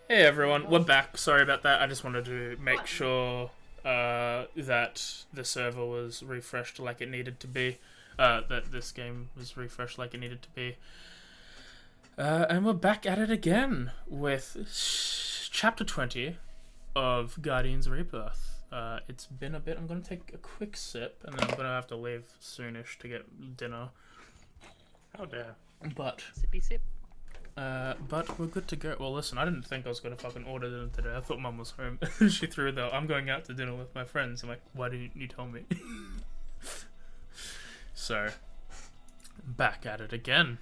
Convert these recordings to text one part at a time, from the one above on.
Hey everyone, we're back. Sorry about that. I just wanted to make sure that the server was refreshed like it needed to be. That this game was refreshed like it needed to be. And we're back at it again with chapter 20 of Guardians Rebirth. It's been a bit. I'm going to take a quick sip and then I'm going to have to leave soonish to get dinner. How dare. But Sippy sip. But we're good to go. Well, listen, I didn't think I was gonna fucking order dinner today. I thought Mum was home. She threw the I'm going out to dinner with my friends. I'm like, why didn't you tell me? So, back at it again.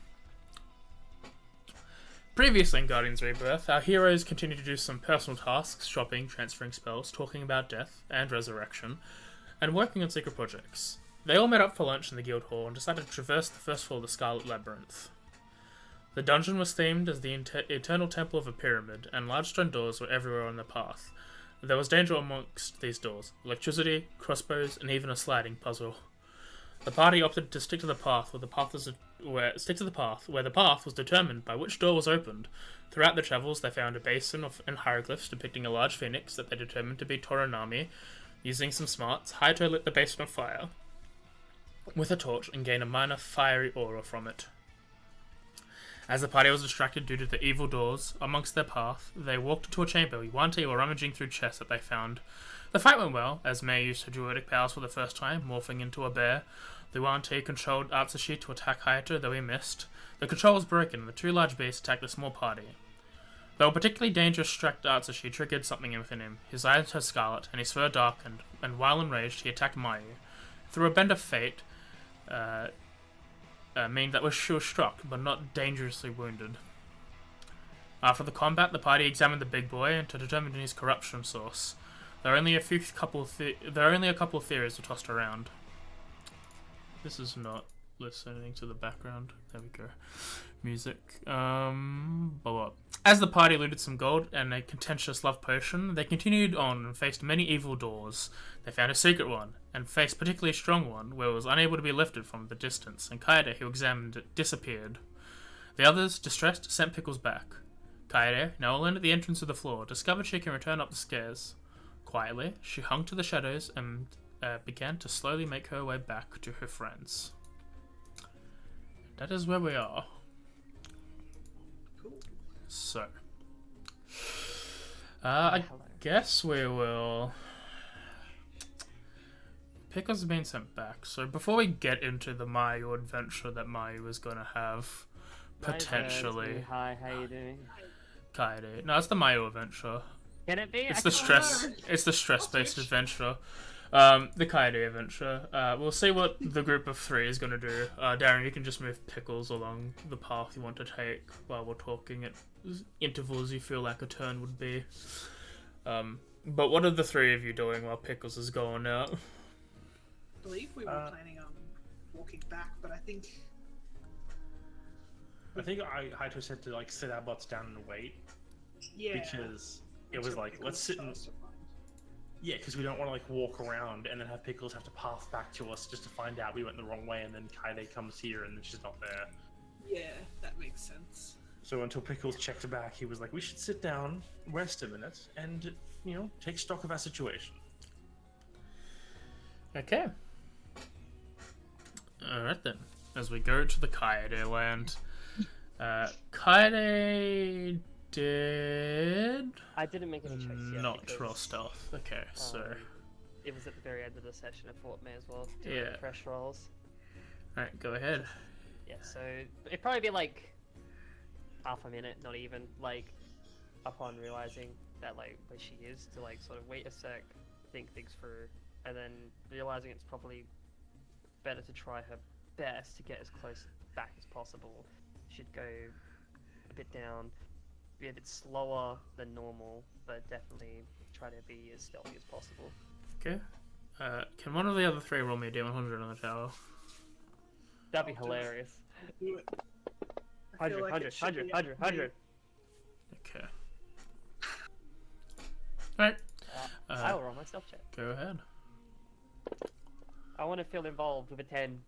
Previously in Guardians Rebirth, our heroes continue to do some personal tasks, shopping, transferring spells, talking about death and resurrection, and working on secret projects. They all met up for lunch in the guild hall and decided to traverse the first floor of the Scarlet Labyrinth. The dungeon was themed as the eternal temple of a pyramid, and large stone doors were everywhere on the path. There was danger amongst these doors: electricity, crossbows, and even a sliding puzzle. The party opted to stick to the path where the path was determined by which door was opened. Throughout their travels, they found a basin and hieroglyphs depicting a large phoenix that they determined to be Toranami. Using some smarts, Haito lit the basin on fire with a torch and gained a minor fiery aura from it. As the party was distracted due to the evil doors amongst their path, they walked into a chamber. W.F.T.A were rummaging through chests that they found. The fight went well, as May used her druidic powers for the first time, morphing into a bear. The W.F.T.A controlled Atsushi to attack Hayato, though he missed. The control was broken, and the two large beasts attacked a small party. Though a particularly dangerous strike to Atsushi triggered something within him. His eyes turned scarlet, and his fur darkened, and while enraged, he attacked Mayu. Through a bend of fate, meaning that she was struck, but not dangerously wounded. After the combat, the party examined the big boy and to determine his corruption source. There are only a couple of theories were tossed around. This is not listening to the background. There we go. Music. As the party looted some gold and a contentious love potion, they continued on and faced many evil doors. They found a secret one, and faced a particularly strong one, where it was unable to be lifted from the distance, and Kaede, who examined it, disappeared. The others, distressed, sent Pickles back. Kaede, now alone at the entrance of the floor, discovered she can return up the stairs. Quietly, she hung to the shadows and began to slowly make her way back to her friends. That is where we are. So, I guess we will. Pickles have been sent back. So before we get into the Mayu adventure that Mayu is going to have, potentially. Hi, how you doing? Kaede. No, it's the Mayu adventure. Can it be? It's the stress. It's the stress-based adventure. The Kaede adventure. We'll see what the group of three is going to do. Darren, you can just move Pickles along the path you want to take while we're talking at intervals you feel like a turn would be. But what are the three of you doing while Pickles is going out? I believe we were planning on walking back, but I think Haito said to like sit our butts down and wait. yeah, Because it was like, let's sit and yeah, because we don't want to like walk around and then have Pickles have to path back to us just to find out we went the wrong way, and then Kaede comes here and then she's not there. Yeah, that makes sense. So until Pickles checked back, he was like, we should sit down, rest a minute, and take stock of our situation. Okay. Alright then. As we go to the Kaede land. Kaede did I didn't make any checks yet. not because, roll stealth. Okay, so it was at the very end of the session. I thought may as well do Yeah. fresh rolls. alright, go ahead. Yeah, so it'd probably be like half a minute, not even, like upon realizing that like where she is, to like sort of wait a sec, think things through, and then realizing it's probably better to try her best to get as close back as possible. She'd go a bit down, be a bit slower than normal, but definitely try to be as stealthy as possible. Okay. Can one of the other three roll me a D100 on the tower? That'd be hilarious. Do it. I feel 100, like it should be up to me. 100. Okay. Alright. I'll roll my stealth check. Go ahead. I want to feel involved with a 10.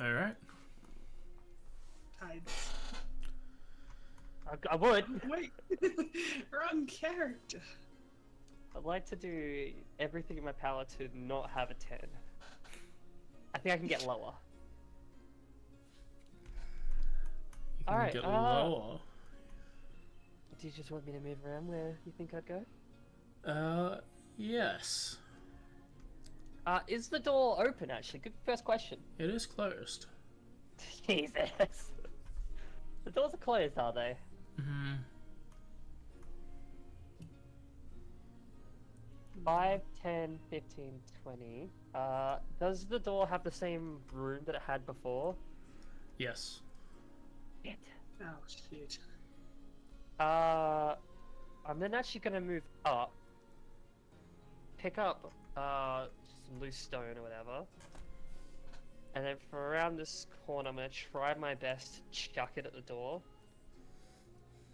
Alright. Tides. I would. Wait, wrong character. I'd like to do everything in my power to not have a 10. I think I can get lower. You can Alright, get lower. Do you just want me to move around where you think I'd go? Yes. Is the door open, actually? Good first question. It is closed. Jesus. The doors are closed, are they? Mm-hmm. 5, 10, 15, 20. Does the door have the same room that it had before? Yes. Shit. Oh shit. I'm then actually gonna move up, pick up some loose stone or whatever, and then from around this corner, I'm gonna try my best to chuck it at the door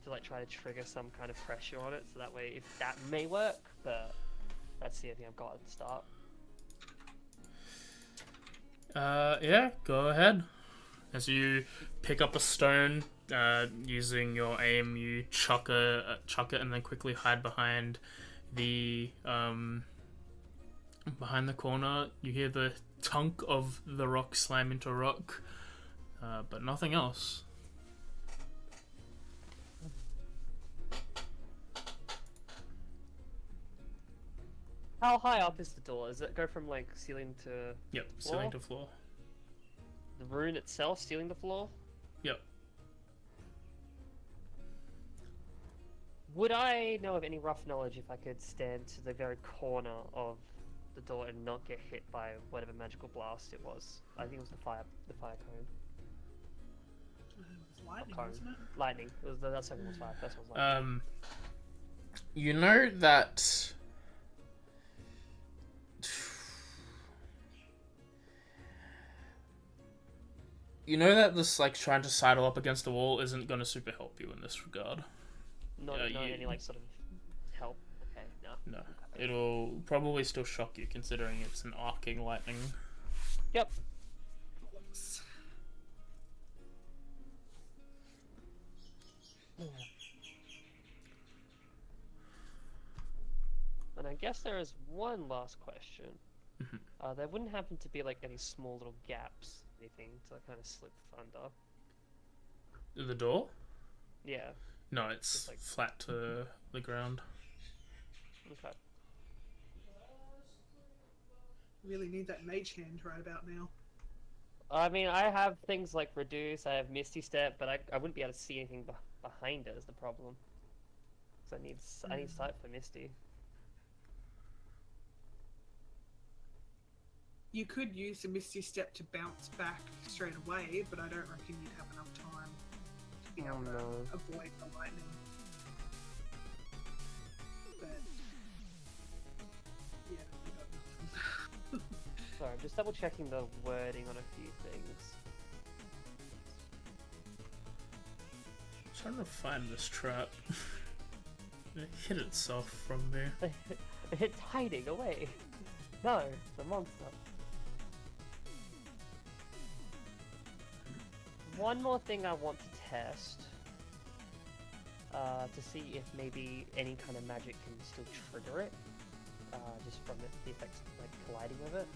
to like try to trigger some kind of pressure on it, so that way, if that may work, but that's the only thing I've got at the start. Yeah, go ahead. As you pick up a stone, using your aim, you chuck it, and then quickly hide behind the corner. You hear the tunk of the rock slam into rock, but nothing else. How high up is the door? Does it go from like ceiling to Yep, floor? ceiling to floor. The rune itself, ceiling to floor? Yep. Would I know of any rough knowledge if I could stand to the very corner of the door and not get hit by whatever magical blast it was? I think it was the fire cone. It was lightning, Cone. wasn't it? Lightning. It was that second was fire. First one was lightning. You know that. You know that this, like, trying to sidle up against the wall isn't going to super help you in this regard. Not any like sort of help. Okay, no. No. Okay. It'll probably still shock you, considering it's an arcing lightning. Yep. And I guess there is one last question. Mhm. There wouldn't happen to be like any small little gaps, anything to kind of slip under. The door? Yeah. No, it's Just like- flat to the ground. Okay. Really need that mage hand right about now. I mean, I have things like reduce. I have misty step, but I wouldn't be able to see anything behind it. Is the problem? So I need sight for misty. You could use the Misty Step to bounce back straight away, but I don't reckon you'd have enough time to be able to avoid the lightning. But yeah, you got nothing. Sorry, I'm just double checking the wording on a few things. I'm trying to find this trap. It hid itself from me. It's hiding away. No, the monster. One more thing I want to test, to see if maybe any kind of magic can still trigger it, just from the effects like colliding with it.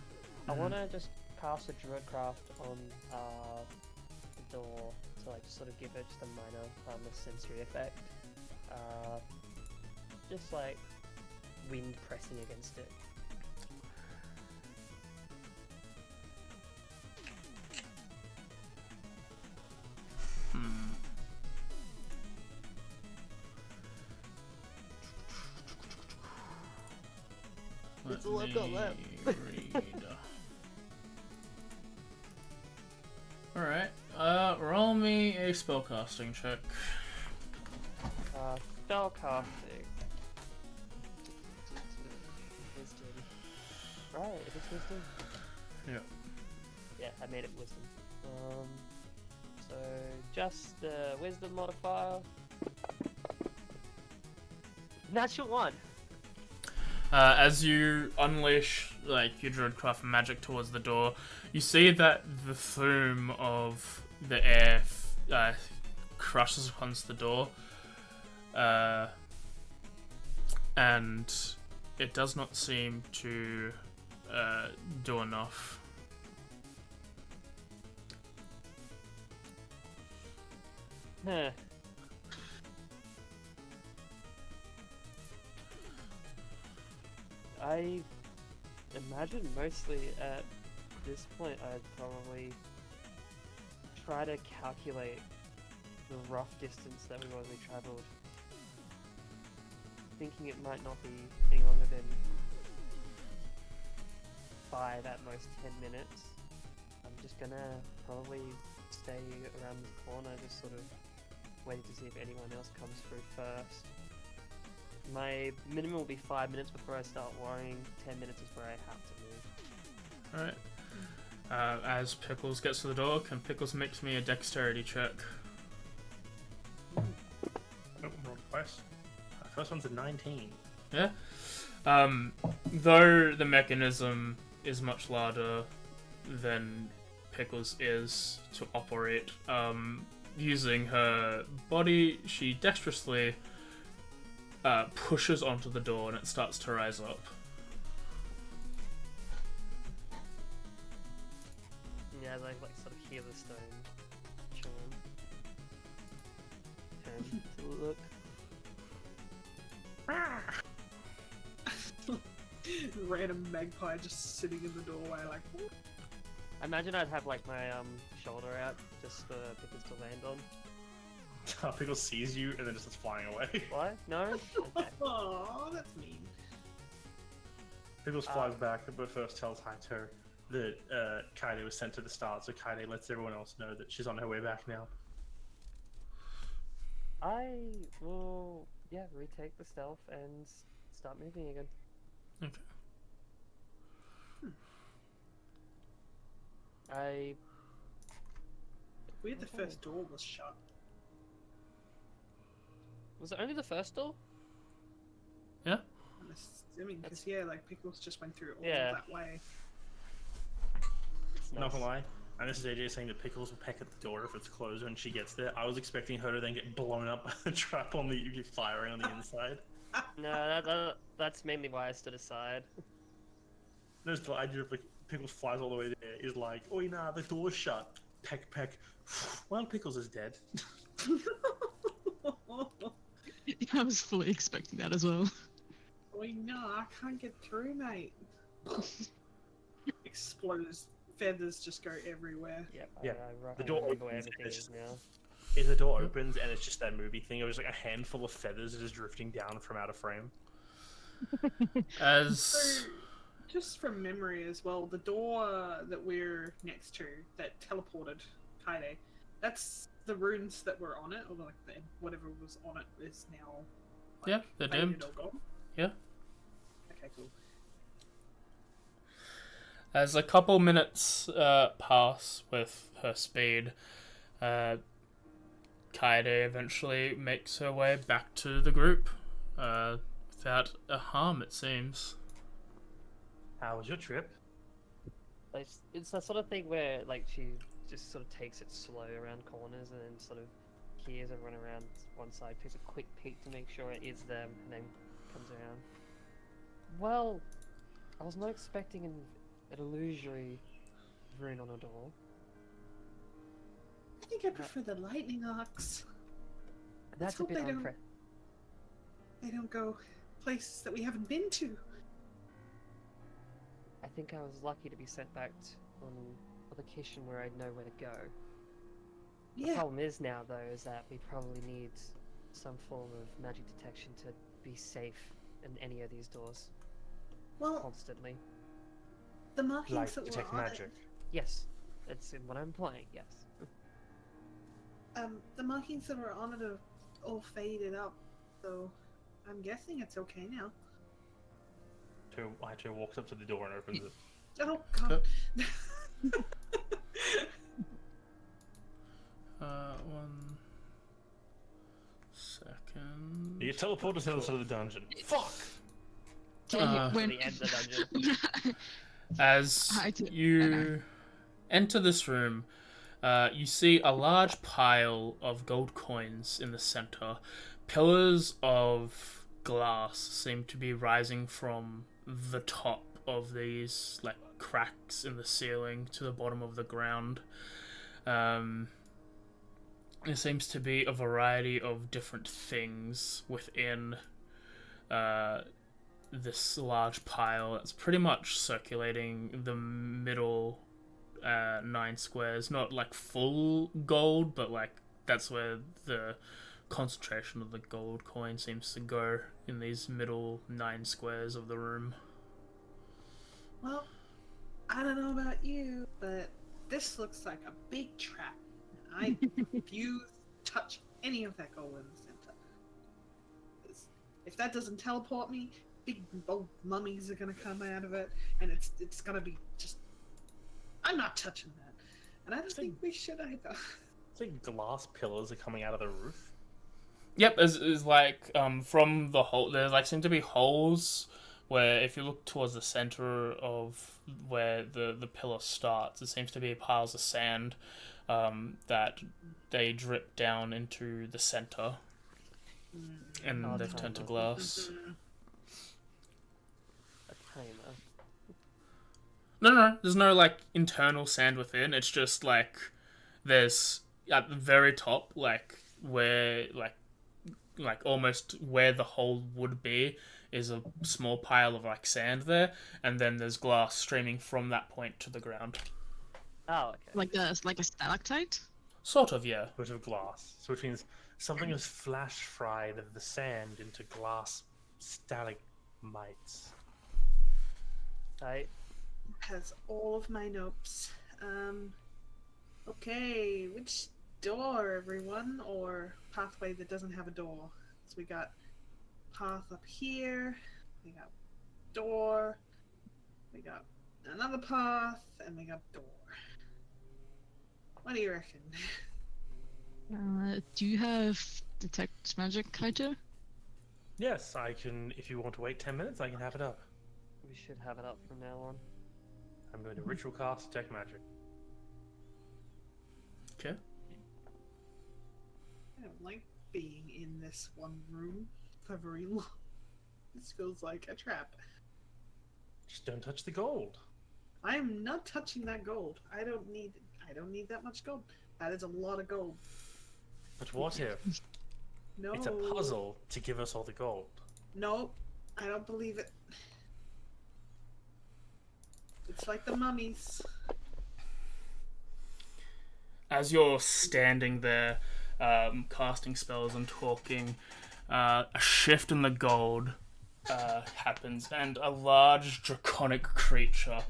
I want to just cast a Druidcraft on the door to like just sort of give it just a minor harmless sensory effect, just like wind pressing against it. That's all I've got left. Alright, roll me a spellcasting check. Spellcasting. Wisdom. Right, if it's wisdom. Yep. Yeah, I made it wisdom. So just the wisdom modifier. Natural 1. As you unleash like your Druidcraft magic towards the door, you see that the fume of the air crushes against the door, and it does not seem to do enough. Huh. I imagine mostly at this point I'd probably try to calculate the rough distance that we've already travelled. Thinking it might not be any longer than 5, at most 10 minutes. I'm just gonna probably stay around this corner, just sort of waiting to see if anyone else comes through first. My minimum will be 5 minutes before I start worrying. 10 minutes is where I have to move. Alright. As Pickles gets to the door, can Pickles make me a dexterity check? Oh, wrong quest. First one's a 19. Yeah. Though the mechanism is much larger than Pickles is to operate, using her body, she dexterously pushes onto the door and it starts to rise up. Yeah, like sort of hear the stone chilling. Turn to look. Random magpie just sitting in the doorway, like. I imagine I'd have like my shoulder out just for Pickles to land on. Pickles sees you and then just starts flying away. What? No? Okay. Oh, that's mean. Pickles flies back, but first tells Haito that Kaede was sent to the start, so Kaede lets everyone else know that she's on her way back now. I will, retake the stealth and start moving again. Okay. Weird, the first door was shut. Was it only the first door? Yeah. I'm assuming, because like Pickles just went through all that way. It's nice. Not gonna lie, and this is AJ saying that Pickles will peck at the door if it's closed when she gets there. I was expecting her to then get blown up by the trap on the firing on the inside. No, that's mainly why I stood aside. There's the idea of like Pickles flies all the way there is like, oh nah, the door's shut. Peck, peck. Well, Pickles is dead. I was fully expecting that as well. Oh no, I can't get through, mate. Explodes. Feathers just go everywhere. Yep, Yeah, I the door remember where opens everything and it's is just- now. If the door opens and it's just that movie thing, it was like a handful of feathers just drifting down from out of frame. As So, just from memory as well, the door that we're next to that teleported Kaede, that's the runes that were on it, or like whatever was on it is now. Like, yeah, they're faded dimmed. or gone? Yeah. Okay, cool. As a couple minutes pass with her speed, Kaede eventually makes her way back to the group without a harm, it seems. How was your trip? Like, it's that sort of thing where like she just sort of takes it slow around corners and then sort of hears everyone around one side, takes a quick peek to make sure it is them, and then comes around. Well, I was not expecting an illusory rune on a door. I think I prefer the lightning arcs. That's a hope bit they don't- unpre- They don't go places that we haven't been to. I think I was lucky to be sent back on a location where I'd know where to go. The Yeah, problem is now, though, is that we probably need some form of magic detection to be safe in any of these doors well, constantly. the markings Like that detect were on magic. Yes, it's in what I'm playing. Yes. the markings that were on it are all faded up, so I'm guessing it's okay now. Haito walks up to the door and opens it. Oh god. 1 second. You teleport us out of the dungeon. Fuck! Yeah, To the end of the dungeon. As I do- you enter this room, You see a large pile of gold coins in the center. Pillars of glass seem to be rising from the top of these like cracks in the ceiling to the bottom of the ground. There seems to be a variety of different things within this large pile that's pretty much circulating the middle 9 squares. Not like full gold, but like that's where the concentration of the gold coin seems to go, in these middle 9 squares of the room. Well, I don't know about you, but this looks like a big trap. I refuse to touch any of that gold in the center. If that doesn't teleport me, big old mummies are gonna come out of it, and it's gonna be just. I'm not touching that, and I don't think we should either. It's like glass pillars are coming out of the roof. Yep, is like from the hole. There like seem to be holes where, if you look towards the center of where the pillar starts, it seems to be piles of sand that they drip down into the center, and they've turned to glass. No, there's no like internal sand within. It's just like there's at the very top, like where like almost where the hole would be, is a small pile of like sand there, and then there's glass streaming from that point to the ground. Oh, okay. Like a stalactite? Sort of, yeah. Bit of glass. So which means something has flash fried the sand into glass stalagmites. Right. Has all of my notes. Okay, which door, everyone? Or pathway that doesn't have a door? So we got path up here, we got door, we got another path, and we got door. What do you reckon? Do you have detect magic, Kaito? Yes, I can. If you want to wait 10 minutes, I can have it up. We should have it up from now on. I'm going to ritual cast detect magic. Okay. I don't like being in this one room for very long. This feels like a trap. Just don't touch the gold. I am not touching that gold. I don't need that much gold. That is a lot of gold. But what if No. it's a puzzle to give us all the gold? No, I don't believe it. It's like the mummies. As you're standing there, casting spells and talking, a shift in the gold happens, and a large draconic creature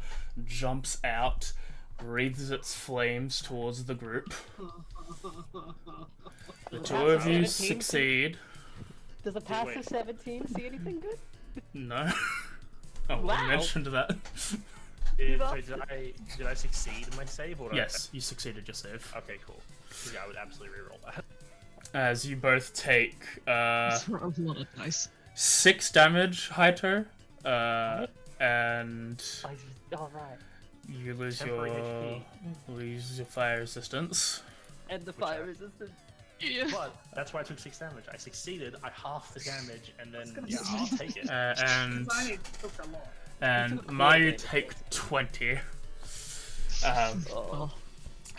jumps out, breathes its flames towards the group. The two of you 17? succeed. Does a pass of 17 see anything good? No. Oh, Wow. I mentioned that. Did I succeed in my save? Or did Yes, you succeeded your save. Okay, cool. Yeah, I would absolutely reroll that. As you both take That's a lot of dice. 6 damage, Haito, and Alright. you lose Temporary your fire resistance. And the fire resistance. Yeah. But that's why I took 6 damage. I succeeded. I halved the damage, and then gonna yeah, say- I'll take it. And I took a lot. Mayu take 20. Oh.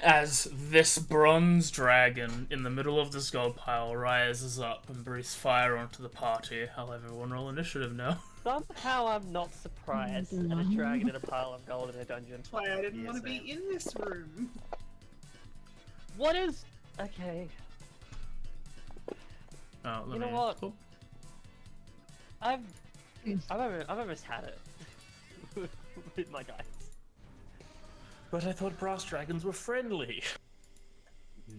As this bronze dragon in the middle of this gold pile rises up and breathes fire onto the party. I'll have everyone roll initiative now. Somehow I'm not surprised at a dragon in a pile of gold in a dungeon. That's why I didn't Yes, want to be man. in this room. What is... Okay. Oh, You know what? I've almost had it. With my guys. But I thought brass dragons were friendly.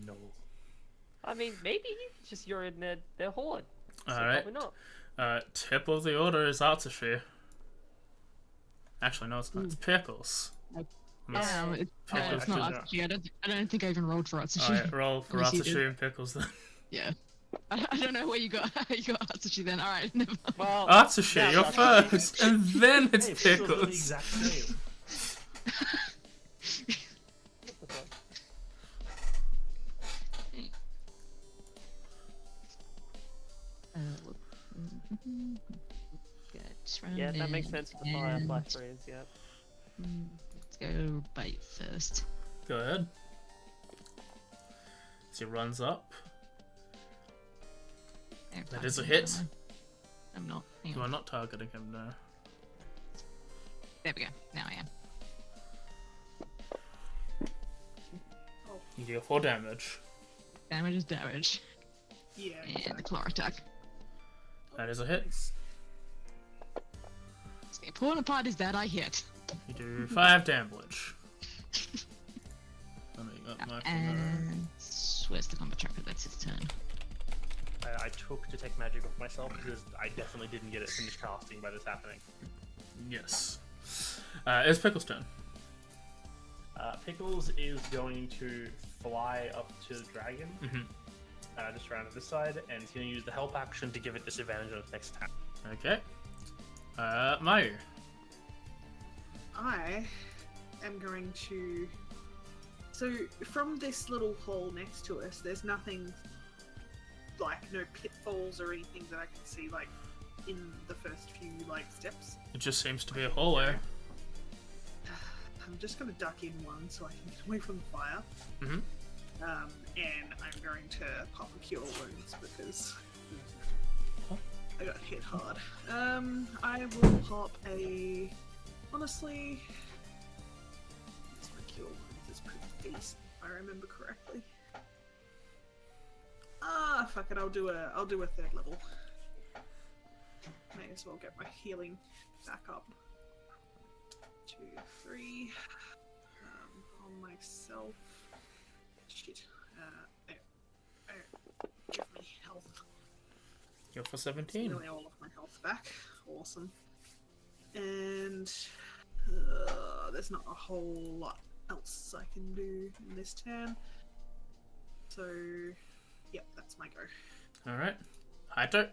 No. I mean, maybe just you're in their horde. So Alright. probably not. Tip of the order is Atsushi. Actually, no, it's not. It's Pickles. It's Pickles. not Atsushi. I don't think I even rolled for Atsushi. Alright, roll for Unless you Atsushi did. and Pickles then. Yeah. I don't know where you got Atsushi then. Alright, never mind. Well, Atsushi, yeah, you're that's- first, and then it's Hey, Pickles are the Pickles. exact same. Good. Yeah, that makes sense with the firefly freeze. Yeah. Let's go bite first. Go ahead. So he runs up. That is a hit. I'm not. Hang You on. are not targeting him now. There we go. Now I am. You deal 4 damage. Damage is damage. Yeah. And the claw attack. That is a hit. So the important part is that I hit. You do 5 damage. I mean, that might be there. And where's the combat tracker? That's his turn. I took Detect Magic off myself because I definitely didn't get it finished casting by this happening. Yes. It's Pickle's turn. Pickles is going to fly up to the dragon, just around to this side, and he's going to use the help action to give it disadvantage on its next attack. Okay. Mayu. I am going to. So from this little hole next to us, there's nothing like no pitfalls or anything that I can see like in the first few like steps. It just seems to be a hallway. I'm just gonna duck in one so I can get away from the fire. Mm-hmm. And I'm going to pop a cure wounds because I got hit hard. I will pop a. Honestly, my cure wounds is pretty decent, if I remember correctly. Fuck it. I'll do a 3rd level. May as well get my healing back up. 2, 3. On myself. Shit. There. Give me health. You're for 17. Nearly all of my health back. Awesome. And there's not a whole lot else I can do in this turn. So, yep, that's my go. Alright. Haito.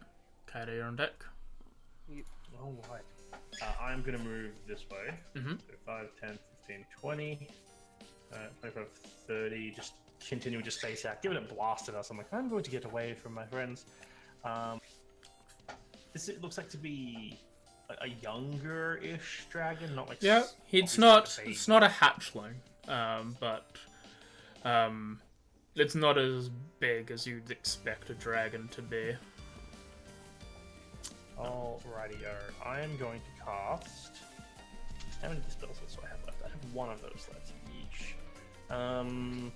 Kaito, you're on deck. Alright. I'm going to move this way. Mm-hmm. So 5, 10, 15, 20, 25, 30. Just continue to space out. Give it a blast at us. I'm like, I'm going to get away from my friends. This it looks like to be a younger-ish dragon, not like Yeah, it's not a hatchling, but it's not as big as you'd expect a dragon to be. Alrighty-o. I am going to cast. How many spells do I have left? I have 1 of those left each. I'm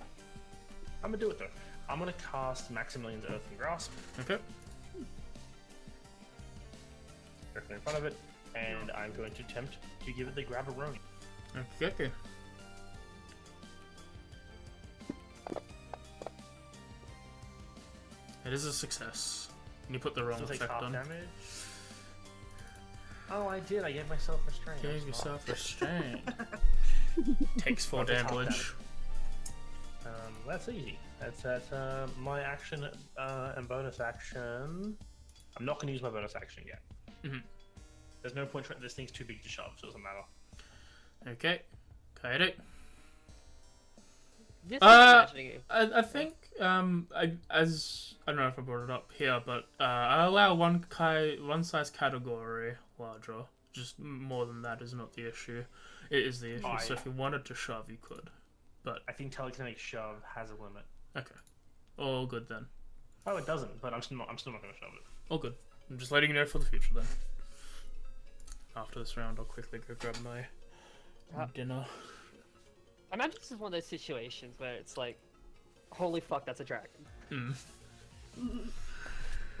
gonna do it though. I'm gonna cast Maximilian's Earthen Grasp Okay. directly in front of it, and I'm going to attempt to give it the Grab-a-Roni. Okay. It is a success. You put the wrong Still take effect half on. damage. Oh, I did. I gave myself restraint. Gave yourself restraint. Takes 4 That's half damage. That's easy. That's my action and bonus action. I'm not going to use my bonus action yet. Mm-hmm. There's no point. This thing's too big to shove, so it doesn't matter. Okay. Kaito. Just imagining it. I think I don't know if I brought it up here, but I allow one size category larger. Just more than that is not the issue. It is the issue. So if you wanted to shove, you could. But I think telekinetic shove has a limit. okay, all good then. Oh, it doesn't, but I'm still not going to shove it. All good. I'm just letting you know for the future then. After this round, I'll quickly go grab my dinner. I imagine this is one of those situations where it's like, holy fuck, that's a dragon. Mm.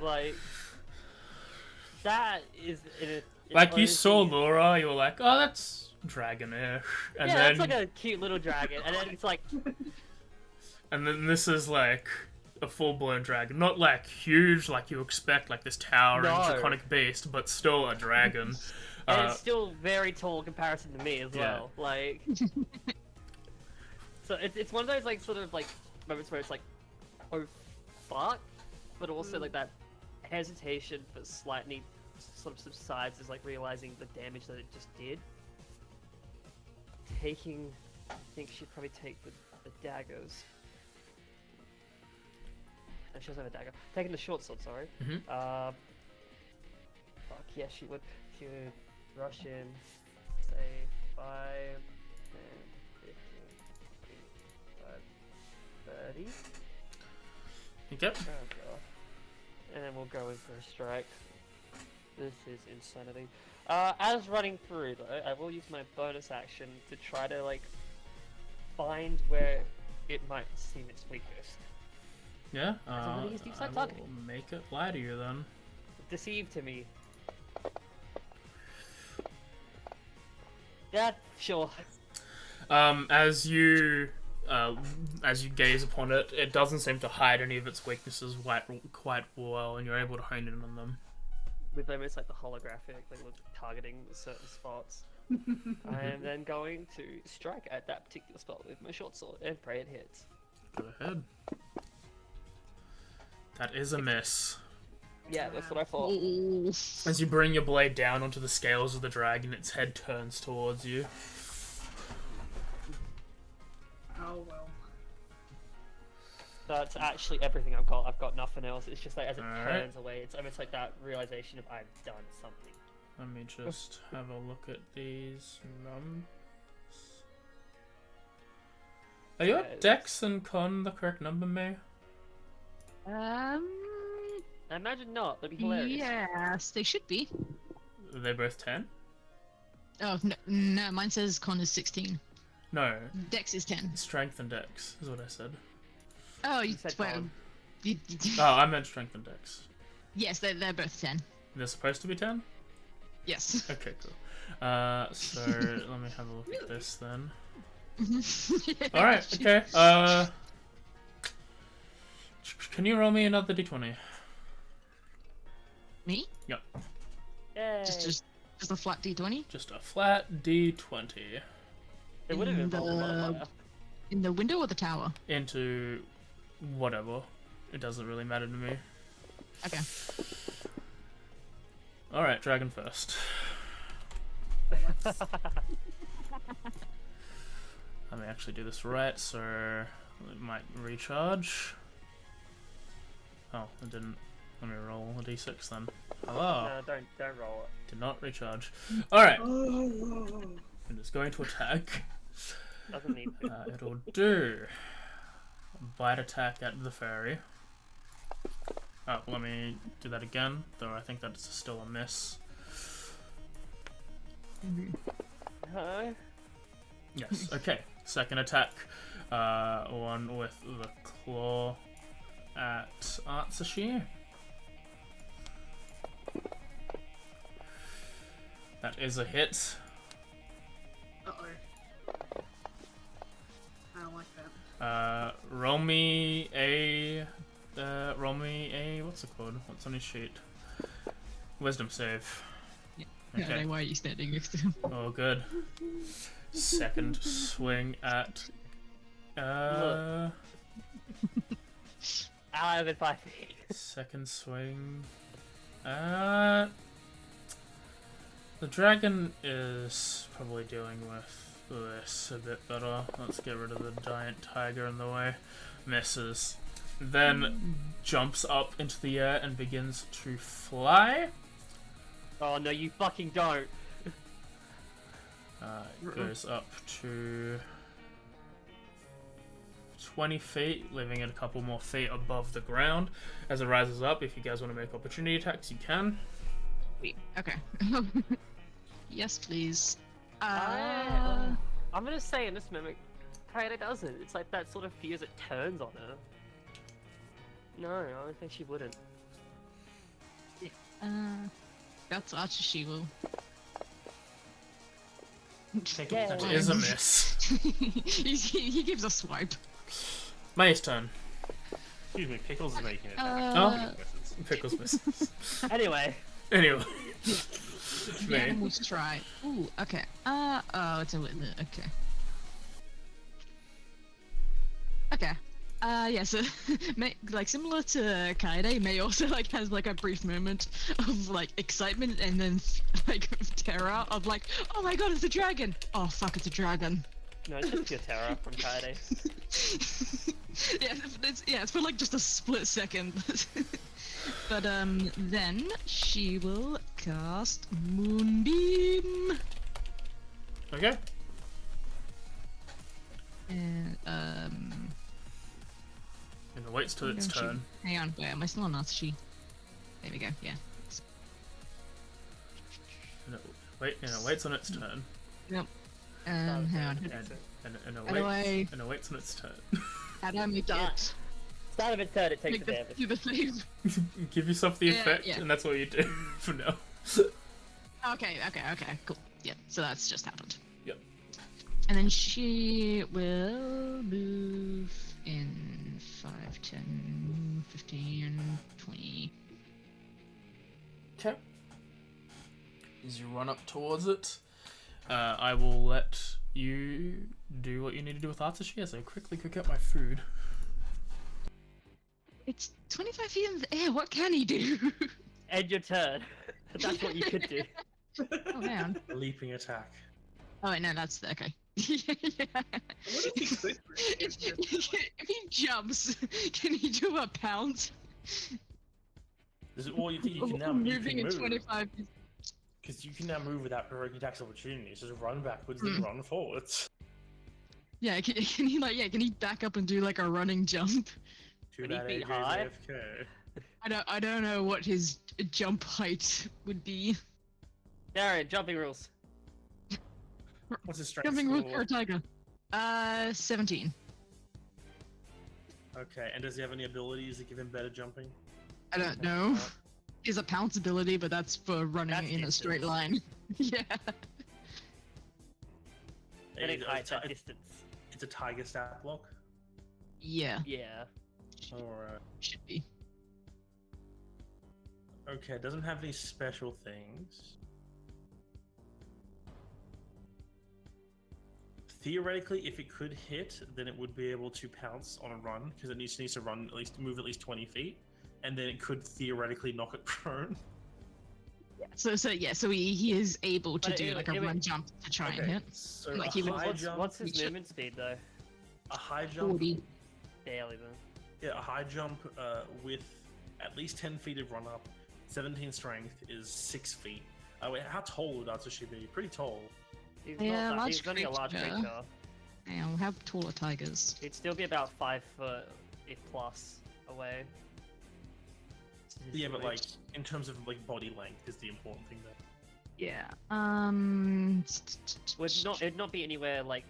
Like, that is... Like, you saw Laura, you were like, oh, that's dragonish. And yeah, then, that's like a cute little dragon, and then it's like... And then this is like a full-blown dragon. Not like huge, like you expect, like this towering, draconic beast, but still a dragon. And it's still very tall in comparison to me as well. Like... So it's one of those like sort of like moments where it's like, oh fuck, but also like that hesitation but slightly sort of subsides as like realizing the damage that it just did. Taking, I think she'd probably take the daggers. And she doesn't have a dagger. Taking the short sword, sorry. Mhm. fuck, yes, she would. She would rush in, say 5, 10, 15, 20, 25, 30. Okay. Oh god. And then we'll go in for a strike. This is insanity. As running through though, I will use my bonus action to try to like find where it might seem its weakest. Yeah. I'm gonna use deep sight I targeting. will make it lie to you then. Deceive to me. Yeah, sure. As you gaze upon it, it doesn't seem to hide any of its weaknesses quite well, and you're able to hone in on them. With almost like the holographic, like with targeting certain spots. I am then going to strike at that particular spot with my short sword and pray it hits. Go ahead. That is a miss. Yeah, that's what I thought. Oh. As you bring your blade down onto the scales of the dragon, its head turns towards you. Oh well. That's actually everything I've got. I've got nothing else. It's just like as it Alright. turns away, it's almost like that realization of I've done something. Let me just have a look at these numbers. Are your Yeah, dex and con the correct number, May? I imagine not. That'd be hilarious. Yes, they should be. Are they both 10? Oh no, mine says con is 16. No, Dex is 10. strength and dex is what I said. Oh, You said well, con. Oh, I meant strength and dex. yes, they're both 10. They're supposed to be 10? Yes. Okay, cool. So let me have a look at this then. Alright, okay. Can you roll me another d20? Me? Yep. Yay. Just a flat d20 Just a flat d20 It would have in involved a modifier. in the window or the tower. into whatever. It doesn't really matter to me. Okay. Alright, dragon first. Let me actually do this right, so it might recharge. Oh, it didn't. Let me roll a d6 then. Hello. No, don't roll it. Did not recharge. Alright. I'm just going to attack. Doesn't need to. It'll do a bite attack at the fairy. Oh, let me do that again, though I think that's still a miss. Huh? Yes, okay. Second attack. One with the claw at Atsushi. That is a hit. Uh-oh. I don't like that. Roll me a what's it called? What's on his sheet? Wisdom save. Yeah. Okay. Why are you standing next to him? Oh, good. Second swing at. Out of 5 feet. Second swing. The dragon is probably dealing with this a bit better. Let's get rid of the giant tiger in the way. Misses. Then jumps up into the air and begins to fly. Oh no, you fucking don't. It goes up to 20 feet, leaving it a couple more feet above the ground. As it rises up, if you guys want to make opportunity attacks, you can. Wait. Okay. Yes, please. I'm gonna say in this mimic, Kaede doesn't. It's like that sort of fear as it turns on her. No, I don't think she wouldn't. That's Atsushi will. Yeah. That is a miss. he gives a swipe. May's turn. Excuse me, Pickles is making it. Oh, Pickles misses. Anyway, Anyway. The May. animals try. Ooh, okay. Oh, it's a little. Okay. Okay. Yeah, so like similar to Kaede, May also like has like a brief moment of like excitement and then like terror of like, oh my god, it's a dragon! Oh fuck, it's a dragon. no, it's just pure terror from Kaede. Yeah, it's for like just a split second. But then she will cast Moonbeam. Okay. And And it waits till its don't you- turn. Hang on, wait, am I still on Arthashii? There we go. Yeah. And it waits on its turn. Yep. Hang on. And How do I- it waits on its turn. How do I make it? Start of its turn, it takes Make the the, damage. do the save. Give yourself the Yeah, effect, yeah. and that's what you do for now. Okay, cool. Yep, so that's just happened. Yep. And then she will move in 5, 10, 15, 20. Okay. As you run up towards it, I will let you do what you need to do with Arthashii as I quickly cook up my food. It's 25 feet in the air, what can he do? End your turn. That's what you could do. Oh man. Leaping attack. Oh wait, no, that's okay. Yeah. What if he could? If he jumps, can he do a pounce? This is all you can now Moving in move. 25 feet. Because you can now move without provoking attacks opportunities. Just run backwards and run forwards. Yeah, can he can he back up and do like a running jump? Too 20 bad feet AJ's high? AFK. I don't know what his jump height would be. Darren, jumping rules. What's his strength Jumping with score? a tiger. 17. Okay, and does he have any abilities that give him better jumping? I don't know. He has a pounce ability, but that's for running That's in a straight distance. line. Yeah. Getting It's- height at it's- distance. It's a tiger stat block. Yeah. Yeah. Alright. Should be. Okay, it doesn't have any special things. Theoretically, if it could hit, then it would be able to pounce on a run, because it needs to run move at least 20 feet, and then it could theoretically knock it prone. So he is able to But do it- like a it- run jump to try and hit. So Like a he would- high What's, jump, what's his Reach it. movement speed though? a high jump, 40. Barely then. yeah, a high jump with at least 10 feet of run up, 17 strength is 6 feet. Wait, how tall would Atsushi be? Pretty tall. He's Yeah, not that, large he's only a large creature. creature. And we'll have taller tigers. He'd still be about 5 foot, if plus, away. Yeah, but like in terms of like body length is the important thing there. Yeah. It'd not be anywhere like.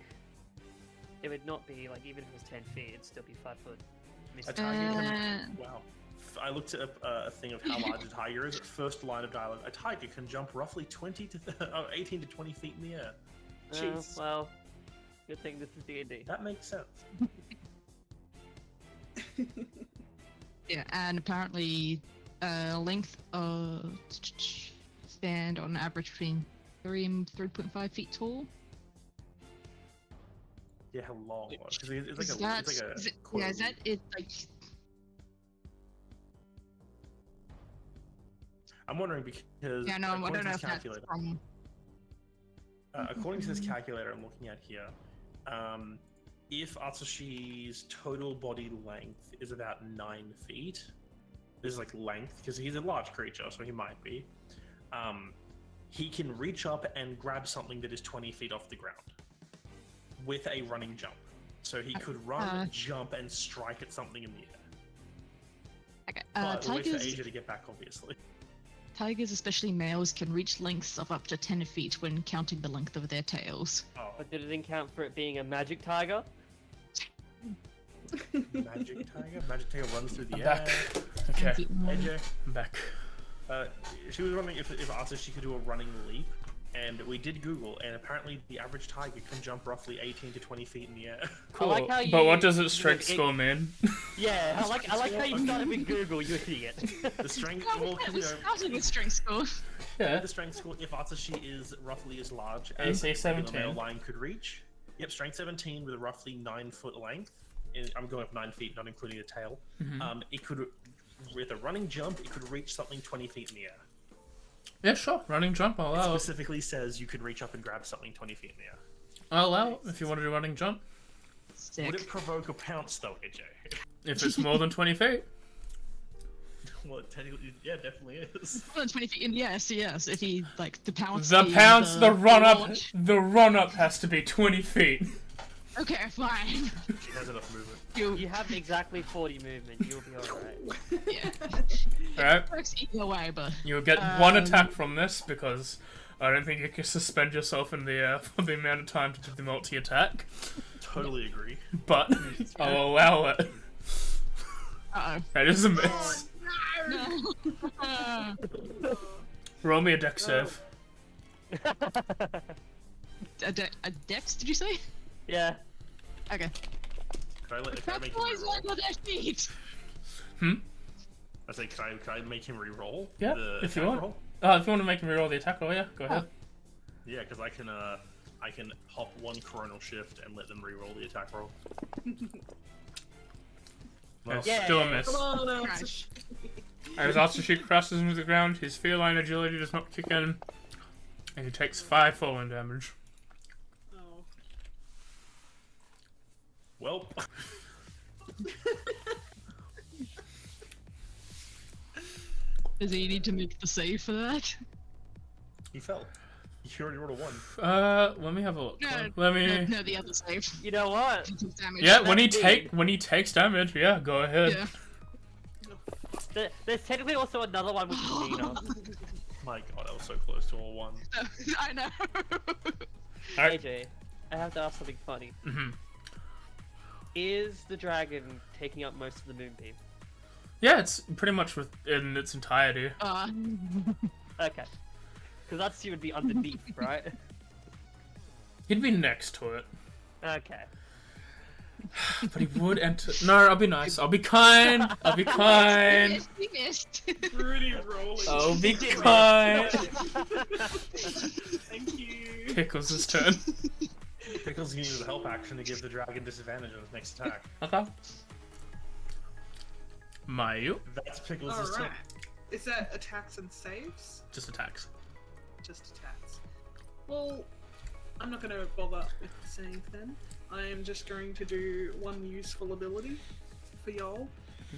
It would not be like even if it was 10 feet, it'd still be 5 foot. A tiger Uh, can... Wow. I looked up a thing of how large a tiger is. First line of dialogue: a tiger can jump roughly 18 to 20 feet in the air. Jeez. Well, good thing this is D&D. That makes sense. Yeah, and apparently, length of stand on average between 3 and 3.5 feet tall. Yeah, how long? Because it's like Is a, that, it's like a is it, quarter yeah, is that leap. it? Like, I'm wondering because yeah, no, I according don't to know this if that's calculator, from. according to this calculator I'm looking at here, if Atsushi's total body length is about 9 feet, this is like length because he's a large creature, so he might be. He can reach up and grab something that is 20 feet off the ground with a running jump. So he could run, jump, and strike at something in the air. Okay, But wait for tigers, Asia to get back, obviously. tigers, especially males, can reach lengths of up to 10 feet when counting the length of their tails. Oh, But did it account for it being a magic tiger? Magic Tiger? Magic Tiger runs through the I'm air. back. Okay, AJ, I'm back. she was wondering if Atsushi could do a running leap, and we did Google, and apparently the average tiger can jump roughly 18 to 20 feet in the air. Cool. like how But what you- does its strength it- score mean? Yeah, I like how you started with Google, you idiot. The strength, Oh, well, yeah, you we know, started with strength score. Yeah. the strength score, if Atsushi is roughly as large AC as a regular 17. male lion could reach. Yep, strength 17 with a roughly 9 foot length. I'm going up 9 feet, not including the tail. It could, with a running jump, it could reach something 20 feet in the air. Yeah, sure. Running jump, I'll It allow it. specifically says you could reach up and grab something 20 feet in the air. I'll allow it if you want to do running jump. Sick. Would it provoke a pounce though, AJ? If it's more than 20 feet. Well, technically, yeah, it definitely is. More than 20 feet. And yes. If he like the pounce. The run up has to be 20 feet. Okay, fine. She has enough movement. You have exactly 40 movement. You'll be alright. Yeah. Alright, Works either way, but you'll get one attack from this because I don't think you can suspend yourself in the air for the amount of time to do the multi-attack. Totally agree. But I'll allow it. uh That is a miss. oh. No. Roll me a dex save. A dex? Did you say? Yeah. Okay. Can I That's make him always reroll? like their feet. I say, can I make him reroll? Yeah, the if you attack want. roll? If you want to make him reroll the attack roll, yeah, go ahead. Yeah, because I can hop one coronal shift and let them reroll the attack roll. Well, It's Yeah. still a miss. Come on, Elsa. Crash. As Atsushi crashes into the ground, his feline agility does not kick in, and he takes 5 falling damage. Oh. well, Does he need to make the save for that? he fell. He already rolled a 1. Let me have a look. No, Let me. no, the other save. You know what? Damage. Yeah, when he That's when he takes damage, yeah, go ahead. Yeah. There's technically also another one which is Nina. My god, I was so close to a 1. I know. Alright. AJ, I have to ask something funny. Mhm. Is the dragon taking up most of the moonbeam? Yeah, it's pretty much in its entirety. Okay. Because that's you would be underneath, right? He'd be next to it, Okay. but he would enter. No, I'll be nice. I'll be kind. I'll be kind. He missed. Rudy rolling. I'll be kind. Thank you. Pickles' turn. Pickles can use a help action to give the dragon disadvantage on his next attack. Okay. Mayu. That's Pickles' Alright. turn. Is that attacks and saves? Just attacks. Just attacks. Well, I'm not going to bother with the save then. I am just going to do one useful ability for y'all,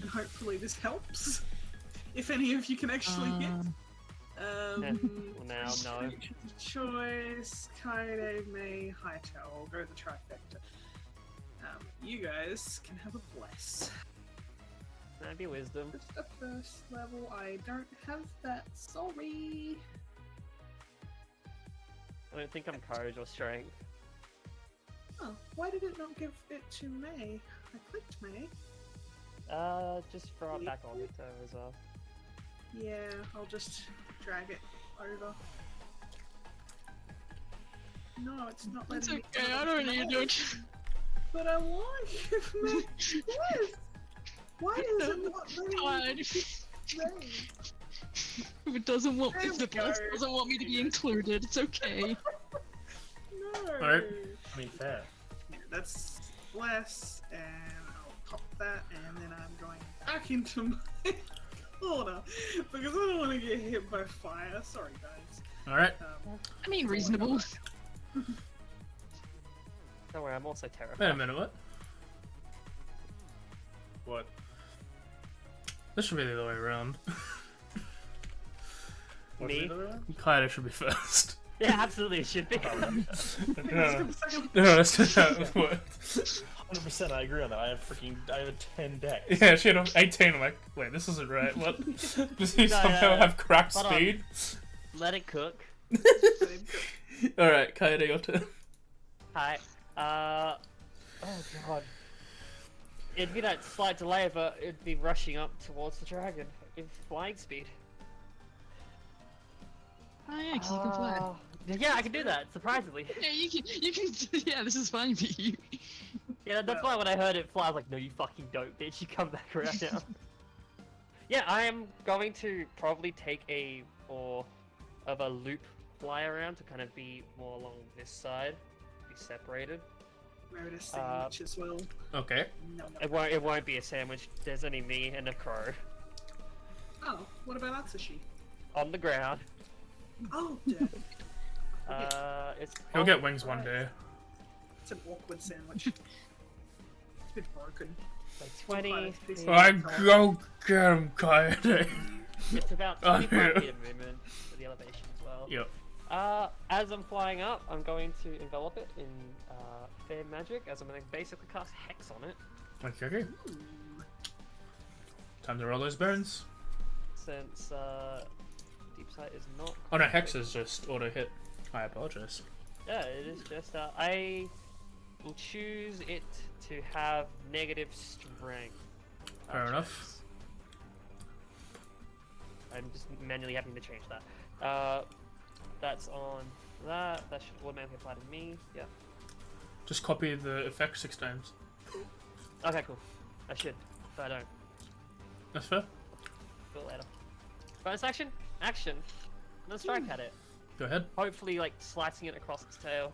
and hopefully this helps. If any of you can actually hit. Well, now, no. Choice, Kaede, May, Hytel. I'll go the trifecta. You guys can have a bless. That'd be wisdom. Just a first level. I don't have that. Sorry. I don't think I'm courage or strength. Oh, why did it not give it to May? I clicked May. Just throw it back on it as well. Yeah, I'll just drag it over. No, it's not It's letting okay, me. I don't need it. But I want you, May. Yes. Why is it not letting God. me? May? If it doesn't want, There if the we go. boss doesn't want me to be included, it's okay. No. Alright. I mean, fair. Yeah, that's bless, and I'll pop that, and then I'm going back into my order because I don't want to get hit by fire. Sorry, guys. Alright. I mean, reasonable. Don't worry, I'm also terrified. Wait a minute, what? What? This should be the other way around. What's Me? the other one? Kaede should be first. Yeah, absolutely, it should be. No, that's just how it worked. 100%, I agree on that. I have a 10 dex. Yeah, she had an 18. I'm like, wait, this isn't right. What? Does he somehow no. have cracked Hold on. speed? Let it cook. Alright, Kaede, your turn. Hi. Oh god. It'd be that slight delay, but it'd be rushing up towards the dragon with flying speed. Oh yeah, 'cause you can fly. Yeah, I can do that, surprisingly. Yeah, you can, yeah, this is fine for you. Yeah, that's why when I heard it fly, I was like, no, you fucking don't, bitch, you come back around now. Yeah, I am going to probably take a more of a loop fly around to kind of be more along this side, be separated. Wrote a sandwich as well. Okay. No, no. It won't be a sandwich, there's only me and a crow. Oh, what about Atsushi? On the ground. Oh, dear. It's... He'll get wings one day. It's an awkward sandwich. It's a bit broken. Like 20. I go get him, Coyote. It's about Oh, 25 yeah. feet of movement for the elevation as well. Yep. As I'm flying up, I'm going to envelop it in fair magic, as I'm going to basically cast Hex on it. Okay. Time to roll those bones. Since Deep Sight is not... Oh no, Hex is just auto hit. I apologize. Yeah, it is just... I will choose it to have negative strength. Fair enough. I'm just manually having to change that. That's on that. That should automatically apply to me. Yeah. Just copy the effect 6 times. Okay, cool. I should, but I don't. That's fair. Do it later. Bonus action. Action. Another strike at it. Go ahead. Hopefully, like slicing it across its tail.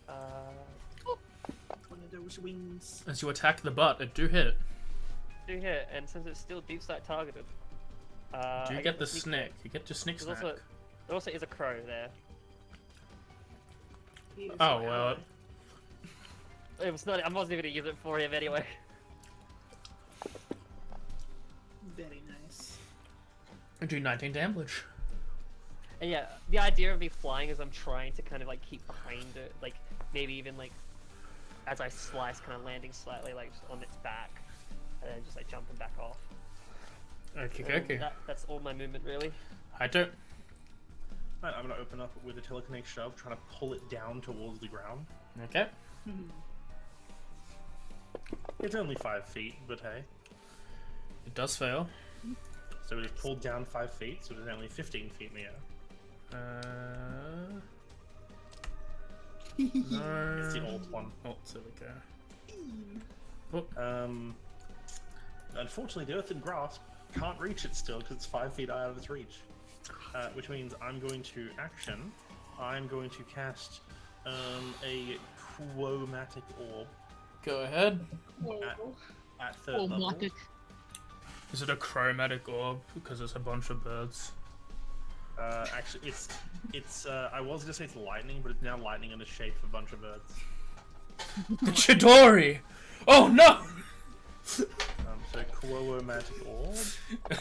One of those wings. As you attack the butt, it do hit. Do hit, and since it's still deep sight targeted, Do I you get the sneak snake? attack. You get your sneak There's snack. there also is a crow there. He is Oh my well. ally. It was not. I wasn't even gonna use it for him anyway. Very nice. Do 19 damage. And yeah, the idea of me flying is I'm trying to kind of like keep behind it, like maybe even like as I slice, kind of landing slightly like just on its back, and then just like jumping back off. Okay, And okay. That's all my movement really. I don't. Right, I'm gonna open up with a telekinetic shove, trying to pull it down towards the ground. Okay. It's only 5 feet, but hey. It does fail. So it is pulled down 5 feet, so it's only 15 feet in the air. No. It's the old one. Oh, there we go. Unfortunately, the earthen grasp can't reach it still because it's 5 feet out of its reach. Which means I'm going to action. I'm going to cast a chromatic orb Go ahead. at third level. Chromatic. Is it a chromatic orb? Because it's a bunch of birds. Actually, it's. I was gonna say it's lightning, but it's now lightning in the shape of a bunch of birds. The Chidori! Oh no! So chromatic orb.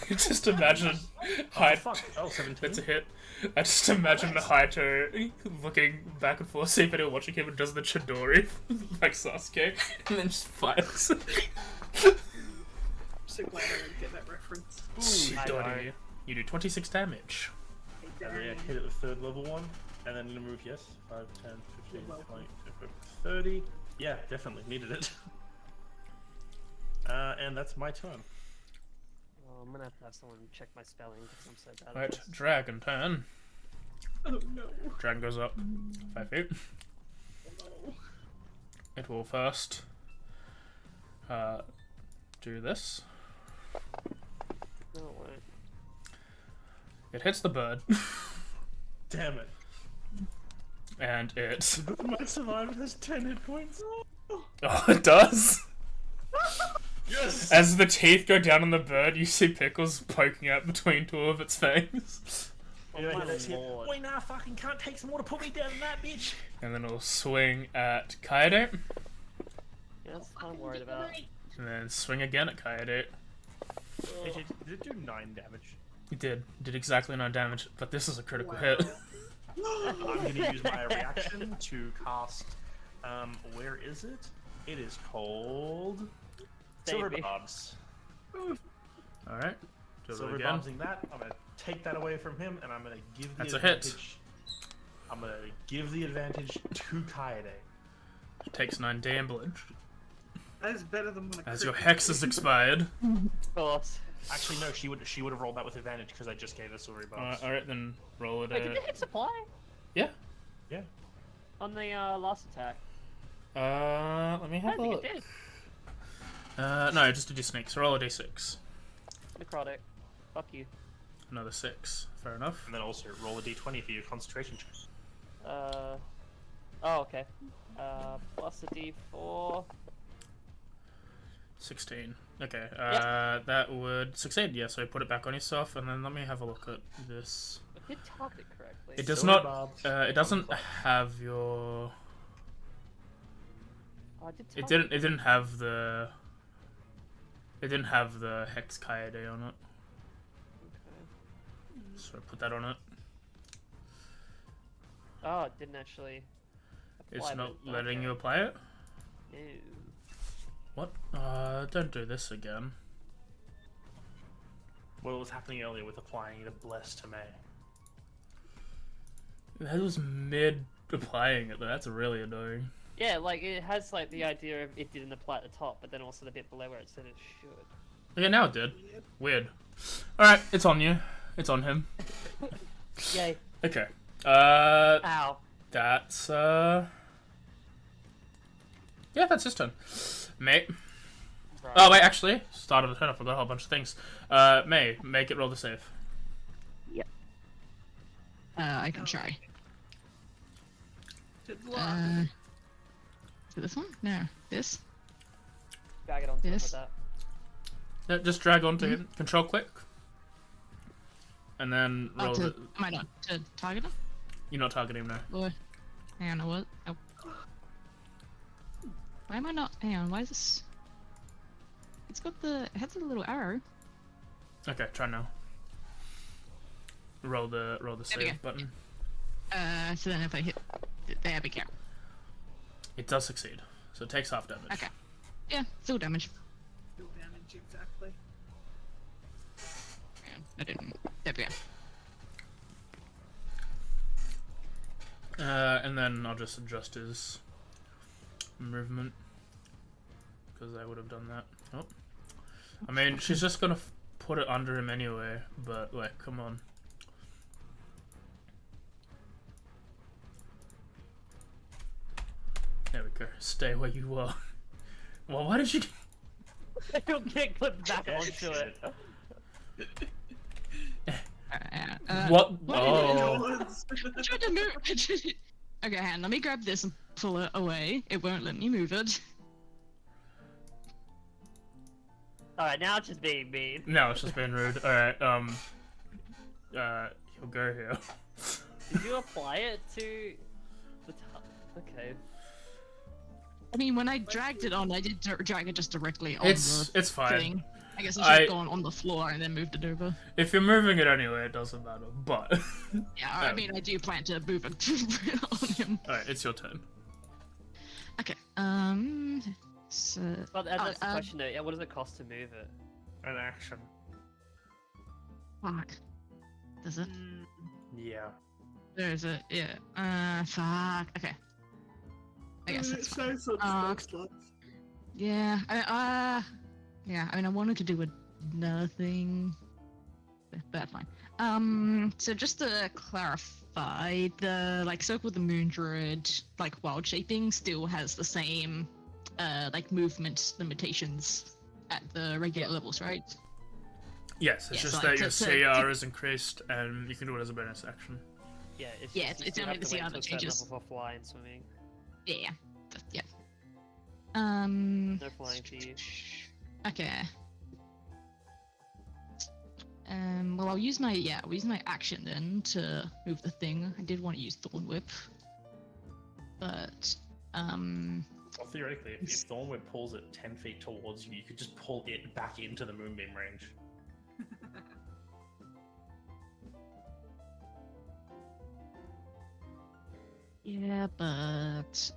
Just imagine Oh, Hyde. fuck! Oh, 17. That's a hit. I just imagine the Haito looking back and forth, seeing if anyone watching him and does the Chidori like Sasuke, and then just fires. I'm so glad I didn't get that reference. Chidori. You do 26 damage. Hey, And then Darren. hit it the third level one, and then move, yes. 5, 10, 15, You're welcome. 20, 30. Yeah, definitely needed it. And that's my turn. Oh, I'm gonna have to have someone check my spelling because I'm so bad Right, at this. dragon turn. Oh no. Dragon goes up 5 feet. Oh, It will first do this. No, it won't. It hits the bird, Damn it. and it. My survivor has 10 hit points. Oh, it does! Yes! As the teeth go down on the bird, you see pickles poking out between two of its fangs. Yeah, my that's it. lord. Wait, nah, fucking can't take some more to put me down than that, bitch! And then it'll swing at Kaede, Yeah, that's what I'm worried about. and then swing again at Kaede. Did it do 9 damage? It did exactly 9 damage, but this is a critical wow. hit. I'm gonna use my reaction to cast, where is it? It is called... Silver Baby. Bobs. Alright, do it Silver again. Bobsing that, I'm gonna take that away from him, and I'm gonna give the That's a hit. advantage... I'm gonna give the advantage to Kaede. Takes 9 damage. that is better than when I As your crit. hex is expired. Of course. Actually, no, she would have rolled that with advantage because I just gave her Silver Bobs. Alright, then roll it Wait, did at... the hit supply Yeah. Yeah. on the last attack? Let me I have don't a think look. it did. No, just a d6. So roll a d6. Necrotic. Fuck you. Another 6. Fair enough. And then also roll a d20 for your concentration check. Oh, okay. Plus a d4. 16. Okay, Yes. that would succeed, yeah, so put it back on yourself, and then let me have a look at this. It did target it correctly. It does Silver not, Bobs. it doesn't have your... Oh, it did It target. didn't have the It didn't have the Hex Kaede on it, so I put that on it. Oh, it didn't actually. It's apply not it. letting Okay. you apply it? Ew. What? Don't do this again. What was happening earlier with applying the Bless to May? That was mid applying it though, that's really annoying. Yeah, like it has like the idea of it didn't apply at the top, but then also the bit below where it said it should. Okay, now it did. Weird. Alright, it's on you. It's on him. Yay. Okay. Ow. That's, yeah, that's his turn. Mate. Right. Oh, wait, actually, start of the turn, I forgot a whole bunch of things. May, make it roll the save. I can try. Good luck. Is it this one? No, this. Drag it onto him Yes. with that. Yeah, just drag onto him. Control click. And then Oh, roll to, it. am I not to target him? You're not targeting him now. Or hang on, what? Oh. Why am I not? Hang on, why is this? It's got the. It has a little arrow. Okay, try now. Roll the we save go. button. So then if I hit, there we go. It does succeed, so it takes half damage. Okay. Yeah, still damage. Still damage, exactly. Hang on, I didn't. There we go. And then I'll just adjust his movement because I would have done that. Oh, I mean, she's just gonna put it under him anyway. But like, come on. There we go. Stay where you were. Well, why did you? You'll get clipped back onto it. What? What? Oh. I tried to move. Okay, hang on, let me grab this and pull it away. It won't let me move it. Alright, now it's just being mean. No, it's just being rude. All right. He'll go here. Did you apply it to the top? Okay. I mean, when I dragged it on, I did drag it just directly on It's the fine. thing. I guess I should have gone on the floor and then moved it over. If you're moving it anyway, it doesn't matter. But Yeah, I mean, I do plan to move it on him. all right, it's your turn. Okay, so... But that's the uh, question though. Yeah, what does it cost to move it? An action. Fuck. Does it? Yeah. There is it, yeah. Fuck, okay. I guess that's fine. Yeah, yeah, I mean, I wanted to do another thing, but that's fine. So just to clarify, the, like, Circle of the Moon Druid, like, wild shaping still has the same, like, movement limitations at the regular levels, right? Yes, it's Yeah, just so, that like, your so- CR is increased, and you can do it as a bonus action. Yeah, it's Yeah, just, you it's still only have the to wait CR till that a certain changes. level for flying and swimming. Yeah, yeah. No flying for you. Okay. Well, I'll use my action then to move the thing. I did want to use Thorn Whip, but Well, theoretically, if Thornwood pulls it 10 feet towards you, you could just pull it back into the moonbeam range. yeah, but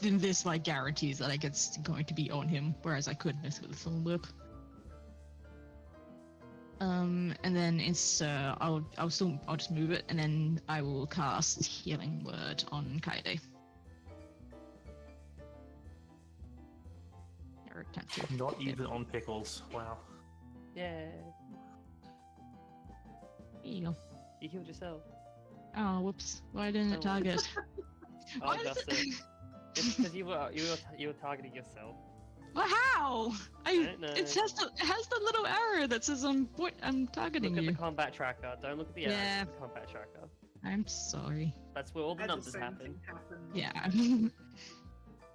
this like guarantees that like it's going to be on him, whereas I could miss with the Thorn Whip. And then it's I'll just move it, and then I will cast Healing Word on Kaede. Or attempt to. Not even on pickles. Wow. Yeah. There you go. You healed yourself. Oh, whoops! Why didn't it Oh. target? Oh, Why is Justin. It's because you were targeting yourself. Well, how? don't know. It has the little arrow that says I'm targeting Look at you. the combat tracker. Don't look at the Yeah. arrows. The combat tracker. I'm sorry. That's where all the Had the numbers same happen. thing happen. Yeah.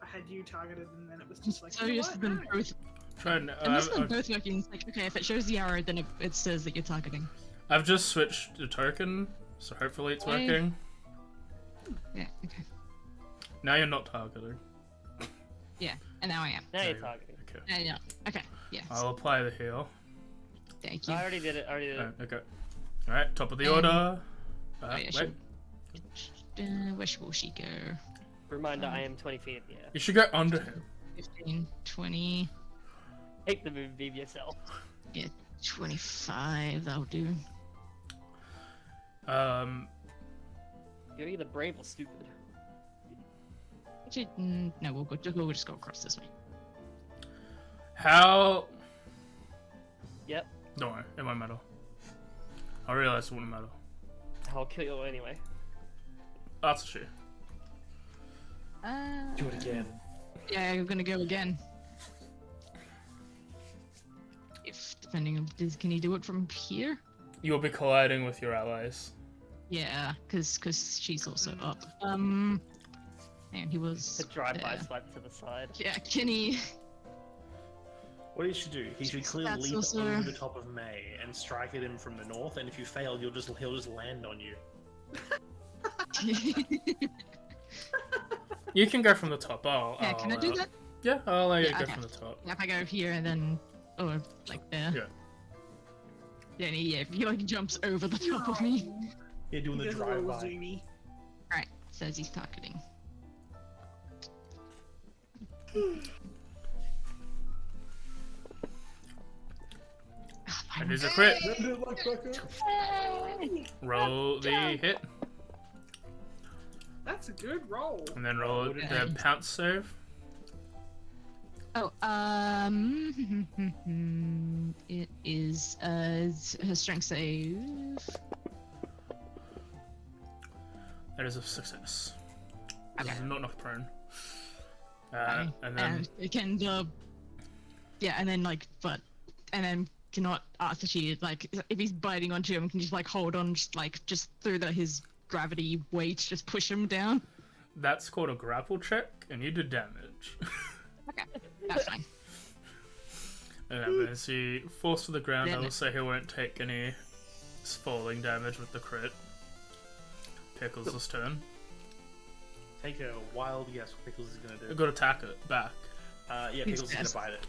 I had you targeted, and then it was just like, So you know yes, what? them No. both. Trying. And this is both working. It's like, okay, if it shows the arrow, then it says that you're targeting. I've just switched the token, so hopefully it's Okay. working. Yeah. Okay. Now you're not targeting. Yeah. And now I am. Now There you're you go. targeting. Okay. Yeah. Okay. Yes. I'll apply the heal. Thank you. I already did it. Okay. Alright, top of the Um, order. Oh, yeah, Wait. where will she go? Reminder, I am 20 feet in the air. You should go under him. 15, 20, Take the moonbeam yourself. 25. That'll do. You're either brave or stupid. Actually, no, we'll just go across this way. How? Yep. Don't worry, it won't matter. I realized it wouldn't matter. I'll kill you anyway. That's a shame. Do it again. Yeah, I'm gonna go again. If depending on can he do it from here? You'll be colliding with your allies. Yeah, cause she's also up. And he was. The drive-by there. swipe to the side. Yeah, can he? What he should do, he should clearly That's leap also- over the top of May and strike at him from the north, and if you fail, he'll just land on you. You can go from the top. Yeah, can I do that? Yeah, I'll let you Yeah, go okay. from the top. If I go here and then, or like there. Yeah. Then he like jumps over the top of me. Yeah, doing He the does a little drive-by. zoomy. Alright, says he's targeting. It is a crit. Hey! Roll the hit, That's a good roll. and then roll the pounce save. Oh, it is her strength save. That is a success. Okay. This is not knocked prone. Okay. And then it can yeah, and then and then cannot after she like if he's biting onto him, can just like hold on, just through his gravity weight, just push him down. that's called a grapple check, and you did damage. Okay, that's fine. And as he falls to the ground, I Then- will say he won't take any falling damage with the crit. Pickles' turn. Take a wild guess what Pickles is gonna do. I've got to attack it back. Yeah, He's Pickles is fast. gonna bite it.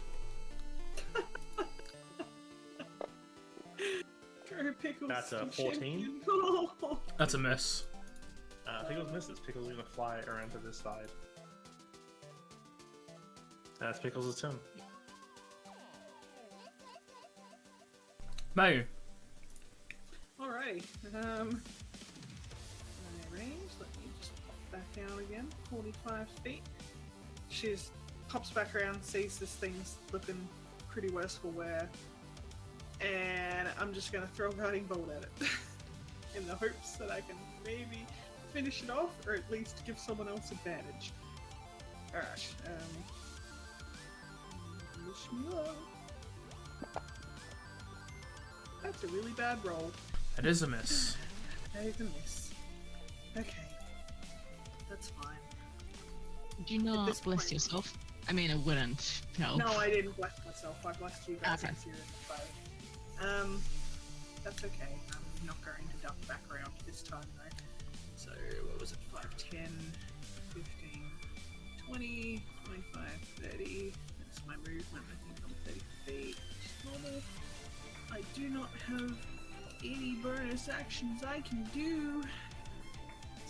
Go Pickles. That's a you 14. champion. Oh. That's a miss. Pickles misses. Pickles is gonna fly around to this side. That's Pickles' turn. May. Alright. My range. Let me just pop back down again. 45 feet. She pops back around, sees this thing's looking pretty worse for wear, and I'm just gonna throw a guiding bolt at it in the hopes that I can maybe finish it off, or at least give someone else advantage. Alright. Wish me luck. That's a really bad roll. That is a miss. That is a miss. Okay. That's fine. Did you not this bless point- yourself? I mean, it wouldn't help. No, I didn't bless myself. I blessed you guys Okay. since you're in the fight. That's okay. I'm not going to duck back around this time though. So, what was it? 5, 10, 15, 20, 25, 30. That's my movement. I think I'm 30 feet. Normal. I do not have any bonus actions I can do.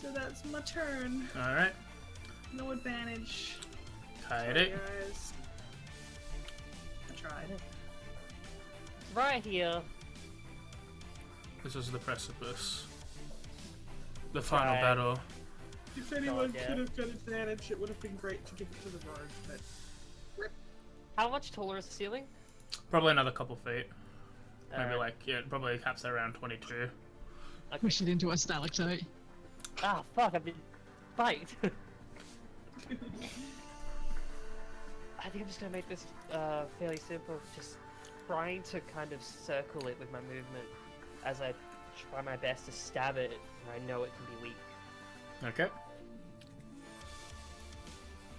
So that's my turn. Alright. No advantage. Hide Sorry, it. guys. I tried. Right here. This is the precipice. The final Right. battle. If anyone yeah. could have got advantage, it would have been great to give it to the rogue, but How much taller is the ceiling? Probably another couple feet. Maybe Alright. like, yeah, probably caps at around 22. Push it into a stalactite. Ah, fuck, I've been bite. I think I'm just gonna make this fairly simple. Just trying to kind of circle it with my movement as I try my best to stab it where I know it can be weak. Okay.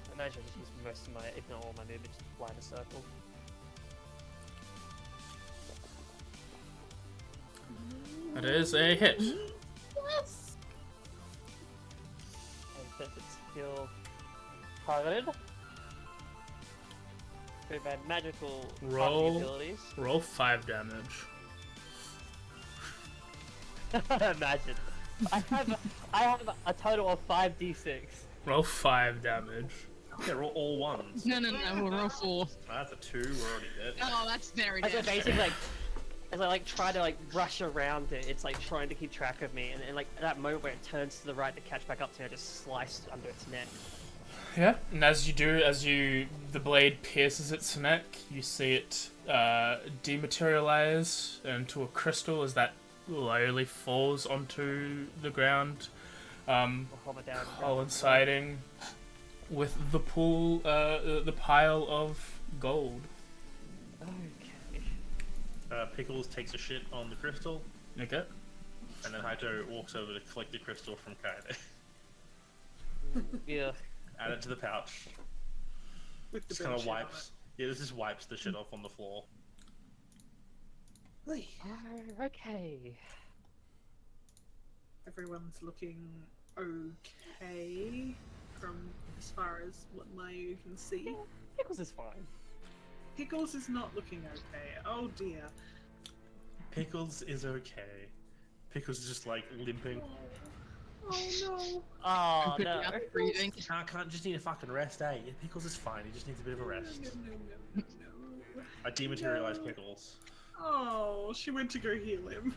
I imagine I'll just use most of my, if not all my movement, to fly in a circle. That is a hit. yes. And since it's still targeted, through my magical Roll. abilities. Roll 5 damage. Imagine. I have a total of 5d6. Roll 5 damage. Okay, roll all ones. No, we'll roll 4. That's a 2, we're already dead. Oh, that's very As I dead. basically like, as I like try to like rush around it, it's like trying to keep track of me, and like at that moment where it turns to the right to catch back up to me, I just slice under its neck. Yeah, and as the blade pierces its neck, you see it dematerialize into a crystal as that slowly falls onto the ground, I'll hover down. coinciding with the pool, the pile of gold. Okay. Pickles takes a shit on the crystal, Okay. and then Haito walks over to collect the crystal from Kaede. Yeah. Add it to the pouch. With the Just kind of bullshit on wipes. Yeah, this just wipes the shit off on the floor. it. Okay. Everyone's looking okay from as far as what Mayu can see. Pickles is fine. Pickles is not looking okay. Oh dear. Pickles is okay. Pickles is just like limping. Oh Oh Good no. enough breathing. Can't just need a fucking rest, eh? Yeah, Pickles is fine. He just needs a bit of a no. rest. No. I dematerialized Pickles. Oh, she went to go heal him.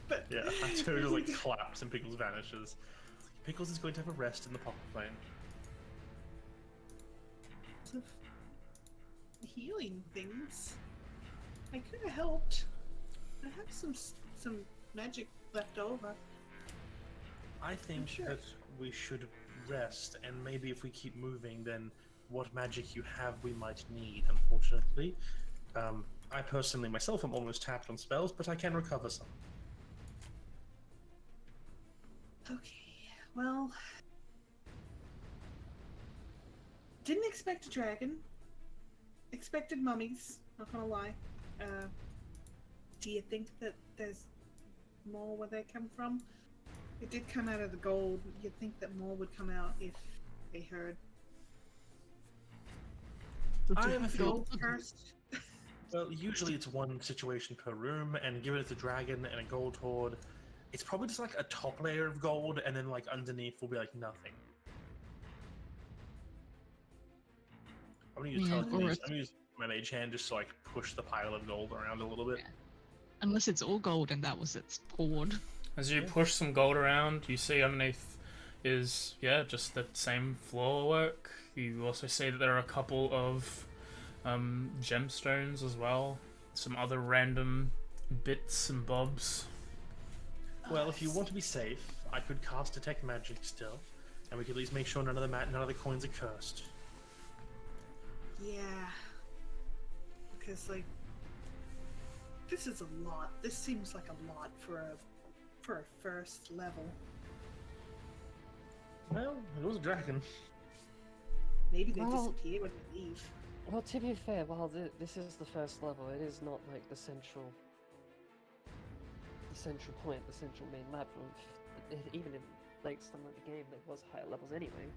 But Yeah, I totally like collapse and Pickles vanishes. Pickles is going to have a rest in the pocket plane. of healing things. I could have helped. I have some magic left over. I think Sure. that we should rest, and maybe if we keep moving, then what magic you have we might need, unfortunately. I personally myself am almost tapped on spells, but I can recover some. Okay, well, didn't expect a dragon. Expected mummies, not gonna lie. Do you think that there's more where they come from? It did come out of the gold. You'd think that more would come out if they heard. I have a feeling. Gold first. Well, usually it's one situation per room, and given it's a dragon and a gold hoard, it's probably just like a top layer of gold, and then like underneath will be like nothing. I'm gonna use Yeah, telekinesis. or I'm gonna use my mage hand just so I can push the pile of gold around a little bit. Yeah. Unless it's all gold and that was its hoard. As you push some gold around, you see underneath is, just the same floor work. You also see that there are a couple of gemstones as well. Some other random bits and bobs. Well, if you want to be safe, I could cast Detect Magic still, and we could at least make sure none of the coins are cursed. Yeah. Because like this is a lot. This seems like a lot for a first level. Well, it was a dragon. Maybe they Well- disappear when we leave. Well, to be fair, while this is the first level, it is not like the central point, the central main labyrinth. Even in like some of the game, there was higher levels anyway.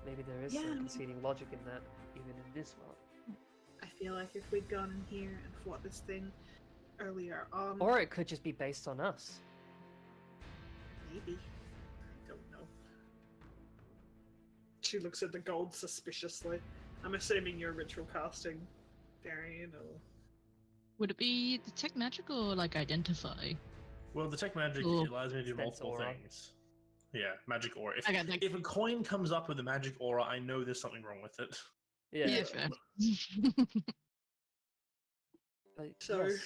Maybe there is Yeah. some conceding logic in that, even in this one. I feel like if we'd gone in here and fought this thing earlier on, Or it could just be based on us. maybe. I don't know. She looks at the gold suspiciously. I'm assuming you're ritual casting, Darian, or Would it be detect magic or like identify? Well, Detect Magic Cool. allows me to do Sense multiple aura. things. Yeah, magic aura. Okay, like, If a coin comes up with a magic aura, I know there's something wrong with it. yeah, fair. Like, So, yes,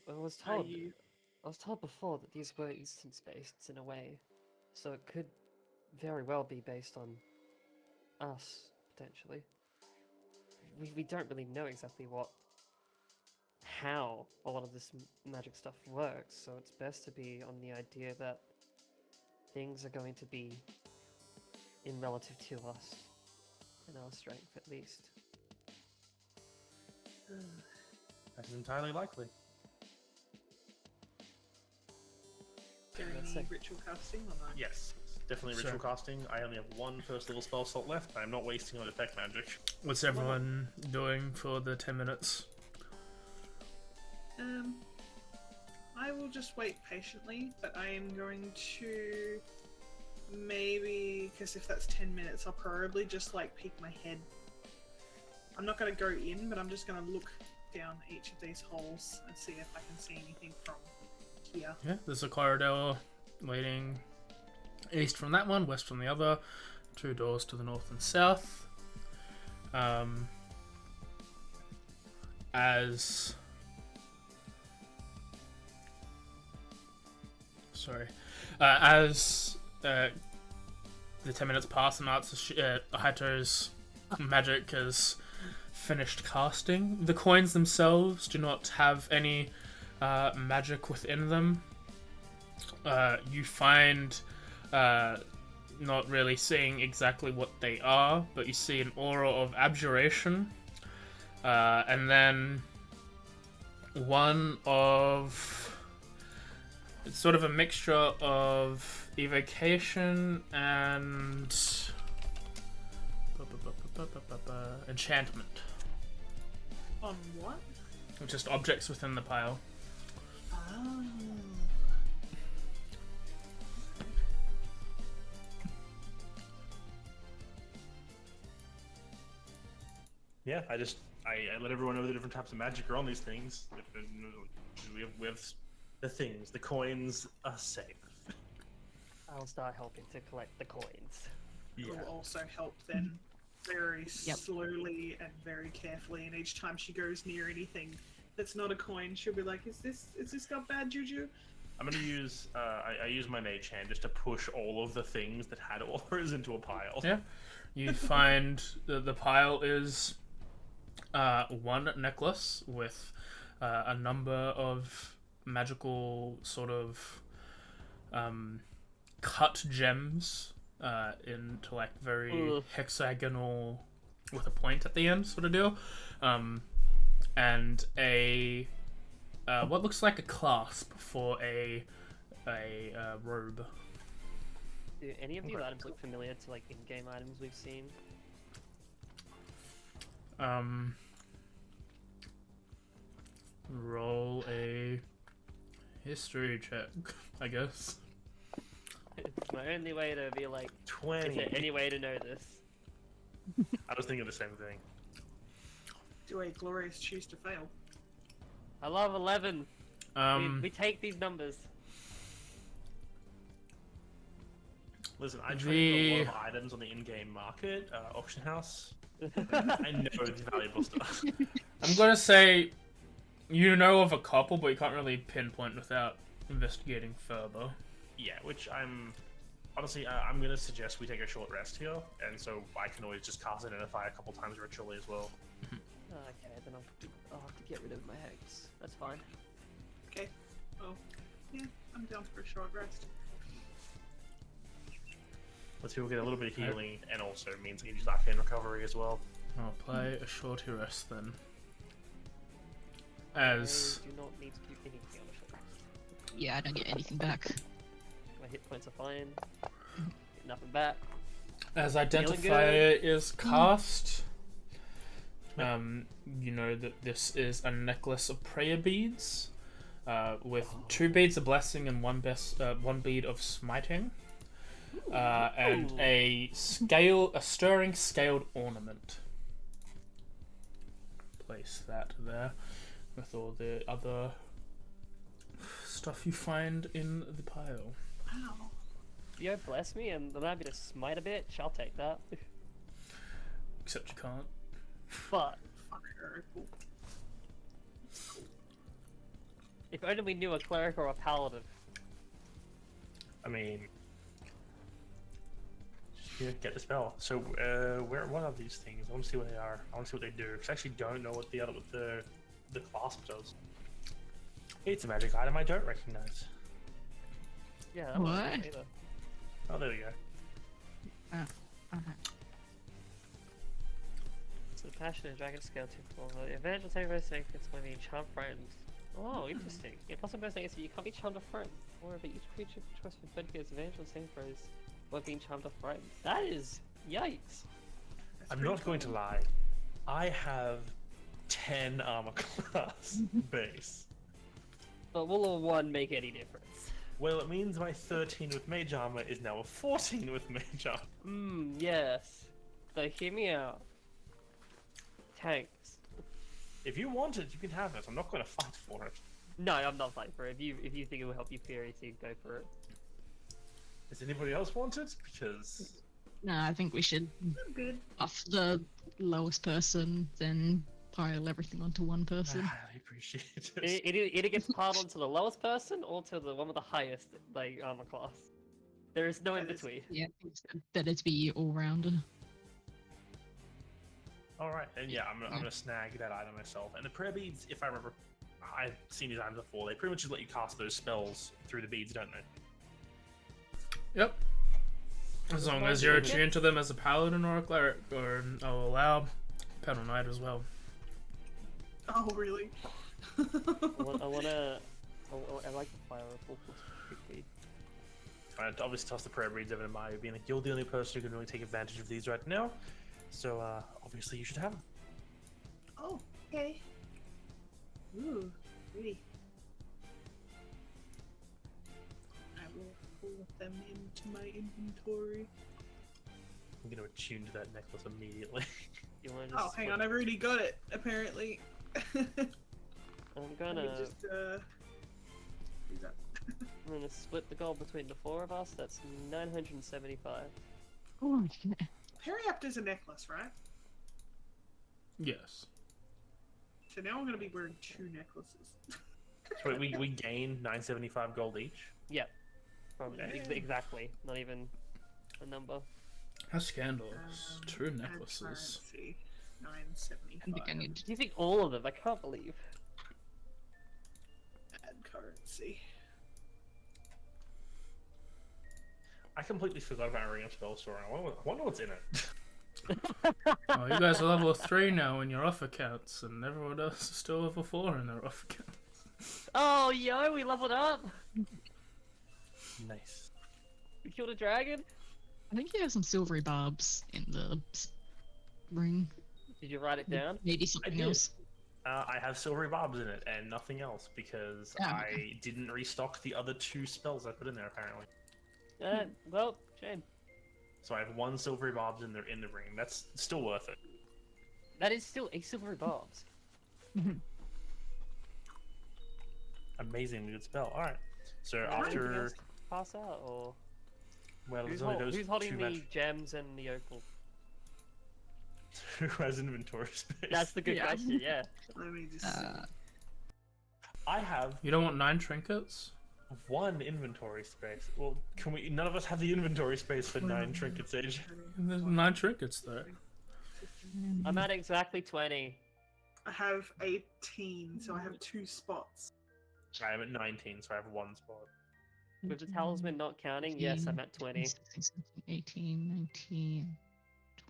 I was are told. you? I was told before that these were instance-based in a way, so it could very well be based on us potentially. We don't really know exactly how a lot of this magic stuff works, so it's best to be on the idea that things are going to be in relative to us, and our strength at least. That is entirely likely. Darian, Let's are you see. ritual casting or not? Yes, definitely ritual Sure. casting. I only have one first level spell slot left. I'm not wasting on Detect Magic. What's everyone doing for the 10 minutes? I will just wait patiently, but I am going to maybe, because if that's 10 minutes, I'll probably just like peek my head. I'm not going to go in, but I'm just going to look down each of these holes and see if I can see anything from here. Yeah, there's a corridor leading east from that one, west from the other. 2 doors to the north and south. As the 10 minutes pass and Hato's magic has finished casting, the coins themselves do not have any magic within them. You find not really seeing exactly what they are, but you see an aura of abjuration, and then one of... It's sort of a mixture of evocation and enchantment. On what? Just objects within the pile. Oh. Yeah, I let everyone know the different types of magic are on these things. We have the things. The coins are safe. I'll start helping to collect the coins. Yeah. Will also help then very slowly and very carefully, and each time she goes near anything that's not a coin, she'll be like, is this got bad juju? I'm gonna use I use my mage hand just to push all of the things that had auras into a pile. Yeah. You find the pile is one necklace with a number of magical sort of cut gems into like very hexagonal with a point at the end sort of deal, and a what looks like a clasp for a robe. Do any of these items look familiar to like in-game items we've seen? Roll a history check, I guess. It's my only way to be like, 20. is there any way to know this? I was thinking the same thing. Do a glorious choose to fail? I love 11. We take these numbers. Listen, I trade a lot of items on the in-game market, auction house. I know it's valuable stuff. I'm gonna say you know of a couple, but you can't really pinpoint without investigating further. Yeah, which honestly, I'm gonna suggest we take a short rest here, and so I can always just cast Identify a couple times ritually as well. Okay, then I'll have to get rid of my hex. That's fine. Okay. Well, yeah, I'm down for a short rest. Let's see, we'll get a little bit of healing, and also means I can use Arcane Recovery as well. I'll play a shorter rest then. As I do not need to keep anything on the short rest. Yeah, I don't get anything back. My hit points are fine. Get nothing back. As Identifier is cast, you know that this is a necklace of prayer beads, with 2 beads of blessing and 1 bead of smiting, and a stirring scaled ornament. Place that there with all the other stuff you find in the pile. Wow. Yo, bless me and allow me to smite a bitch. I'll take that. Except you can't. But Fuck her. if only we knew a cleric or a paladin. I mean, just get the spell. So, what are these things? I want to see what they are. I want to see what they do. Because I actually don't know what the clasp does. It's a magic item I don't recognize. Yeah, that wasn't What? good either. Oh, there we go. Okay. So the passion of dragon scale typical. The advantage of taking most it's when being charmed friends. Oh, interesting. It possible most negative, you can't be charmed a friend. However, each creature choice from 20 gets advantage on saving throws while being charmed a friend. That is yikes. I'm not going to lie. I have 10 armor class base. But will a 1 make any difference? Well, it means my 13 with mage armor is now a 14 with mage armor. Yes. So hear me out. Tanks. If you want it, you can have it. I'm not going to fight for it. No, I'm not fighting for it. If you think it will help you PREC, go for it. Does anybody else want it? Because No, I think we should Good. off the lowest person, then pile everything onto one I person. highly appreciate it. It either gets piled onto the lowest person or to the one with the highest like armor class. There is no in between. Yeah, I think it's better to be all rounder. All right, and yeah, I'm gonna snag that item myself. And the prayer beads, if I remember, I've seen these items before. They pretty much just let you cast those spells through the beads, don't they? Yep. As long as you're attuned to them as a paladin or a cleric, or I'll allow Pedal Knight as well. Oh, really? I like the fire rifle quickly. I'd obviously toss the prayer beads over to Maya, being like, you're the only person who can really take advantage of these right now. So, obviously you should have them. Oh, okay. Ooh, pretty. I will pull them into my inventory. I'm gonna attune to that necklace immediately. You want to Oh, hang on, I've already got it, apparently. I'm Let gonna me just, do that. I'm gonna split the gold between the 4 of us. That's 975. Oh, yeah. Periapter's a necklace, right? Yes. So now I'm going to be wearing 2 necklaces. So we gain 975 gold each. Yep. From Yeah. exactly. Not even a number. How scandalous. True Add necklaces. currency, I think I 975. need Do you think all of them? I can't believe. Add currency. I completely forgot about Ring of Spell Store. I wonder what's in it. Oh, you guys are level 3 now in your off accounts, and everyone else is still level 4 in their off accounts. Oh, yo, we leveled up. Nice. We killed a dragon. I think you have some silvery barbs in the ring. Did you write it down? Maybe something did. else. I have silvery barbs in it and nothing else because Oh. I didn't restock the other 2 spells I put in there apparently. Well, shame. So I have 1 silvery barbs in the ring. That's still worth it. That is still a silvery barbs. Amazingly good spell. All right. So Anything after else to pass out, or well, who's, there's only those who's holding 2 the magic. gems and the opal? Who has inventory space? That's the good Yeah. question. Yeah. Let me just see. I have You don't want 9 trinkets? 1 inventory space. Well, can we? None of us have the inventory space for 9 trinkets each. There's 9 trinkets there. I'm at exactly 20. I have 18, so I have 2 spots. I am at 19, so I have 1 spot. With the talisman not counting, yes, I'm at 20. 18, 19,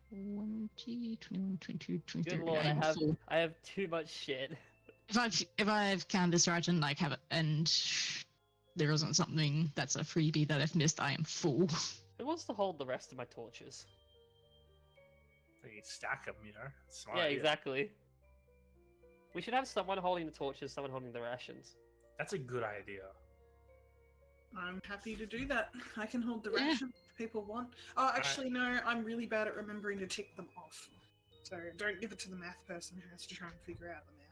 20, 21, 22, 23. Good lord, I'm full. I have too much shit. If I've counted this right and like have it, and there isn't something that's a freebie that I've missed, I am full. Who wants to hold the rest of my torches? They stack them, you know. Smart Yeah, idea. exactly. We should have someone holding the torches, someone holding the rations. That's a good idea. I'm happy to do that. I can hold the Yeah. rations if people want. Oh, actually, no, I'm really bad at remembering to tick them off. So don't give it to the math person who has to try and figure out the math.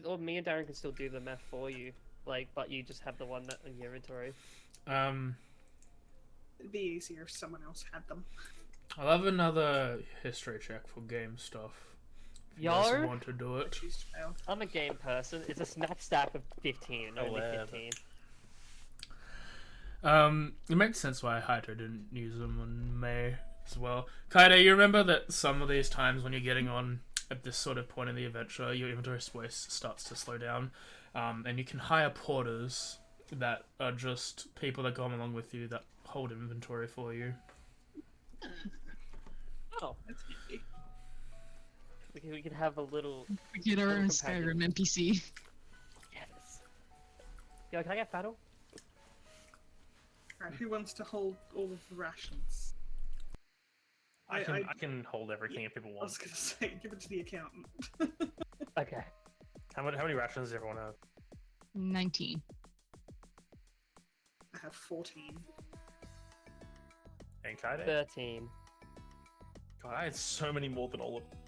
Or me and Darren can still do the math for you. Like, but you just have the one that in your inventory. It'd be easier if someone else had them. I'll have another history check for game stuff. If you guys Yo! want to do it. Choose to fail. I'm a game person. It's a max stack of 15, only 11. 15. It makes sense why Hydra didn't use them on May as well. Kaide, you remember that some of these times when you're getting on at this sort of point in the adventure, your inventory space starts to slow down, and you can hire porters that are just people that come along with you that hold inventory for you. Oh, That's handy. we could have a little. We get our Little own companion. Skyrim NPC. Yes. Yo, can I get battle? Right, who wants to hold all of the rations? I can hold everything if people I want. was gonna say, give it to the accountant. Okay. How many rations does everyone have? 19. I have 14. And Kaide? 13. God, I had so many more than all of them.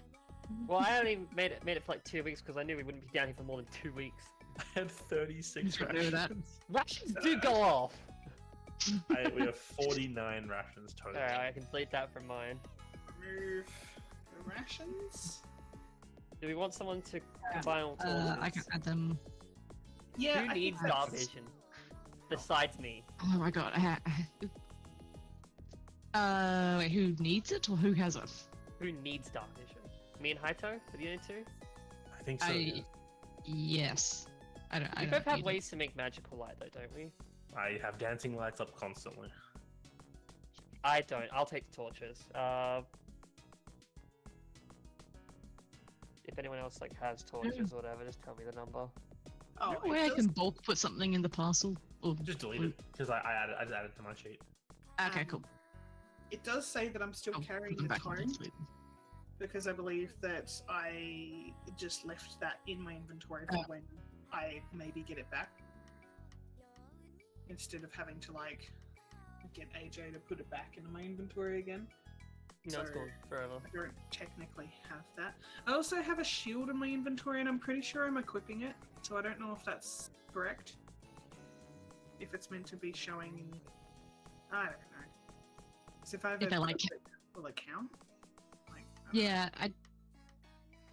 Well, I only made it for like 2 weeks because I knew we wouldn't be down here for more than 2 weeks. I had 36 Don't know that. rations. Rations do go off. We have 49 rations total. Alright, I can delete that from mine. Remove the rations. Do we want someone to combine all tools? I can add them. Yeah, Who I needs think dark that's- vision? Besides me. Oh my god. Wait, who needs it or who has it? Who needs dark vision? Me and Haito? Are the only two? I think so. Yeah. Yes. I don't. We I both don't have need ways to make magical light though, don't we? I have dancing lights up constantly. I don't. I'll take the torches. If anyone else like has torches or whatever, just tell me the number. Oh, it. Way I can bulk put something in the parcel. Or Just delete it because I just added to my sheet. Okay, cool. It does say that I'm still I'll carrying put them the back into tome the fleet. because I believe that I just left that in my inventory for when I maybe get it back. Instead of having to like get AJ to put it back into my inventory again. No, it's So- gone forever. I don't technically have that. I also have a shield in my inventory and I'm pretty sure I'm equipping it, so I don't know if that's correct. If it's meant to be showing... I don't know. 'Cause if I've If I like equipped it, will it count? Like, I don't know. Yeah,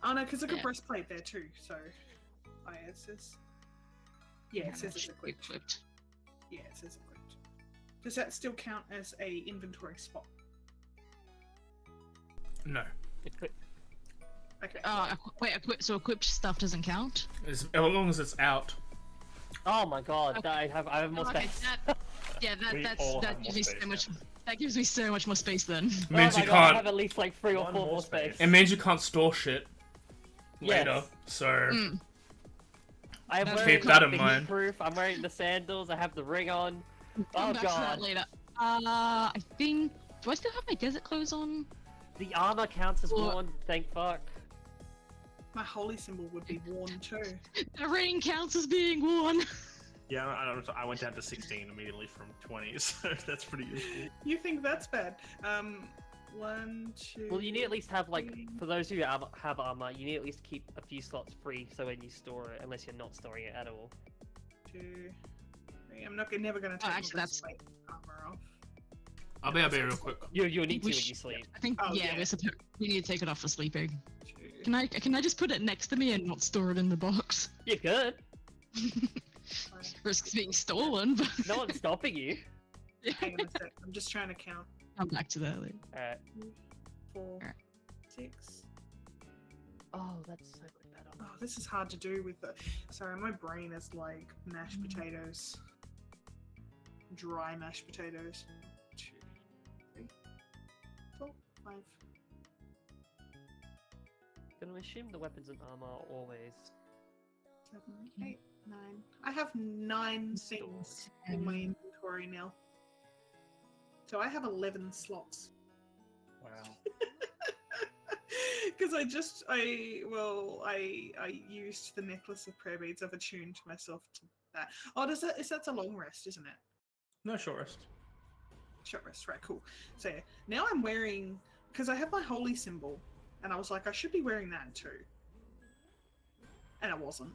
Oh no, because I got Yeah. breastplate there too, so... Oh yeah, it says... Yeah, it says it's should be equipped. Yeah, it says equipped. Does that still count as a inventory spot? No. Okay. Wait, so equipped stuff doesn't count? As long as it's out. Oh my god, Okay. I have more Okay, space. We all have that more gives me space so much. now. That gives me so much more space then. It Oh means my you god, I can't. have at least like 3 or One 4 more more space. space. It means you can't store shit later. Yes. So Mm. I am Keep wearing that in the mind. heat-proof, I'm wearing the sandals, I have the ring on. Come Oh back to that god. later. I think. Do I still have my desert clothes on? The armor counts as Or- worn, thank fuck. My holy symbol would be worn too. The ring counts as being worn. Yeah, I went down to 16 immediately from 20, so that's pretty useful. You think that's bad? 1, 2. Well, you need at least have like, three. for those who have armor, you need at least keep a few slots free so when you store it, unless you're not storing it at all. 2, 3. I'm never gonna take actually, my that's- breastplate armor off. I'll be real quick. You'll need to We when sh- you sleep. I think. Oh, yeah, yeah. we need to take it off for sleeping. 2. Can I just put it next to me and not store it in the box? You could. Risks being stolen, but No one's stopping you. Hang on a sec. I'm just trying to count. come back to that later. Alright. 4, Alright. 6. Oh, that's so much better. Oh, this is hard to do with the. Sorry, my brain is like mashed potatoes. Dry mashed potatoes. 2, 3, 4, 5. Gonna assume the weapons and armor are always 7, 8, 9. I have 9 things in my inventory now. So I have 11 slots. Wow. Because I used the necklace of prayer beads. I've attuned myself to that. Oh, that's a long rest, isn't it? No short rest. Short rest, right? Cool. So yeah, now I'm wearing, because I have my holy symbol, and I was like, I should be wearing that too, and I wasn't,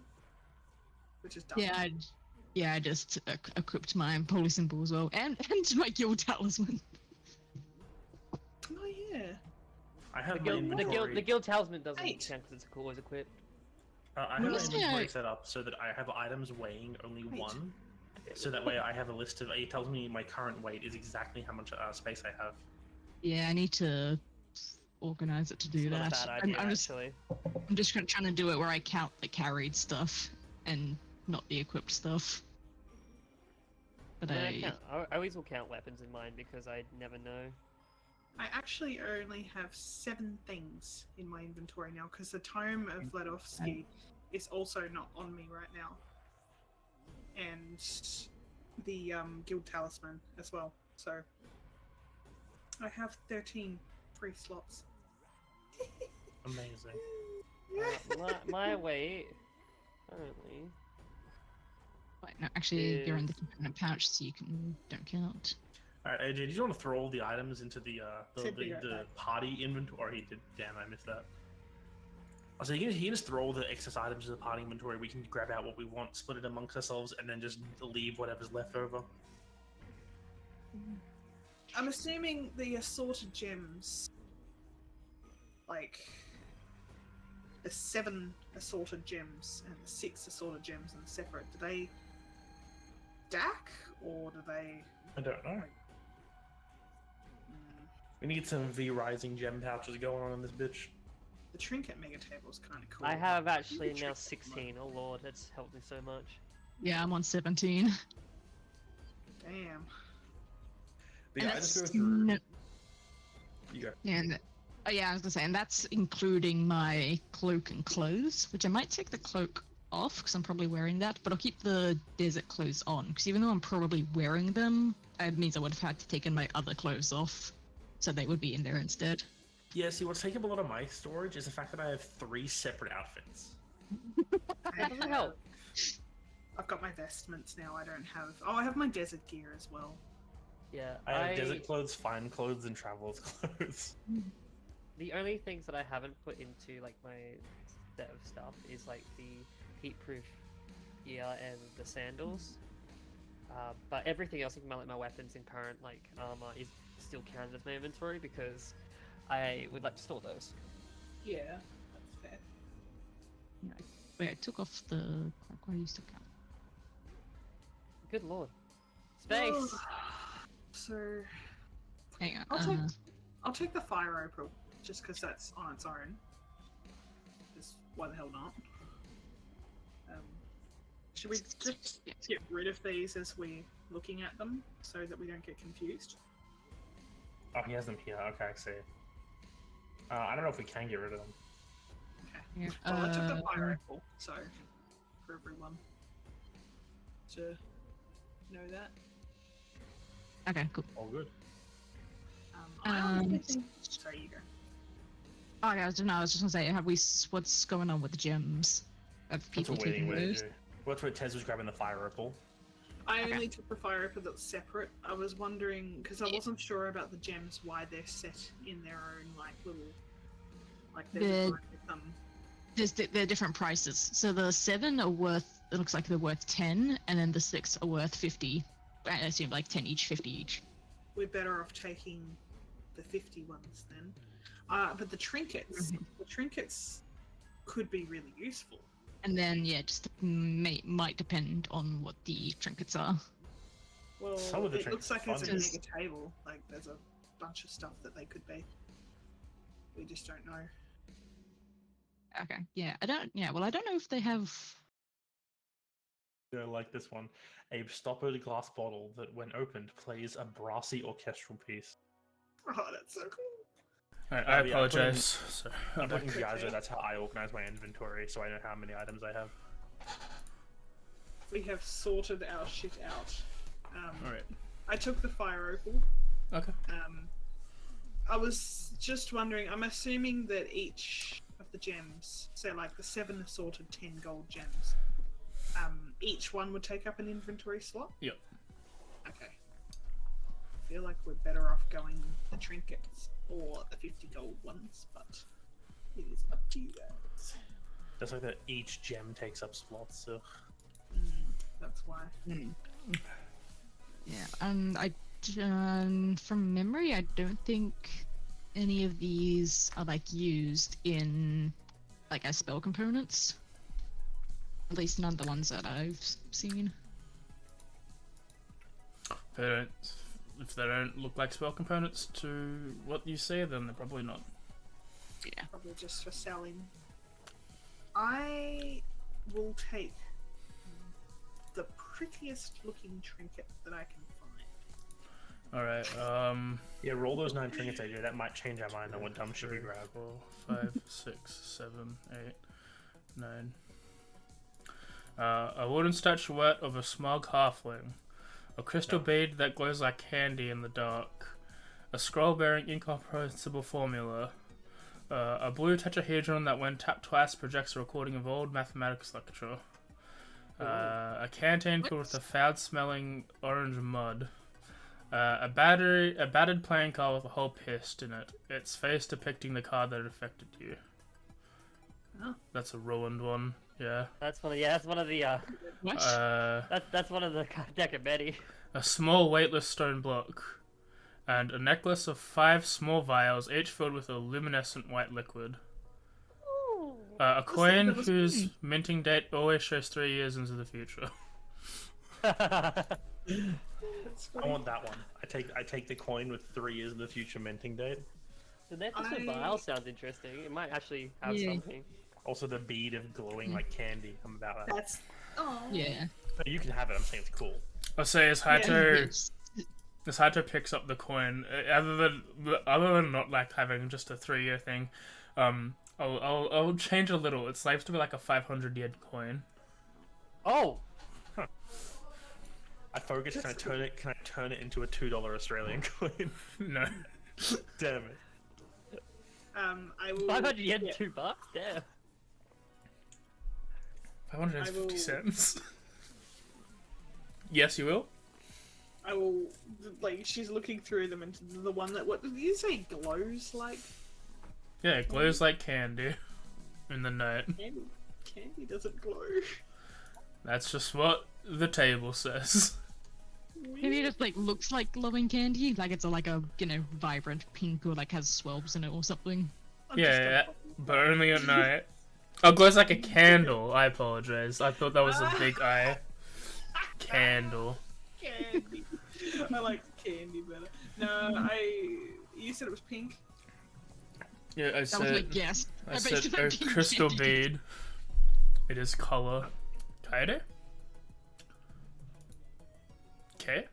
which is dumb. I just equipped my holy symbol as well, and my guild talisman. Oh yeah. I have the my guild. inventory. The guild talisman doesn't Eight. count because it's always equipped. I have my Honestly, inventory I- set up so that I have items weighing only Wait. 1. So that way I have a list of. It tells me my current weight is exactly how much space I have. Yeah, I need to organize it to do It's not that. a bad idea, I'm just actually. trying to do it where I count the carried stuff and not the equipped stuff. But I always will count weapons in mine because I never know. I actually only have 7 things in my inventory now because the tome of Vladovsky is also not on me right now, and the guild talisman as well. So I have 13 free slots. Amazing. My weight currently. Wait, no, actually, you're in the component pouch, so you don't count. All right, AJ, did you want to throw all the items into the Should be right back. party inventory? He did. Damn, I missed that. I was like, he can just throw all the excess items into the party inventory. We can grab out what we want, split it amongst ourselves, and then just leave whatever's left over. I'm assuming the assorted gems, like the 7 assorted gems and the 6 assorted gems and separate, do they stack or do they? I don't know. Mm, We need some V-Rising gem pouches going on in this bitch. the trinket mega table is kind of cool. I have actually The now trinket 16. Oh lord, that's helped me so much. Yeah, I'm on 17. one. Damn. But And yeah, I just go that's through. no- You go. And yeah, I was gonna say, and that's including my cloak and clothes, which I might take the cloak off because I'm probably wearing that, but I'll keep the desert clothes on because even though I'm probably wearing them, it means I would have had to taken my other clothes off, so they would be in there instead. Yeah, see, what's taking up a lot of my storage is the fact that I have 3 separate outfits. That doesn't help. I've got my vestments now. I don't have. Oh, I have my desert gear as well. Yeah, I have desert clothes, fine clothes, and traveler's clothes. The only things that I haven't put into like my set of stuff is like the heat-proof gear and the sandals. But everything else, like my weapons and current like armor, is still counted as my inventory because I would like to store those. Yeah, that's fair. Yeah, wait, I took off the cloak. Why you still count? Good lord, space. So Hang on. I'll take the fire opal just because that's on its own. Because why the hell not? Should we just get rid of these as we're looking at them so that we don't get confused? Oh, he has them here. Okay, I see. I don't know if we can get rid of them. Okay. Yeah, Well, I took the fire opal, so for everyone to know that. Okay, cool. All good. I honestly think. Sorry, you go. Oh, yeah, I was just gonna say, what's going on with the gems? Have That's people what waiting taken way to those? do. What's where Tez was grabbing the fire opal. I Okay. only took the fire opal that's separate. I was wondering because I wasn't sure about the gems, why they're set in their own like little, like The- they're designed with them. They're different prices. So the 7 are worth, it looks like they're worth 10, and then the 6 are worth 50. I assume like 10 each, 50 each. We're better off taking the 50 ones then. But the trinkets, could be really useful. And then, yeah, just might depend on what the trinkets are. Well, Some of the it looks trinkets like are it's a fun. mega table. Like there's a bunch of stuff that they could be. We just don't know. Okay, yeah, I don't know if they have. Yeah, like this one. A stoppered glass bottle that, when opened, plays a brassy orchestral piece. Oh, that's so cool. Alright, Oh, I yeah, I put in- apologize. Sorry. I'm putting Okay. Gaza, that's how I organize my inventory, so I know how many items I have. We have sorted our shit out. Alright. I took the fire opal. Okay. I was just wondering, I'm assuming that each of the gems, so like the 7 assorted 10 gold gems, each one would take up an inventory slot? Yep. Okay. I feel like we're better off going the trinkets or the 50 gold ones, but it is up to you guys. Just like that each gem takes up slots, so... That's why. Yeah, from memory, I don't think any of these are like used in like as spell components. At least none of the ones that I've seen. If they don't look like spell components to what you say, then they're probably not. Yeah. Probably just for selling. I will take the prettiest looking trinket that I can find. Alright, Yeah, roll those 9 trinkets, AJ. That might change our mind on what dumb shit we 3, grab. 4, 5, 6, 7, 8, 9. A wooden statuette of a smug halfling. A crystal bead that glows like candy in the dark. a scroll bearing incomprehensible formula, a blue tetrahedron that when tapped twice projects a recording of old mathematics lecture, a canteen filled with a foul-smelling orange mud, a battered playing card with a hole pierced in it, its face depicting the card that affected you. Oh. That's a ruined one. Yeah. That's one of the What? that's one of the deck of many. A small weightless stone block, and a necklace of 5 small vials, each filled with a luminescent white liquid. A coin that was whose funny. minting date always shows 3 years into the future. I want that one. I take the coin with 3 years in the future minting date. The necklace with vials sounds interesting. It might actually have Yeah. something. Also the bead of glowing like candy. I'm about that. That's. Oh. Yeah. No, you can have it. I'm saying it's cool. I'll say as Haito, Yes. as Haito picks up the coin, other than not like having just a 3-year thing, I'll change a little. It's supposed to be like a 500 yen coin. Oh, I focus. Can I turn it into a $2 Australian coin? No. Damn it. I will. 500 yen, yeah. $2. Damn. 550 cents. Yes, you will. I will. Like, she's looking through them, and the one that. What did you say? Glows like Yeah, it glows like candy in the night. candy. Candy doesn't glow. That's just what the table says. Maybe it just like looks like glowing candy, like it's like a vibrant pink or like has swells in it or something. I'm just Yeah, gonna- but only at night. Oh, it glows like a candle. I apologize. I thought that was a big eye. Candle. Candy. I like candy better. No, You said it was pink. Yeah, I That was said. like yes. I bet said you a that pink crystal candy. bead. It is color. Kaede? Okay.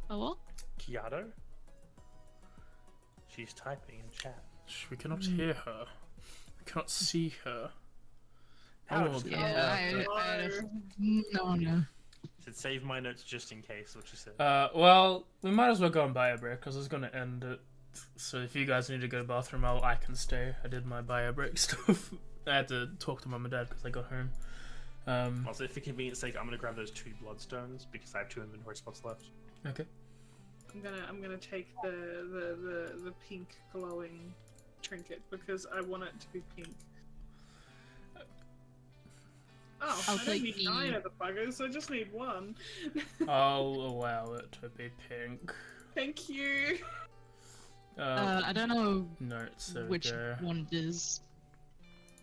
Oh well. Kiato? She's typing in chat. We cannot hear her. We cannot see her. How Oh, does- Yeah. No. No. Said save my notes just in case. What she said. Well, we might as well go on bio break because I was gonna end it. So if you guys need to go to the bathroom, I can stay. I did my bio break stuff. I had to talk to mum and dad because I got home. Also, for convenience sake, I'm gonna grab those 2 bloodstones because I have 2 inventory spots left. Okay. I'm gonna take the pink glowing trinket because I want it to be pink. Oh, I'll I don't take need the- 9 of the buggers, I just need 1. I'll allow it to be pink. Thank you. I don't know Notes over which there. one it is,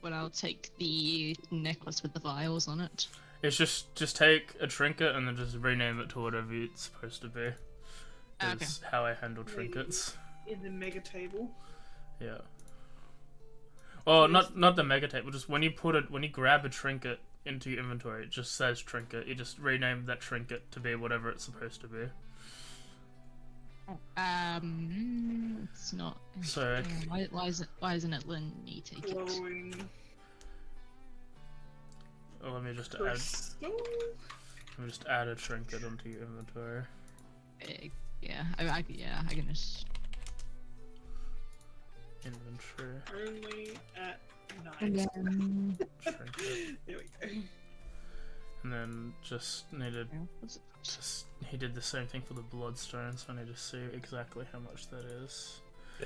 but I'll take the necklace with the vials on it. It's just take a trinket and then just rename it to whatever it's supposed to be. Okay. Is how I handle trinkets. In the mega table. Yeah. Well, not the mega table. Just when you grab a trinket into your inventory, it just says trinket. You just rename that trinket to be whatever it's supposed to be. It's not. So Why isn't it letting me take it? Glowing let me just crystal. add a trinket onto your inventory. Yeah, I can just. Inventory Only at And 9. then, trinket, There we go. and then just needed. He did the same thing for the bloodstone, so I need to see exactly how much that is.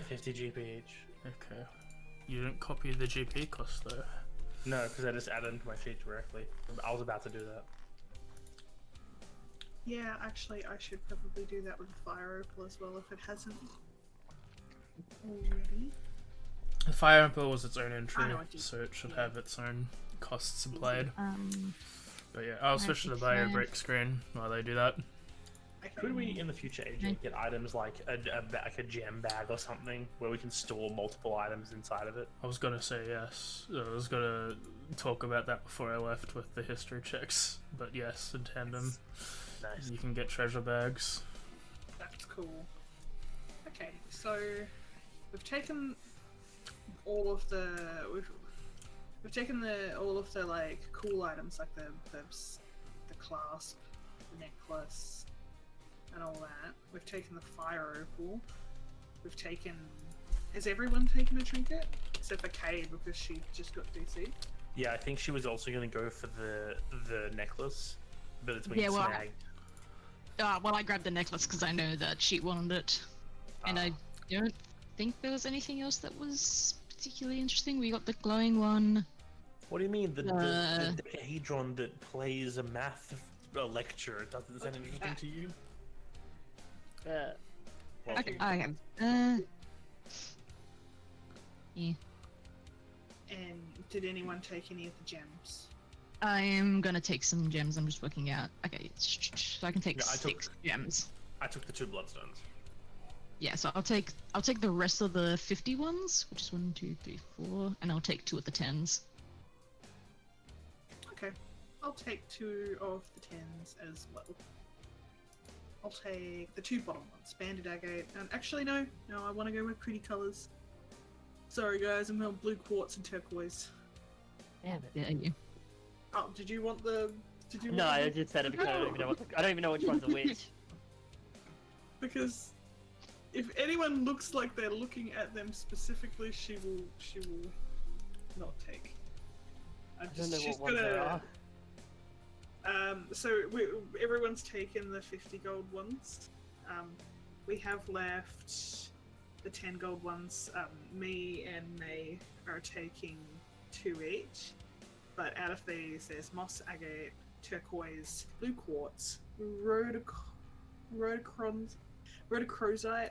50 GP each. Okay. You didn't copy the GP cost though. No, because I just added into my sheet directly. I was about to do that. Yeah, actually, I should probably do that with the fire opal as well if it hasn't already. The fire opal was its own entry, I know it did. so it should have its own costs applied. um, But yeah, I'll switch to the bio break screen while they do that. Could we, in the future, AJ, get items like a gem bag or something where we can store multiple items inside of it? I was gonna say yes. I was gonna talk about that before I left with the history checks. But yes, in tandem, Nice. you can get treasure bags. That's cool. Okay, so we've taken all of the we've taken all of the like cool items like the clasp, the necklace, and all that. We've taken the fire opal. We've taken. Has everyone taken a trinket except for Kay because she just got DC? Yeah, I think she was also going to go for the necklace, but it's been Yeah, well, snagged. Well, I grabbed the necklace because I know that she wanted it, and I don't think there was anything else that was particularly interesting. We got the glowing one. What do you mean the decahedron that plays a math lecture? Does that anything to you? Well, Okay. Yeah. And did anyone take any of the gems? I am gonna take some gems. I'm just working out. Okay, so I can take Yeah, I took- 6 gems. I took the 2 bloodstones. Yeah, so I'll take the rest of the 50 ones, which is 1, 2, 3, 4, and I'll take 2 of the 10s. Okay, I'll take 2 of the 10s as well. I'll take the 2 bottom ones, banded agate, and actually no, I want to go with pretty colours. Sorry guys, I'm going blue quartz and turquoise. Damn it. There you. Oh, did you want the? Did you? No, want I the... just said it because I don't even know I don't even know which one's a which. Because if anyone looks like they're looking at them specifically, she will not take. I don't know what ones there are. So everyone's taken the 50 gold ones. We have left the 10 gold ones. Me and May are taking 2 each. But out of these, there's moss agate, turquoise, blue quartz, rhodochrosite,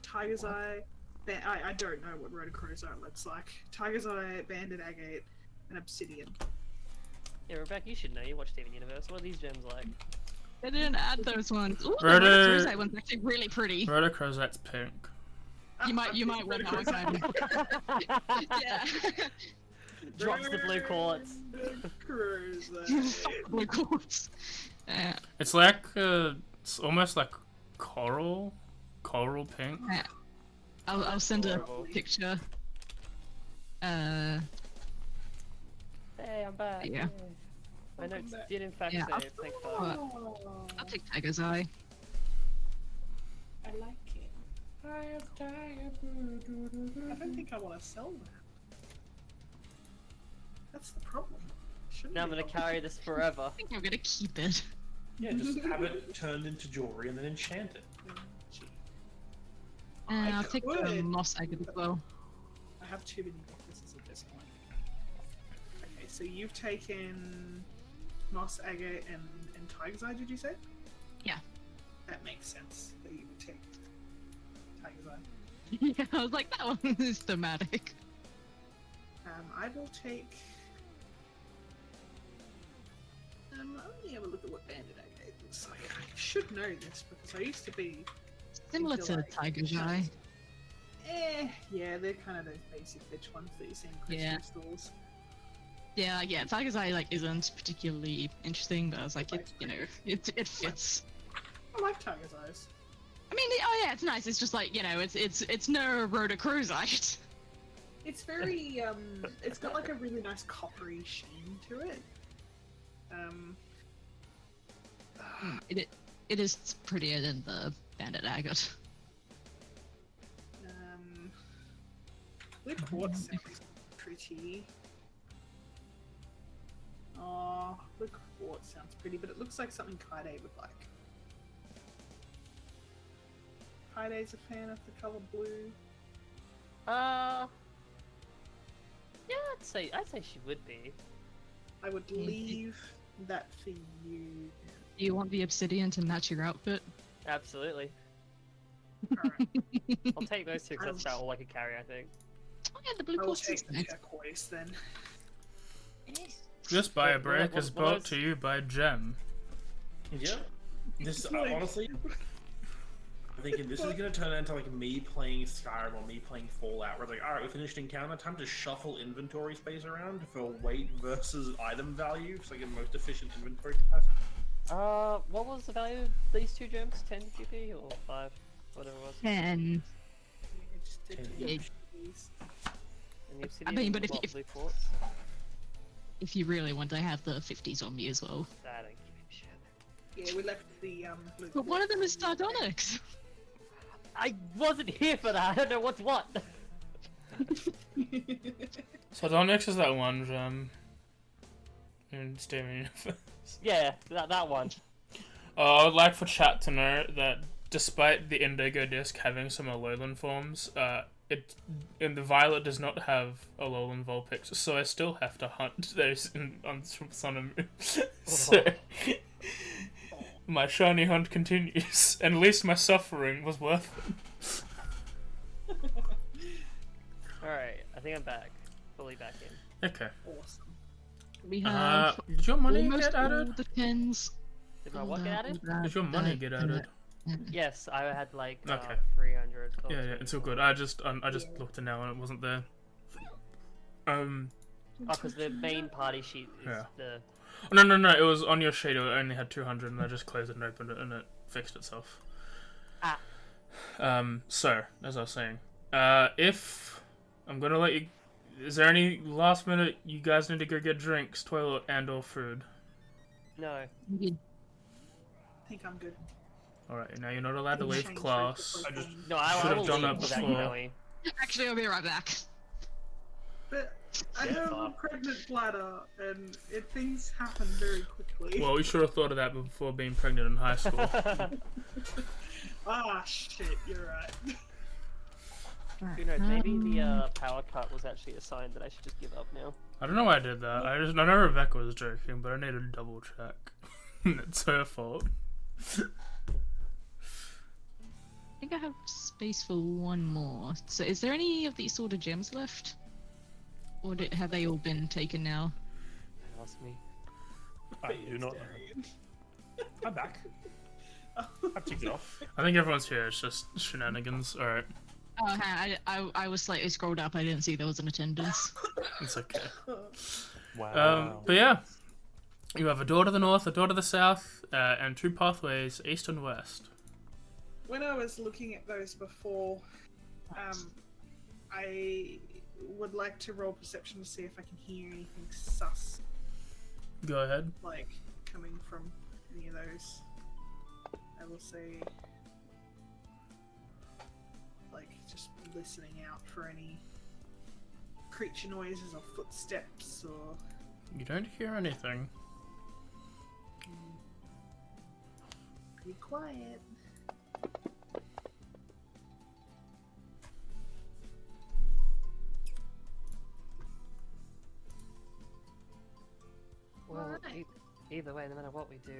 tiger's eye. I don't know what rhodochrosite looks like. Tiger's eye, banded agate, and obsidian. Yeah, Rebecca, you should know. You watch Steven Universe. What are these gems like? I didn't add those ones. Ooh, the Rhodo- rhodochrosite one's actually really pretty. Rhodochrosite's pink. You might want that one, Simon. Yeah. Drops the blue quartz. Rhodochrosite. Blue quartz. Yeah. It's like it's almost like coral pink. I'll send a Horrible. picture. Hey, I'm back. Yeah. My notes did in fact Yeah, save. Thank God. I'll take Tiger's Eye. I like it. I don't think I want to sell that. That's the problem. Shouldn't Now I'm be gonna helpful. carry this forever. I think I'm gonna keep it. Yeah, just have it turned into jewelry and then enchant it. Gee, And I'll take the could. moss agate as well. I have too many necklaces at this point. Okay, so you've taken moss agate and tiger's eye, did you say? Yeah. That makes sense that you would take tiger's eye. Yeah, I was like, that one is thematic. I will take. Let me have a look at what banded agate looks like. I should know this because I used to be. Similar feel to like- Tiger's Eye. Yeah, they're kind of those basic bitch ones that you see in crystal Yeah. stores. Yeah, Tiger's Eye like isn't particularly interesting, but I was like, it fits. I like tiger's eyes. I mean, oh yeah, it's nice. It's just like it's no rhodochrosite. It's very it's got like a really nice coppery sheen to it. It is prettier than the banded agate. Blue quartz sounds pretty. Oh, blue quartz sounds pretty, but it looks like something Kaide would like. Kaide's a fan of the color blue. Yeah, I'd say she would be. I would leave that for you. Do you want the obsidian to match your outfit? Absolutely. Alright, I'll take those two because that's about all I could carry, I think. Oh yeah, the blue I will quartz is take the nice. turquoise then. This buy a What- break what- is what brought was- to you by Gem. Yeah. This It's like- honestly, I'm thinking this is gonna turn into like me playing Skyrim or me playing Fallout, where it's like, all right, we finished encounter, time to shuffle inventory space around for weight versus item value, so I get most efficient inventory capacity. What was the value of these 2 gems? 10 GP or 5? Whatever it was. And Yeah, just did Yeah. the turquoise. And the obsidian, mean, but if- what, if- blue quartz? if you really want, I have the 50s on me as well. I don't give a shit. Yeah, we left the loop. But one of them is Sardonyx. I wasn't here for that. I don't know what's what. Sardonyx is that one gem in Steam Universe. Yeah, that one. I would like for chat to know that despite the Indigo disc having some Alolan forms, the Violet does not have Alolan Vulpix, so I still have to hunt those on Sun and Moon. So my shiny hunt continues, and at least my suffering was worth it. Alright, I think I'm back. Fully back in. Okay. Awesome. We have Did your money almost get all added? the pins. Did my what get added? Did your money get added? Yes, I had like Okay. 300. Yeah, it's all good. I just looked it now and it wasn't there. Oh, because the main party sheet is Yeah. the... No, it was on your sheet, it only had 200 and I just closed it and opened it and it fixed itself. Ah. So, as I was saying, if I'm gonna let you... Is there any last minute you guys need to go get drinks, toilet, and or food? No. I think I'm good. Alright, now you're not allowed to Can leave change class. very quickly. No, I Should've will done leave that without you before. knowing. Actually, I'll be right back. But I have a pregnant bladder, and things happen very quickly. Well, you should have thought of that before being pregnant in high school. Ah, shit, you're right. Who knows, maybe the power cut was actually a sign that I should just give up now. I don't know why I did that. I know Rebecca was joking, but I need to double check. It's her fault. I think I have space for one more. So, is there any of these sort of gems left? Or have they all been taken now? Ask me. I do not know. I'm back. I've ticked it off. I think everyone's here. It's just shenanigans. Alright, Oh, I was slightly scrolled up. I didn't see there was an attendance. it's okay. Wow. But yeah, you have a door to the north, a door to the south, and two pathways east and west. When I was looking at those before, I would like to roll perception to see if I can hear anything sus, Go ahead. like, coming from any of those. I will say, like, just listening out for any creature noises or footsteps or... You don't hear anything. Be quiet. Well, Alright. either way, no matter what we do,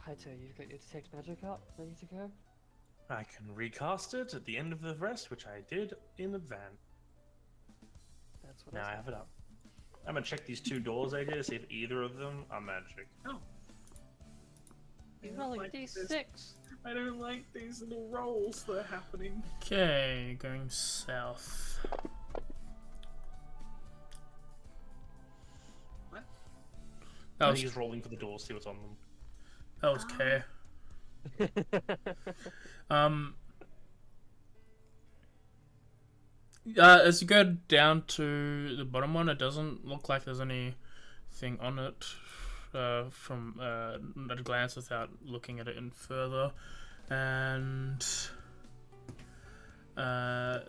Haito, you've got your detect magic up, ready to go? I can recast it at the end of the rest, which I did in advance. That's what Now I I have it up. I'm gonna check these two doors I did to see if either of them are magic. Oh. You're I don't rolling like D6! this. I don't like these little rolls that are happening. Okay, going south. What? That I was, think he's rolling for the doors, see what's on them. that was K. As you go down to the bottom one, it doesn't look like there's anything on it from at a glance without looking at it in further. And to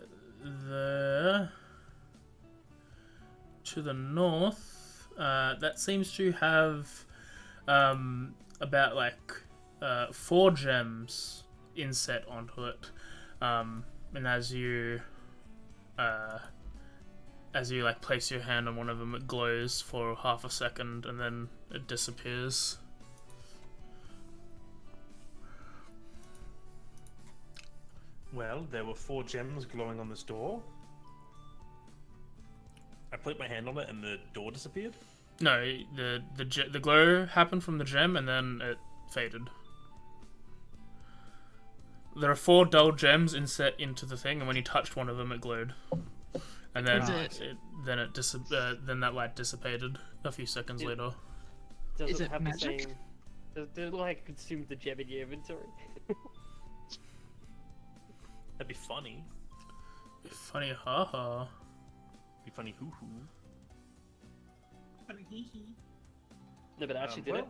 the north, that seems to have about like 4 gems inset onto it, and as you like place your hand on one of them, it glows for half a second and then it disappears. Well, there were 4 gems glowing on this door. I put my hand on it and the door disappeared. No, the glow happened from the gem and then it faded. There are 4 dull gems inset into the thing, and when you touched one of them, it glowed. And then then that light dissipated a few seconds later. Does Is it it have magic? the same... Does it like consume the gem in your inventory? That'd be funny. Funny, haha. Be funny, hoo hoo. Funny hee hee. No, but it actually did well, it.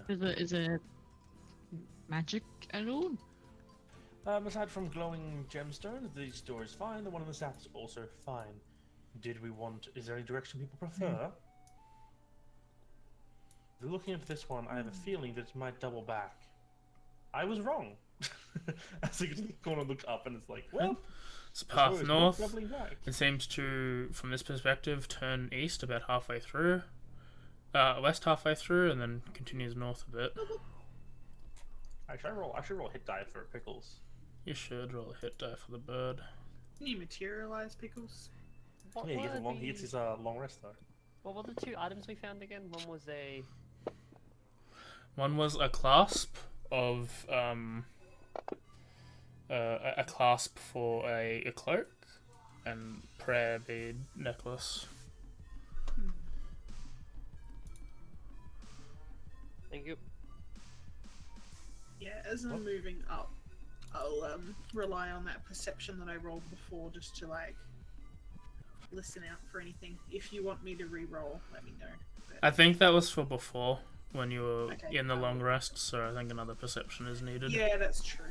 Is it magic at all? Aside from glowing gemstones, the door is fine. The one on the south is also fine. Is there any direction people prefer? Looking at this one, I have a feeling that it might double back. I was wrong. As you can corner look up and it's like, well, It's a path it's north. doubling back. It seems to, from this perspective, turn east about halfway through. West halfway through, and then continues north a bit. Actually, I should roll hit die for pickles. You should roll a hit die for the bird. Can you materialize pickles? What Yeah, were he gets his long rest though. What were the two items we found again? One was a... One was a clasp of a clasp for a cloak, and prayer bead necklace. Thank you. Yeah, as I'm moving up, I'll rely on that perception that I rolled before just to like listen out for anything. If you want me to re-roll, let me know. But I think that was for before when you were Okay, in the long cool. rest, so I think another perception is needed. yeah, that's true.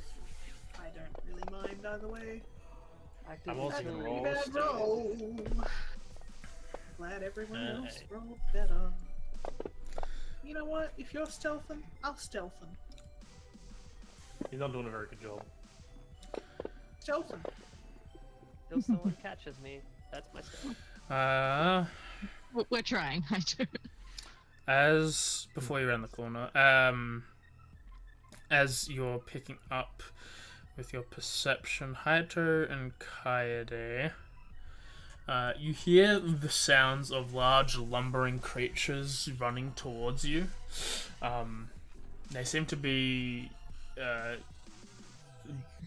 I don't really mind either way. I'm also That's a gonna really roll bad still. roll. Glad everyone else rolled better. You know what? If you're stealthing, I'll stealth him. He's not doing a very good job. Stealth him. Till someone catches me. That's my stuff. We're trying. I do. As before you round the corner, as you're picking up with your perception, Hayato and Kaede, you hear the sounds of large lumbering creatures running towards you. They seem to be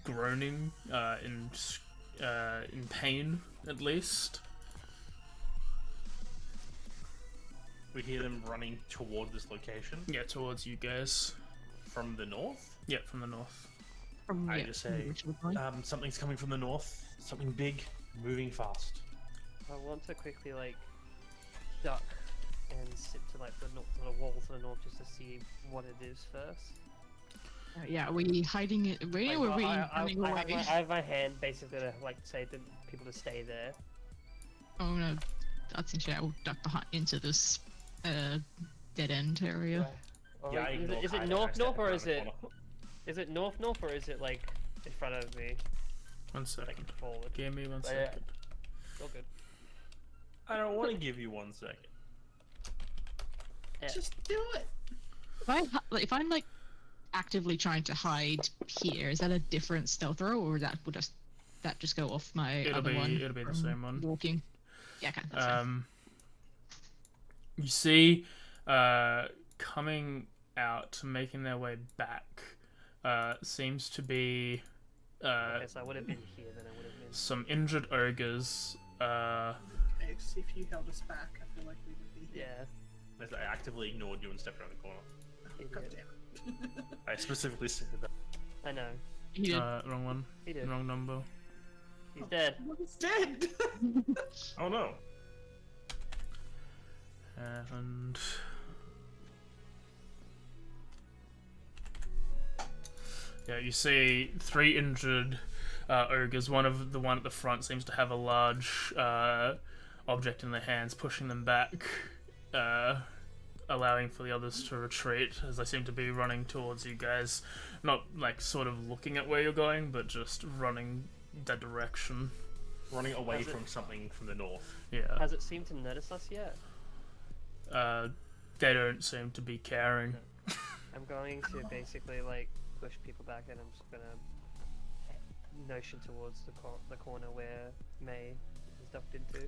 groaning in pain, at least. We hear them running toward this location Yeah, towards you guys. from the north. Yeah, from the north. From I yeah, just say, original point. something's coming from the north. Something big, moving fast. I want to quickly like duck and sit to like the wall to the north just to see what it is first. Yeah, are we hiding it away or are we running away? I have my hand basically to like say to people to stay there. Oh no, I think I will duck behind into this dead end area. Or Yeah, I is ignore it Kaede, I north step or around is the it corner. north or is it like in front of me? 1 Like second. forward. Give me 1 Yeah. second. All good. I don't want to give you 1 second. Yeah. Just do it. If I'm like actively trying to hide here, is that a different stealth roll or will that just go off my It'll other be one? the from same one. Walking. Yeah, okay. That's fine. You see, coming out, making their way back, seems to be Okay, so I would have been here, then I would have been. some injured ogres. If you held us back, I feel like we would be here. Yeah. As I actively ignored you and stepped around the corner. God Idiot. damn it. I specifically said that. I know. He did. Wrong one. He did. Wrong number. He's dead. He's dead. Oh no. And yeah, you see 3 injured ogres. One at the front seems to have a large object in their hands, pushing them back, allowing for the others to retreat, as they seem to be running towards you guys. Not like sort of looking at where you're going, but just running that direction. Running away Has it- from something from the north. Yeah. Has it seemed to notice us yet? They don't seem to be caring. I'm going to basically like push people back, and I'm just gonna notion towards the corner where May is ducked into.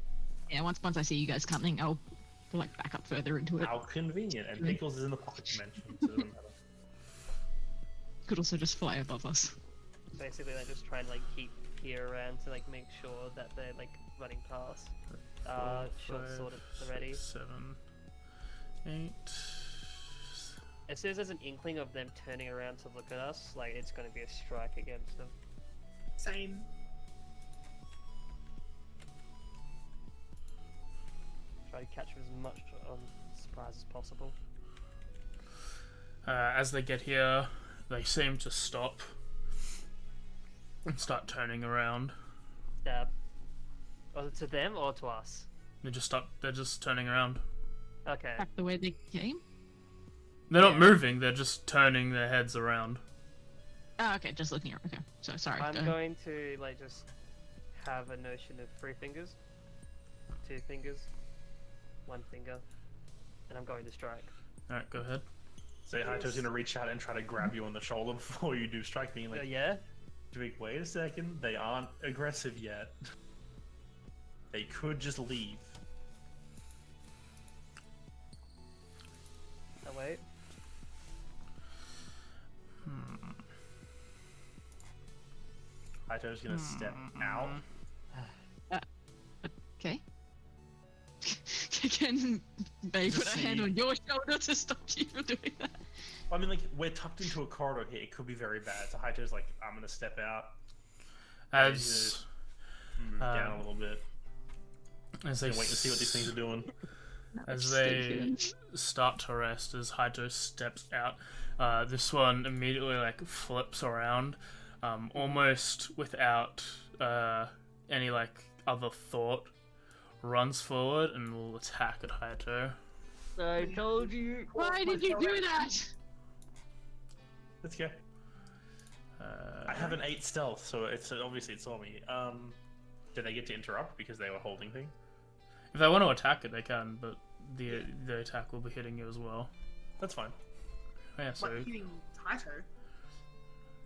Yeah, once I see you guys coming, I'll like back up further into it. How convenient. And Pickles is in the pocket dimension, so it doesn't matter. Could also just fly above us. Basically, I just try and like keep ear around to like make sure that they're like running past. Short sword at the ready. 7, 8. As soon as there's an inkling of them turning around to look at us, like it's gonna be a strike against them. Same. Try to catch them as much on surprise as possible. As they get here, they seem to stop and start turning around. Stab. Was it to them or to us? They just stop. They're just turning around. Okay. Back the way they came. They're not moving. They're just turning their heads around. Oh, okay, just looking around. Okay, so sorry. I'm go ahead. going to like just have a notion of 3 fingers, 2 fingers, 1 finger, and I'm going to strike. All right, go ahead. So Haito's gonna reach out and try to grab you on the shoulder before you do strike me. Like, Yeah. wait a second. They aren't aggressive yet. They could just leave. Oh wait. Haito's gonna step out. Okay. Can Bay put a hand on your shoulder to stop you from doing that? I mean, like, we're tucked into a corridor here. It could be very bad. So Haito's like, I'm gonna step out. As Move down a little bit. as they And wait and see what these things are doing. as they start to rest, as Haito steps out, this one immediately like flips around, almost without any like other thought, runs forward and will attack at Haito. I told you. Why did you do that? Let's go. I have an 8 stealth, so it's obviously it saw me. Did they get to interrupt because they were holding things? If they want to attack it, they can, but the attack will be hitting you as well. That's fine. Yeah, so Like hitting Taito.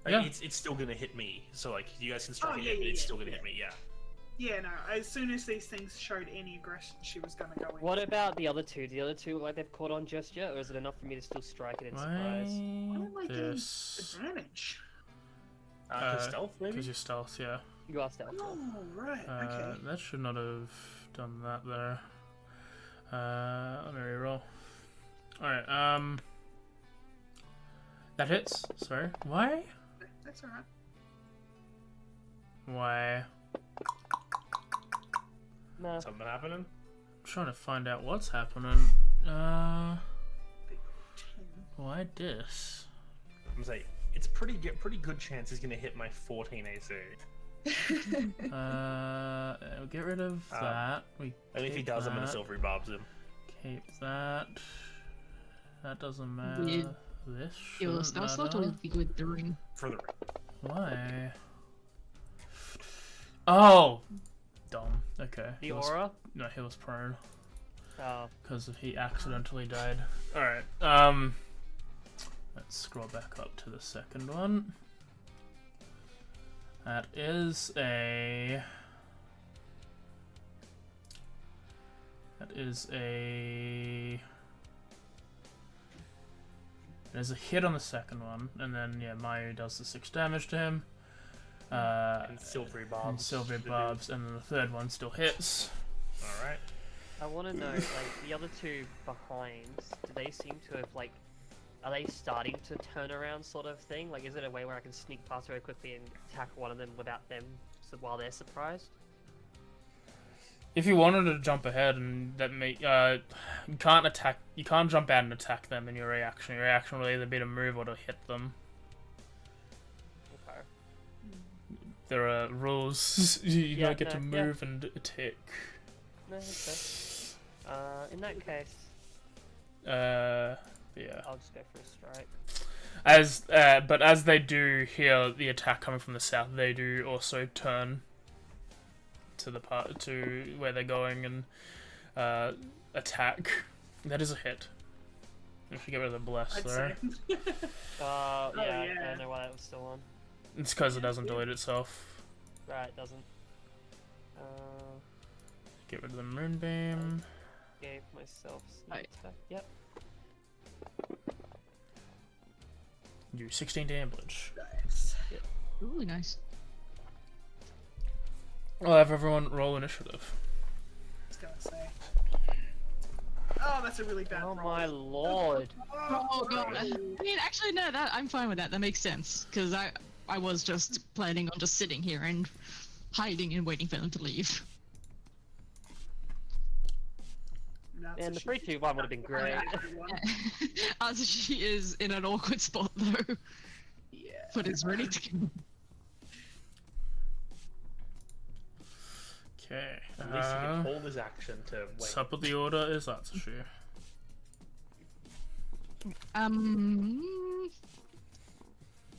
Like, Yeah. it's still gonna hit me. So like you guys can strike Oh, it, yeah, but it's yeah, still gonna yeah. hit me. Yeah. Yeah, no. As soon as these things showed any aggression, she was gonna go in. What about the other 2? Do the other 2 look like they've caught on just yet, or is it enough for me to still strike it in surprise? Why am I getting this? advantage? Stealth maybe. Because you're stealth, yeah. You are stealth. Oh, right. Okay. That should not have done that there. Let me reroll. Alright, that hits. Sorry. Why? That's alright. Why? No. Something happening? I'm trying to find out what's happening. Big 10. Why this? I'm gonna say it's pretty good chance he's gonna hit my 14 AC. Get rid of that. We And if he keep does, I'm gonna that. silvery bobs him. Keep that. That doesn't matter. Did This Your shouldn't spell slot or matter. with the ring? For the Why? Oh! Dumb. Okay. The He was- aura? No, he was prone. Oh. Because he accidentally died. Alright, let's scroll back up to the second one. That is a... There's a hit on the second one, and then, yeah, Mayu does the 6 damage to him. and silvery bobs. And silvery barbs, and then the third one still hits. All right. I want to know, like, the other 2 behinds, do they seem to have, like, are they starting to turn around sort of thing? Like, is it a way where I can sneak past very quickly and attack one of them without them, so while they're surprised? If you wanted to jump ahead and that you can't attack, you can't jump out and attack them in your reaction. Your reaction will either be to move or to hit them. Okay. There are rules. You don't get to no, yeah. move and attack. No, okay. In that case, Yeah. I'll just go for a strike. But as they do hear the attack coming from the south, they do also turn to the part to where they're going and attack. That is a hit. If you get rid of the bless I'd there, say. Yeah, I yeah. don't know why that was still on. it's because it doesn't delete itself. Right, it doesn't. Get rid of the moonbeam. Gave myself sneak Right. attack. Yep. Do 16 damage. Nice. Really nice. I'll have everyone roll initiative. I was gonna say. Oh, that's a really bad Oh roll. my lord. Oh god. I mean, actually, no. That I'm fine with that. That makes sense because I was just planning on just sitting here and hiding and waiting for them to leave. That's And a the shit. 3-2-1 would have been great. Everyone. Azushi is in an awkward spot though, Yeah. but is ready to go. Okay. At least he can hold his action to wait. Top of the order is Atsushi.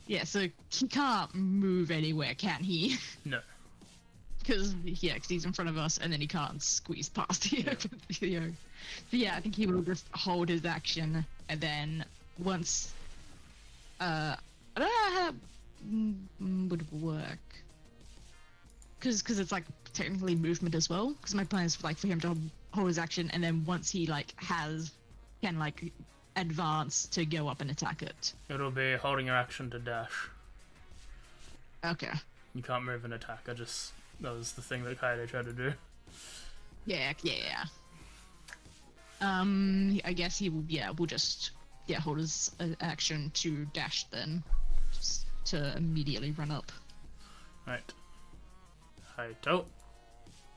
Yeah, so he can't move anywhere, can he? No. Because he's in front of us, and then he can't squeeze past the open video. So yeah, I think he will just hold his action, and then once, I don't know how that would work. Because it's like technically movement as well. Because my plan is like for him to hold his action, and then once he like can like advance to go up and attack it. It'll be holding your action to dash. Okay. You can't move and attack. That was the thing that Kaede tried to do. Yeah. I guess he will. Yeah, we'll just hold his action to dash then, just to immediately run up. Right. Haito.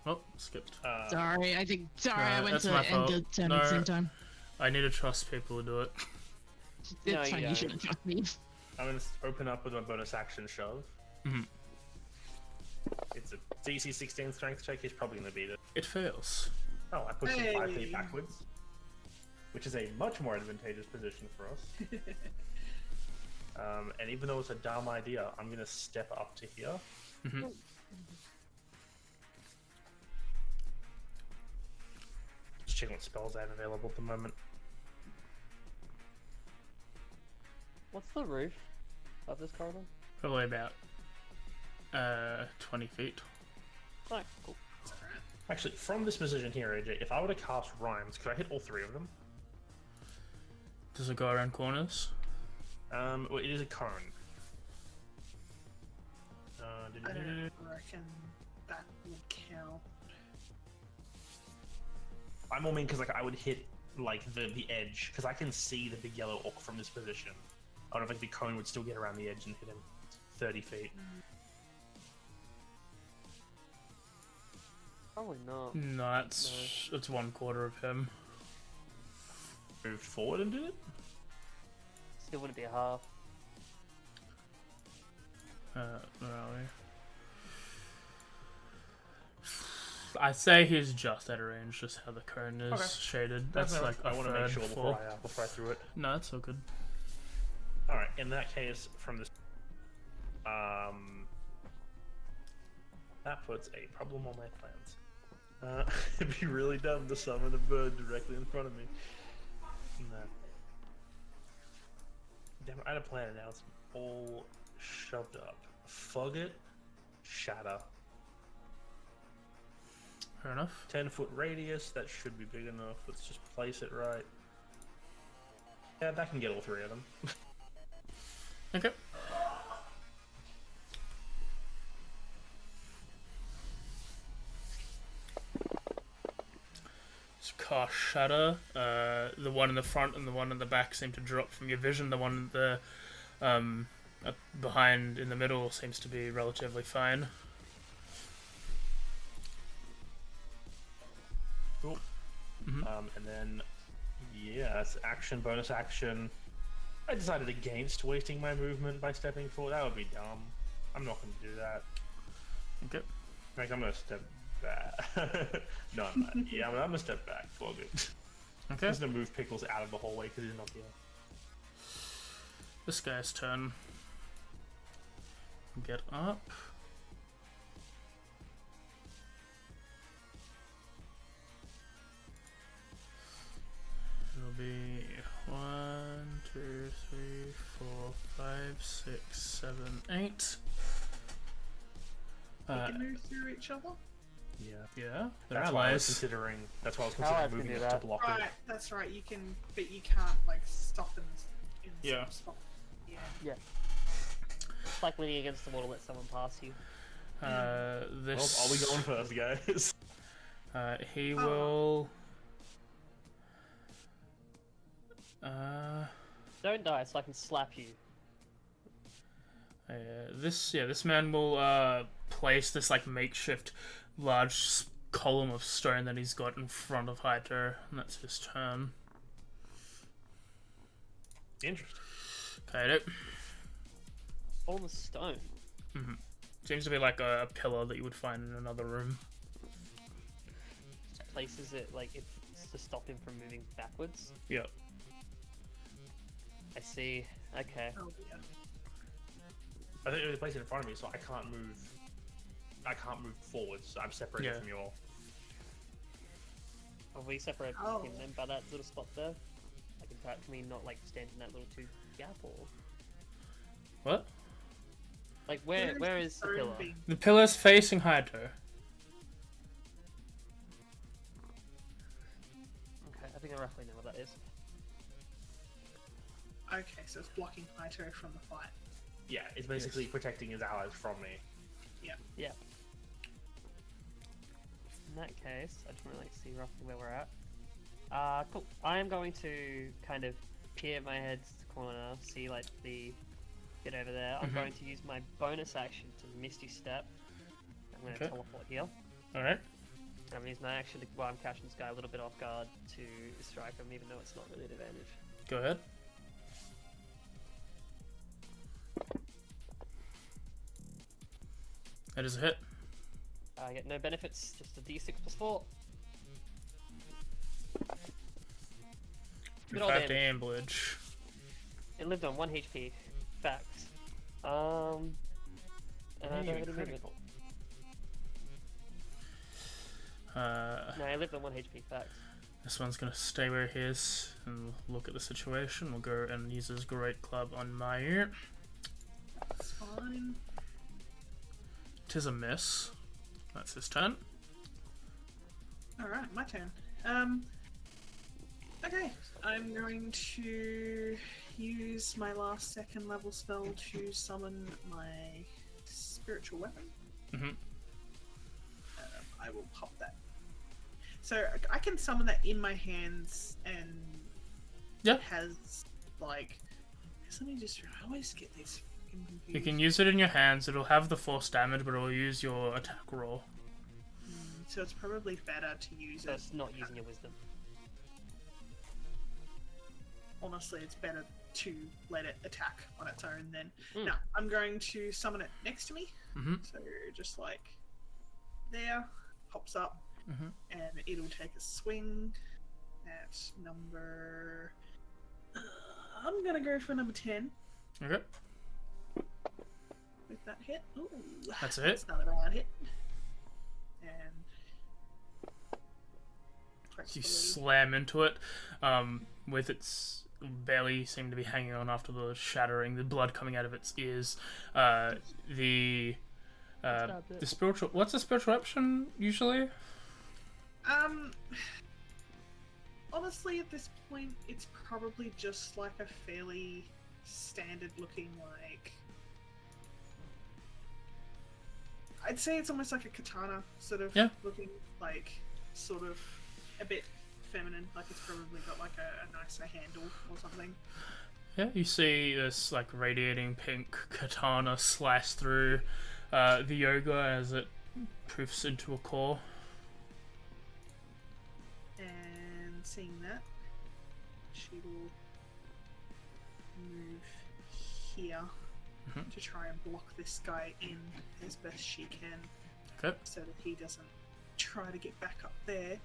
Oh, skipped. Sorry, I went that's to my end fault. the turn at the same time. I need to trust people to do it. It's No, fine. you You shouldn't trust me. I'm gonna open up with my bonus action shove. Mhm. It's a DC 16 strength check. He's probably gonna beat it. It fails. Oh, I pushed him 5 feet Hey. backwards, which is a much more advantageous position for us. And even though it's a dumb idea, I'm gonna step up to here. Mhm. Just checking what spells I have available at the moment. What's the roof of this corridor? Probably about 20 feet. Oh, cool. Actually, from this position here, AJ, if I were to cast Rhymes, could I hit all 3 of them? Does it go around corners? Well, it is a cone. I don't reckon that would count. I more mean because like I would hit like the edge because I can see the big yellow orc from this position. I don't know if like, the cone would still get around the edge and hit him 30 feet. Probably not. No, it's 1/4 of him. Moved forward and did it. Still wouldn't be a half. Where are we? I'd say he's just out of range, just how the cone is Okay. shaded. That's like I a want to make third sure full. before I threw it. No, it's all good. All right. In that case, from this, that puts a problem on my plans. It'd be really dumb to summon a bird directly in front of me. No. Damn, I had a plan and now it's all shoved up. Fog it, shatter. Fair enough. 10-foot radius, that should be big enough. Let's just place it right. Yeah, that can get all 3 of them. Okay. So cast Shatter. The one in the front and the one in the back seem to drop from your vision. The one the behind in the middle seems to be relatively fine. Cool. Mhm. And then, yeah, that's action, bonus action. I decided against wasting my movement by stepping forward. That would be dumb. I'm not going to do that. Okay. Like, I'm going to step back. No, I'm not. Yeah, I'm going to step back. Fog it. Okay. I'm just going to move Pickles out of the hallway because he's not here. This guy's turn. Get up. It'll be 1, 2, 3, 4, 5, 6, 7, 8. We can move through each other. Yeah. Yeah, they're That's why I was allies. considering. That's why I was Allies considering can moving do up to that. block Right, it. that's right. You can, but you can't like stop in the Yeah. same spot. Yeah. Yeah. It's like leaning against the wall to let someone pass you. Well, This. are we going first, guys? He Oh. will. Don't die so I can slap you. This man will place this like makeshift large column of stone that he's got in front of Hyter, and that's his turn. Interesting. Kaido. On the stone. Seems to be like a pillar that you would find in another room. Places it like it's to stop him from moving backwards. Yep. I see. Okay. Oh yeah. I think it was placed in front of me, so I can't move. I can't move forwards. So I'm separated Yeah. from you all. Have we separated Oh. him then by that little spot there? Like, in fact, can we not like stand in that little tube gap or What? like where is the stone pillar? being- The pillar's facing Haito. Okay, I think I roughly know what that is. Okay, so it's blocking Haito from the fight. Yeah, it's basically protecting his allies from me. Yeah. In that case, I just want to like see roughly where we're at. Cool. I am going to kind of peer my head to the corner, see like the bit over there. I'm going to use my bonus action to Misty Step. I'm going to Okay. teleport here. Alright. I'm going to use my action to, while I'm catching this guy a little bit off guard to strike him, even though it's not really an advantage. Go ahead. That is a hit. I get no benefits, just a d6 plus 4. Do Good old 5 damage. damage. It lived on 1 HP. Facts. And I don't have any movement. Critical. No, I lived on 1 HP. Facts. This one's gonna stay where he is and look at the situation. We'll go and use his great club on my ear. It's fine. Tis a miss. That's his turn. Alright, my turn. Okay, I'm going to use my last second level spell to summon my spiritual weapon. Mhm. I will pop that. So I can summon that in my hands and Yeah. it has like. Let me just. I always get these fucking confused. You can use it in your hands. It'll have the force damage, but it'll use your attack roll. So it's probably better to use So it. it's not using your wisdom. Honestly, it's better to let it attack on its own then. Mm. No, I'm going to summon it next to me. Mhm. So just like there, pops up, Mhm. and it'll take a swing at number. I'm gonna go for number 10 Okay. with that hit. Ooh, That's a hit. That's not a bad hit. And You hopefully- slam into it, with its belly seem to be hanging on after the shattering, the blood coming out of its ears. The spiritual. What's a spiritual option usually? Honestly, at this point, it's probably just like a fairly standard-looking, like. I'd say it's almost like a katana, sort of Yeah. looking, like, sort of a bit feminine. Like it's probably got like a nicer handle or something. Yeah, you see this like radiating pink katana slice through the yoga as it proofs into a core. And seeing that, she will move here Mhm. to try and block this guy in as best she can, Okay. so that he doesn't try to get back up there.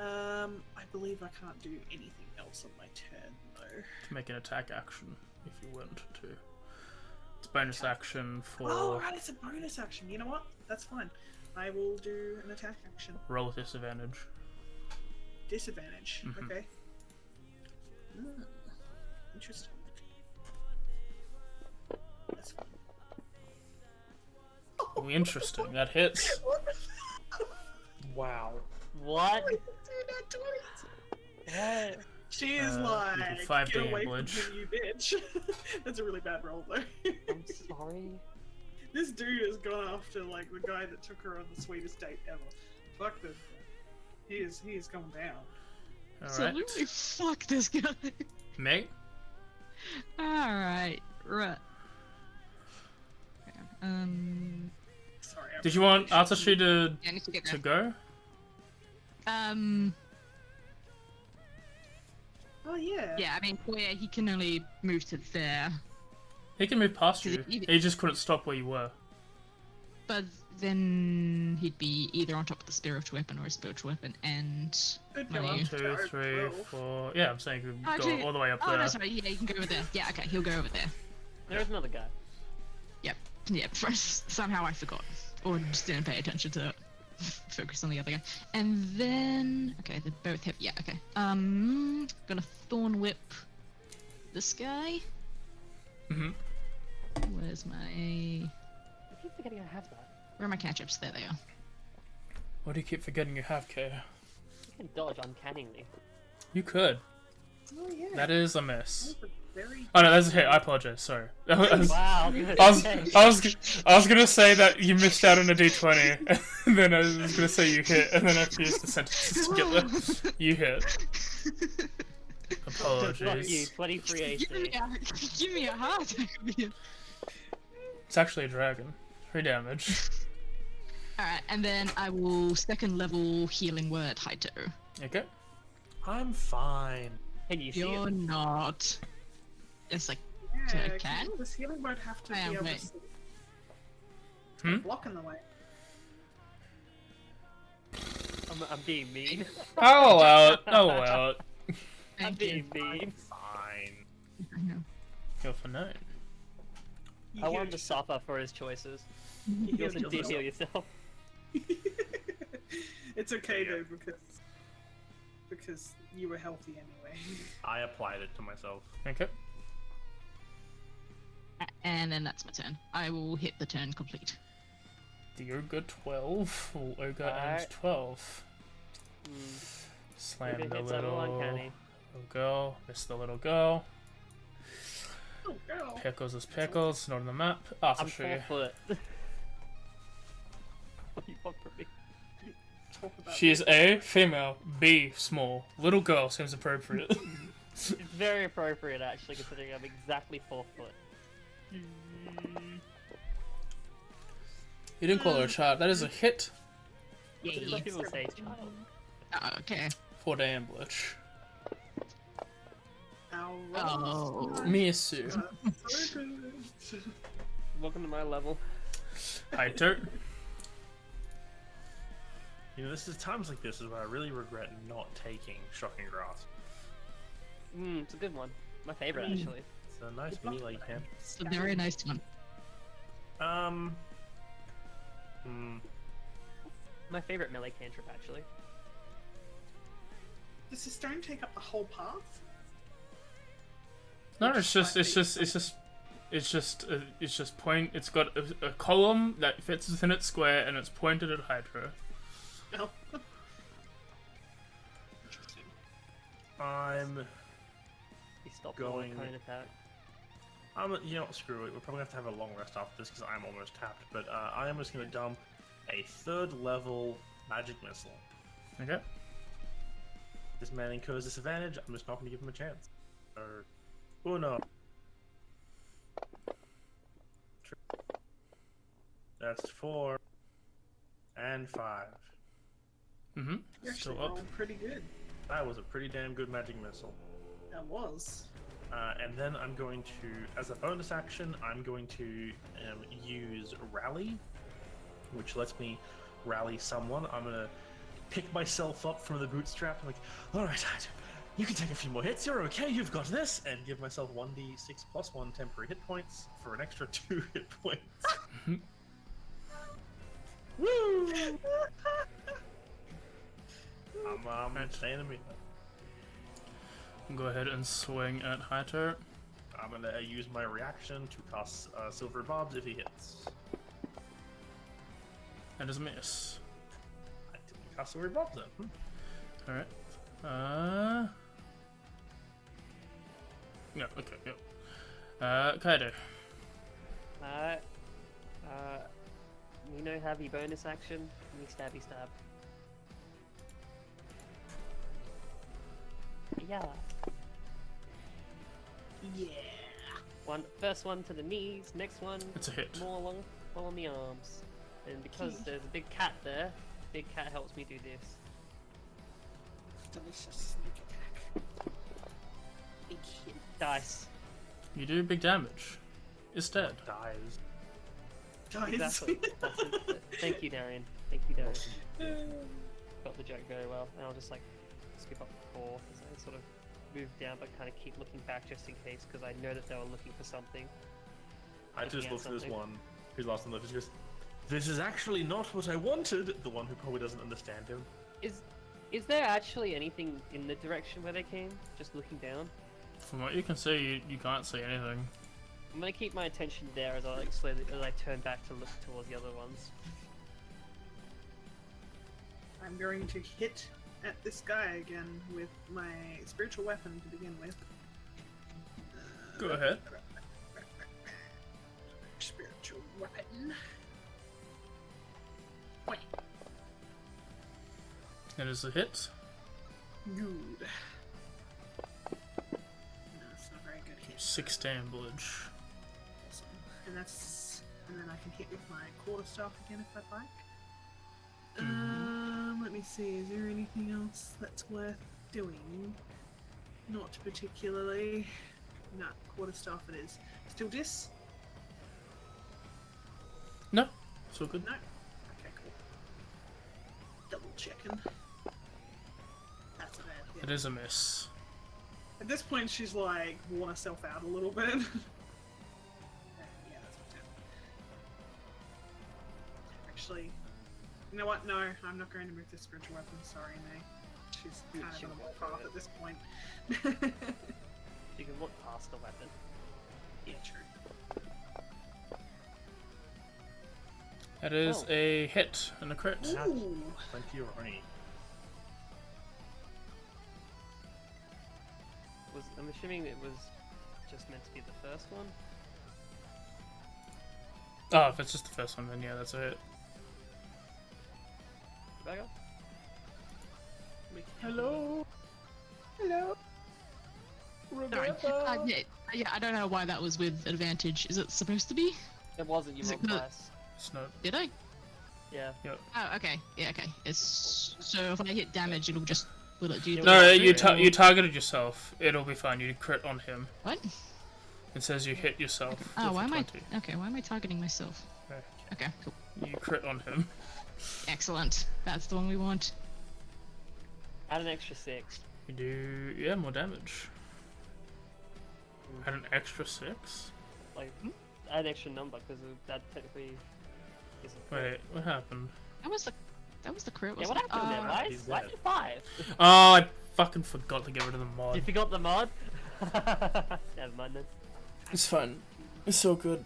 I believe I can't do anything else on my turn though. To make an attack action if you want to. It's bonus action for Oh right, it's a bonus action. You know what? That's fine. I will do an attack action. roll with disadvantage. Disadvantage. Mhm. Okay. Interesting. That's fine. Oh, interesting. That hits. Wow. What? Dude, that 20s. What? She is You like, do 5 get away from damage. me, you bitch. That's a really bad roll though. I'm sorry. This dude has gone after like the guy that took her on the sweetest date ever. Fuck this. He is coming down. Alright. Absolutely fuck this guy. Mate? Alright, right. Okay, Sorry. Did you want Artistry to yeah, I need to get go? there. Oh yeah. Yeah, I mean, where he can only move to there. He can move past Is you. it either- He just couldn't stop where you were. But then he'd be either on top of the spiritual weapon or a spiritual weapon, and Could No, go up you- to 2, over 3, 12. 4. Yeah, I'm saying you could Actually- go all the way up oh there. no, sorry, yeah, you can go over there. Yeah, okay, he'll go over there. There's another guy. Yeah, first, somehow I forgot, or just didn't pay attention to focus on the other guy. And then, okay, they both have. Yeah, okay. Gonna thorn whip this guy. Mhm. Where's my? I keep forgetting I have that. Where are my catch-ups? There they are. Why do you keep forgetting you have, K? You can dodge uncannily. You could. Oh yeah. That is a miss. That was a very Oh no, that's a hit. I apologize. Sorry. I was, Wow. Good. I was gonna say that you missed out on a d20, and then I was gonna say you hit, and then I fused the sentences together. You hit. Fuck you. Apologies. 23 Give me AC. give me a heart. It's actually a dragon. 3 damage. Alright, and then I will second level healing word Haito. Okay. I'm fine. Can you see You're it? not. It's like, yeah. can? This healing won't have to I be am, able wait. to see. Hmm? Block in the way. I'm being mean. I'll allow it. I'll allow it. I'm thank you. being mean. Fine. I know. Go for 9. I want him to suffer for his choices. You You also healed did heal yourself. It's okay Yeah. though because you were healthy anyway. I applied it to myself. Okay. And then that's my turn. I will hit the turn complete. The ogre 12. Oh, ogre and Alright. 12. Mm. Slam Ogre the hits a little little uncanny. girl. Miss the little girl. Oh girl. Pickles is pickles. Not on the map. Arthur I'm Tree. 4 foot. What do you want from me? Talk about She is A, female, B, small. Little girl seems appropriate. It's very appropriate actually, considering I'm exactly 4 foot. You didn't call her a child. That is a hit Some Yay. people say child. Okay. for the ambush. Our Oh. Misu. so good. Welcome to my level. Haito. You know, this is times like this is where I really regret not taking Shocking Grasp. It's a good one. My favorite actually. It's a nice melee camp. It's a very nice one. My favorite melee cantrip actually. Does the stone take up the whole path? No, it's just point. It's got a column that fits within its square, and it's pointed at Hydra. No. I'm He stopped Going- going kind of attack. you know what, screw it. We're probably gonna have to have a long rest after this because I'm almost tapped. But I am just gonna dump a 3rd level magic missile. Okay. This man incurs disadvantage. I'm just not gonna give him a chance. Or, oh no. That's 4 and 5. Mm-hmm. You're actually Still up. rolling pretty good. That was a pretty damn good magic missile. That was. And then I'm going to, as a bonus action, I'm going to use Rally, which lets me rally someone. I'm going to pick myself up from the bootstrap. I'm like, alright, you can take a few more hits. You're okay. You've got this. And give myself 1d6 plus 1 temporary hit points for an extra 2 hit points. Woo! I'm staying in me. Go ahead and swing at Haito. I'm going to use my reaction to cast Silver Bobs if he hits. And is a miss. I didn't cast Silver Bobs then. Alright. Yeah, okay, yeah. Kaido. Alright. You know heavy bonus action? Me stabby stab. Yeah. Yeah. First one to the knees, next one It's a hit. more along the arms. And because there's a big cat there, big cat helps me do this. Delicious sneak attack. Dice. You do big damage. It's dead. Dies. Guys. Exactly. That's it. Thank you, Darian. Thank you, Darian. Got the joke very well, and I'll just like skip up 4 as I sort of move down, but kind of keep looking back just in case, because I know that they were looking for something. I just at looked at this something. one who's last on the list. Just this is actually not what I wanted. The one who probably doesn't understand him. Is there actually anything in the direction where they came? Just looking down. From what you can see, you can't see anything. I'm gonna keep my attention there as I like slowly as I turn back to look towards the other ones. I'm going to hit at this guy again with my spiritual weapon to begin with. Go ahead. Spiritual weapon. Wait. That is a hit. Good. No, it's not a very good hit. 6 damage. Awesome. And then I can hit with my quarterstaff again if I'd like. Let me see, is there anything else that's worth doing? Not particularly. No, quarterstaff it is. Still dis? No, it's all good. No? Okay, cool. Double checking. That's a bad hit. It is a miss. At this point, she's like worn herself out a little bit. Yeah, that's what's happening. Actually, you know what? No, I'm not going to move this spiritual weapon. Sorry, May. She's kind of on the path at this point. You can look past the weapon. Yeah, true. That is a hit and a crit. Ooh. Plenty of money. I'm assuming it was just meant to be the first one. Oh, if it's just the first one, then yeah, that's a hit. Back up. Hello. Hello. Sorry. Rebecca. Yeah, I don't know why that was with advantage. Is it supposed to be? It wasn't. You Is it rolled good? twice. It's not. Did I? Yeah. Oh, okay. Yeah, okay. It's so if I hit damage, it'll just will it do? Yeah, No, well, you targeted yourself. It'll be fine. You crit on him. What? It says you hit yourself. Oh, with why a am I? 20. Okay, why am I targeting myself? Okay. Okay, cool. You crit on him. Excellent. That's the one we want. Add an extra 6. You do, yeah, more damage. Add an extra 6? Like, add an extra number because that technically isn't. Wait, what happened? That was the crit. Yeah, Wasn't what happened there, it? guys? he's Why dead. did 5? Oh, I fucking forgot to get rid of the mod. You forgot the mod? Never mind then. It's fun. It's so good.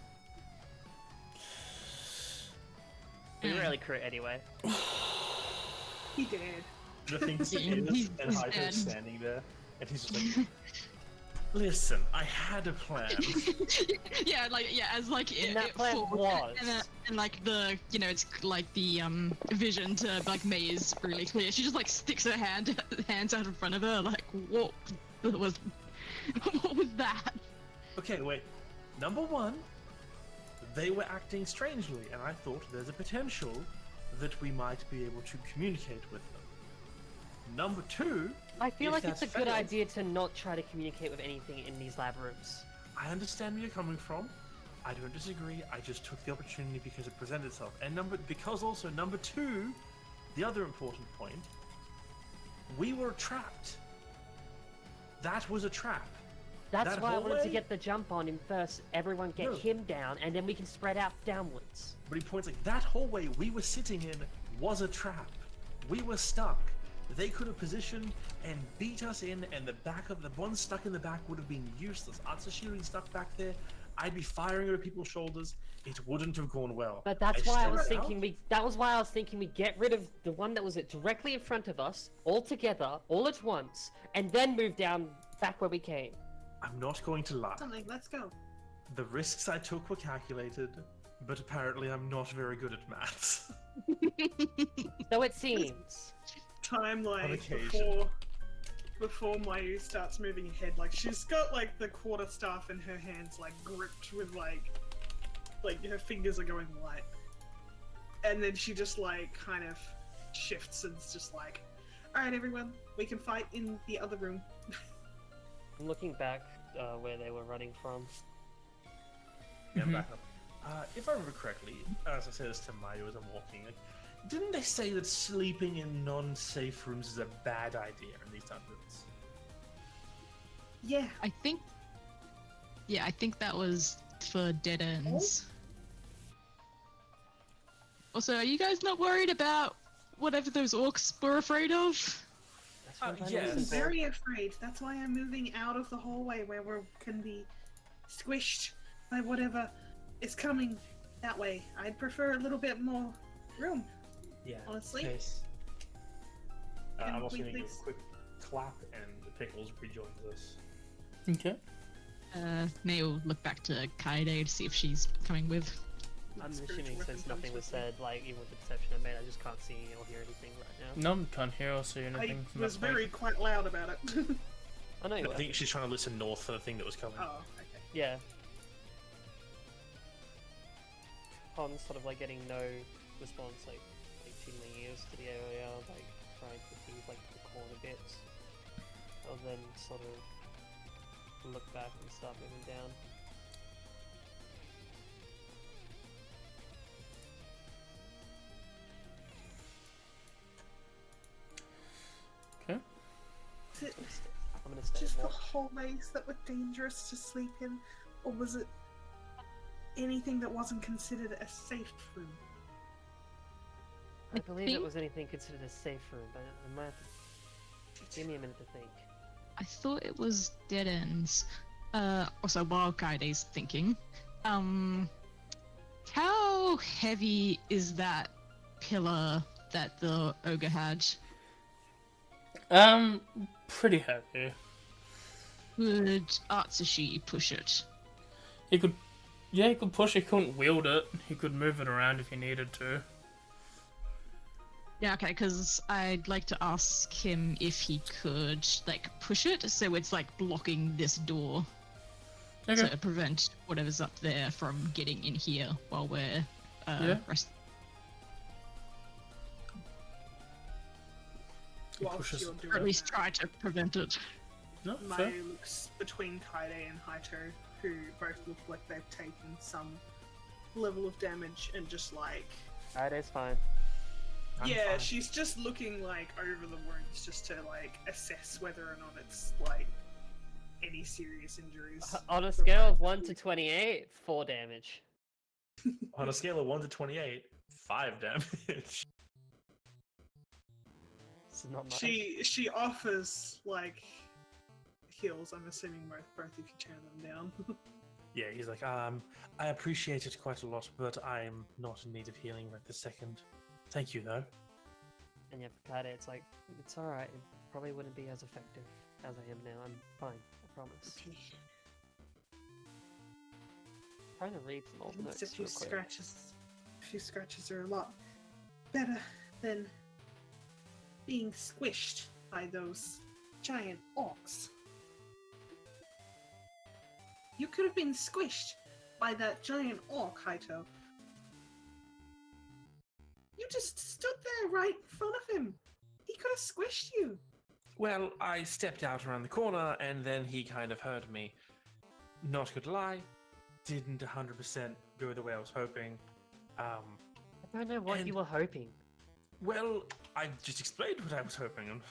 We rarely crit anyway. He did. The thing is, He's and Hyper's dead. standing there, and he's just like, "Listen, I had a plan." Yeah, as like And that it plan forward, was. and like the it's like the vision to like May is really clear. She just like sticks her hands out in front of her, like what was that? Okay, wait. Number one, they were acting strangely, and I thought there's a potential that we might be able to communicate with them. Number two, I feel if like it's a that's good failed- idea to not try to communicate with anything in these lab rooms. I understand where you're coming from. I don't disagree. I just took the opportunity because it presented itself. And number two, the other important point, we were trapped. That was a trap. That's That why I wanted to hallway? get the jump on him first. Everyone get No. him down, and then we can spread out downwards. But he points like that hallway we were sitting in was a trap. We were stuck. They could have positioned and beat us in, and the one stuck in the back would have been useless. Atsushi being stuck back there, I'd be firing over people's shoulders. It wouldn't have gone well. But that's I why I stepped was out. thinking That was why I was thinking we get rid of the one that was directly in front of us, all together, all at once, and then move down back where we came. I'm not going to lie. Something, let's go. The risks I took were calculated, but apparently I'm not very good at maths. So it seems. Time like occasion. before Mayu starts moving ahead, like she's got like the quarterstaff in her hands, like gripped with like her fingers are going white, and then she just like kind of shifts and it's just like, all right, everyone, we can fight in the other room. I'm looking back where they were running from. Yeah, Mhm. back up. If I remember correctly, as I said this to Mayu as I'm walking, like, didn't they say that sleeping in non-safe rooms is a bad idea in these dungeons? Yeah. I think. Yeah, I think that was for dead ends. Also, are you guys not worried about whatever those orcs were afraid of? That's what I'm trying to yes. I'm listen for. very afraid. That's why I'm moving out of the hallway where we can be squished by whatever is coming that way. I'd prefer a little bit more room. Yeah. Honestly. Nice. Can I'm also we going to give please- a quick clap, and Pickles rejoins us. Okay. May will look back to Kaede to see if she's coming with. I'm Spiritual assuming weapon since nothing comes was with me. said, like even with the deception I made, I just can't see or hear anything right now. No, can't hear or see I anything from was that point. very quite loud about it. I know you I were. think she's trying to listen north for the thing that was coming. Oh, okay. Yeah. Upon sort of like getting no response, like tune my ears to the area, like trying to see like the corner bits. I'll then sort of look back and start moving down. Okay. Is it I'm gonna stay just the more. hallways that were dangerous to sleep in, or was it anything that wasn't considered a safe room? I believe it think- was anything considered a safe room, but I might have to give me a minute to think. I thought it was dead ends. Also, while Kaide's thinking, how heavy is that pillar that the ogre had? Pretty heavy. Would Atsushi push it? He could, yeah, he could push. He couldn't wield it. He could move it around if he needed to. Yeah, okay, because I'd like to ask him if he could, like, push it so it's, like, blocking this door. Okay. To prevent whatever's up there from getting in here while we're, Yeah. He Whilst pushes you're it. doing Or at least that, try to prevent it. No, fair. Mayu looks between Kaede and Haito, who both look like they've taken some level of damage, and just like, Alright, it's fine. I'm yeah, fine. she's just looking like over the wounds just to like assess whether or not it's like any serious injuries. On a scale of 1 to 28, 4 damage. On a scale of 1 to 28, 5 damage. This is not much. She offers like heals. I'm assuming both if you turn them down. Yeah, he's like, I appreciate it quite a lot, but I'm not in need of healing right this second. Thank you, though. And yeah, for Kade, it's like, it's alright. It probably wouldn't be as effective as I am now. I'm fine. I promise. Trying to read some old notes A few real quick. scratches are a lot better than being squished by those giant orcs. You could have been squished by that giant orc, Haito. You just stood there right in front of him. He could have squished you. Well, I stepped out around the corner, and then he kind of heard me. Not gonna lie, didn't 100% go the way I was hoping. I don't know what And- you were hoping. Well, I just explained what I was hoping,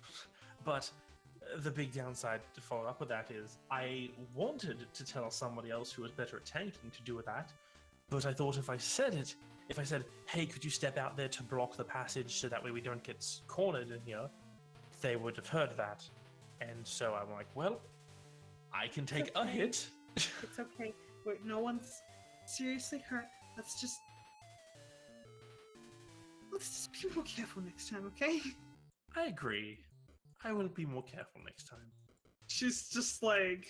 but the big downside to follow up with that is I wanted to tell somebody else who was better at tanking to do that, but I thought if I said, hey, could you step out there to block the passage so that way we don't get cornered in here, they would have heard that. And so I'm like, well, I can take a okay. hit. It's okay. No one's seriously hurt. Let's just be more careful next time, okay? I agree. I will be more careful next time. She's just like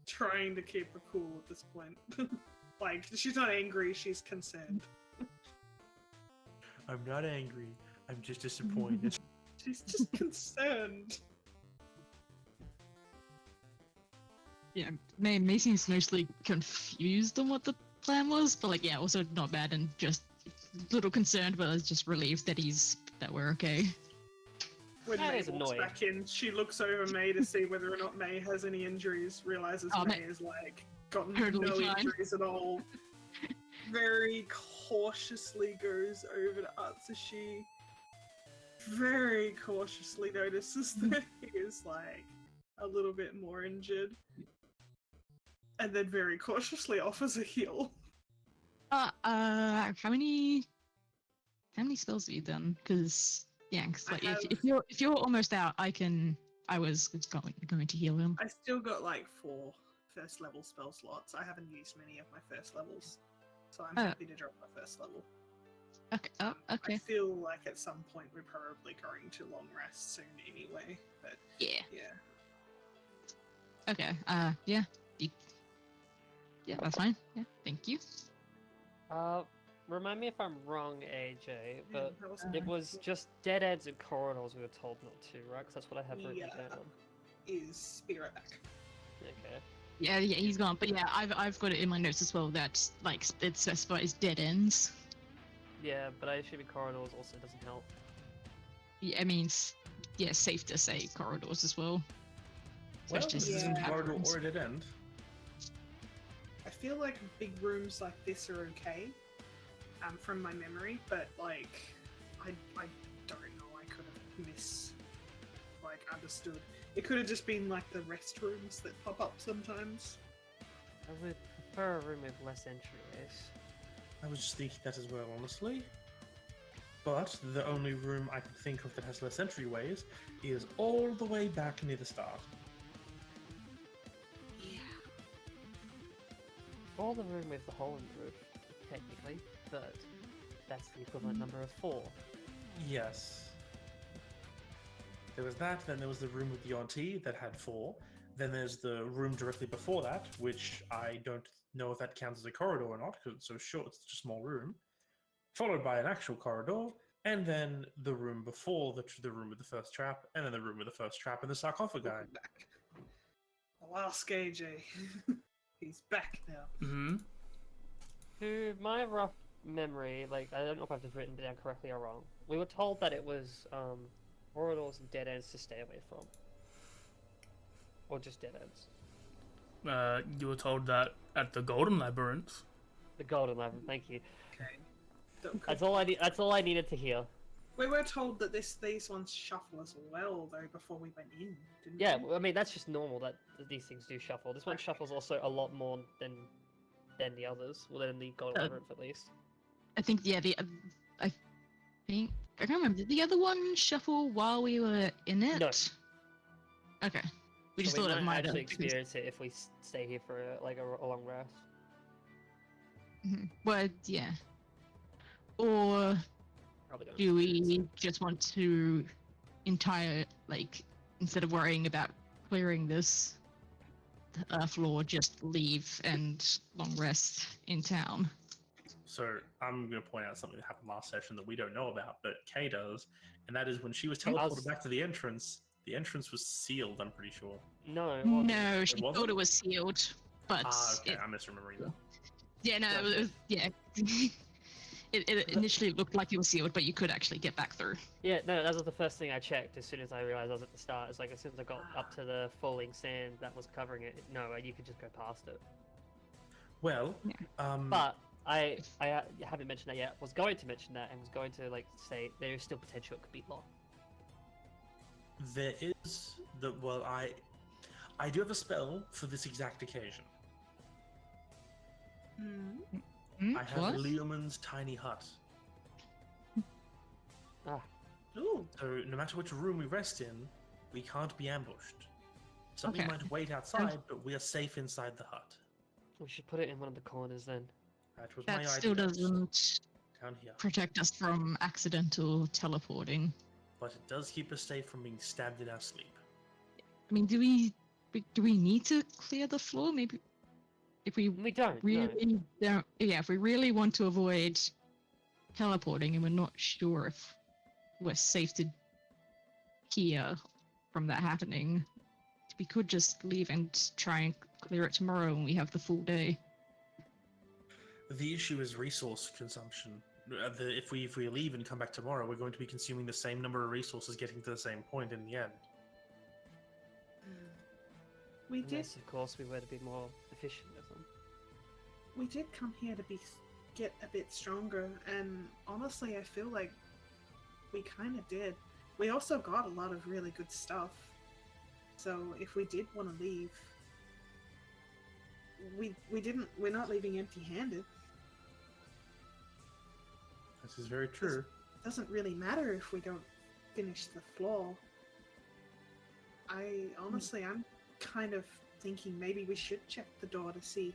trying to keep her cool at this point. Like, she's not angry, she's concerned. I'm not angry. I'm just disappointed. She's just concerned. Yeah, May seems mostly confused on what the plan was, but like, yeah, also not bad and just a little concerned, but I was just relieved that we're okay. When That May is walks annoying. back in, she looks over May to see whether or not May has any injuries, realizes Oh, May May- is like gotten Totally no fine. injuries at all. Very cautiously goes over to Atsushi. Very cautiously notices that he is like a little bit more injured. And then very cautiously offers a heal. How many spells have you done? Because yeah, 'cause, I like have- if you're almost out, I was going to heal him. I still got like 4 first level spell slots. I haven't used many of my first levels. So I'm Oh. happy to drop my first level. Okay. Oh, okay. I feel like at some point we're probably going to long rest soon anyway. But Yeah. yeah. Okay. Yeah. Yeah, that's fine. Yeah. Thank you. Remind me if I'm wrong, AJ, but that was it was just dead ends and corridors we were told not to, right? Because that's what I have written Yeah. down. Be right back. Okay. Yeah, he's gone. But yeah, I've got it in my notes as well that like it specifies dead ends. Yeah, but I assume corridors also doesn't help. Yeah, I mean, yeah, safe to say corridors as well. Well, Especially this since is we a have corridor rooms. or a dead end. I feel like big rooms like this are okay, from my memory, but like, I don't know. I could have understood. It could have just been like the restrooms that pop up sometimes. I would prefer a room with less entryways. I was just thinking that as well, honestly. But the only room I can think of that has less entryways is all the way back near the start. Yeah. Or the room with the hole in the roof, technically, but that's the equivalent number of 4. Yes. There was that, then there was the room with the auntie that had 4. Then there's the room directly before that, which I don't know if that counts as a corridor or not, because it's so short, it's just a small room. Followed by an actual corridor, and then the room before the room with the first trap, and then the room with the first trap and the sarcophagi. Welcome back. I'll ask AJ. He's back now. Mm-hmm. To my rough memory, like, I don't know if I've just written it down correctly or wrong, we were told that it was corridors and dead ends to stay away from. Or just dead ends. You were told that at the Golden Labyrinth. The Golden Labyrinth, thank you. Okay. That's all I need. That's all I needed to hear. We were told that these ones shuffle as well, though, before we went in, didn't Yeah, we? well, I mean that's just normal that these things do shuffle. This one shuffles also a lot more than the others. Well, than the Golden Labyrinth at least. I think yeah, I think I can't remember. Did the other one shuffle while we were in it? No. Okay. We just So thought it might actually have. experience it if we stay here for a long rest. Well, yeah. Or Probably don't do experience we it. just want to instead of worrying about clearing this floor, just leave and long rest in town? So I'm going to point out something that happened last session that we don't know about, but Kay does, and that is when she was teleported back to the entrance was sealed, I'm pretty sure. No, it wasn't. No, she wasn't? thought it was sealed, but Okay, I'm misremembering that. yeah, no, it was, yeah. It initially looked like it was sealed, but you could actually get back through. Yeah, no, that was the first thing I checked as soon as I realized I was at the start. It's like as soon as I got up to the falling sand that was covering it, no, you could just go past it. Well, But I haven't mentioned that yet. Was going to mention that and was going to say there is still potential it could be locked. there is I do have a spell for this exact occasion. I have What? Leoman's tiny hut. Ooh. So no matter which room we rest in, we can't be ambushed. Something Okay. might wait outside, but we are safe inside the hut. We should put it in one of the corners then. That was my That idea. still doesn't Down here. protect us from accidental teleporting. But it does keep us safe from being stabbed in our sleep. I mean, do we need to clear the floor? Maybe if we We don't. No. really don't. Yeah, if we really want to avoid teleporting and we're not sure if we're safe to hear from that happening, we could just leave and try and clear it tomorrow when we have the full day. The issue is resource consumption. if we leave and come back tomorrow, we're going to be consuming the same number of resources, getting to the same point in the end. We did. Unless, of course, we were to be more efficient with them. We did come here to get a bit stronger, and honestly, I feel like we kind of did. We also got a lot of really good stuff. So if we did want to leave, we didn't. We're not leaving empty-handed. This is very true. It doesn't really matter if we don't finish the floor. I'm kind of thinking maybe we should check the door to see.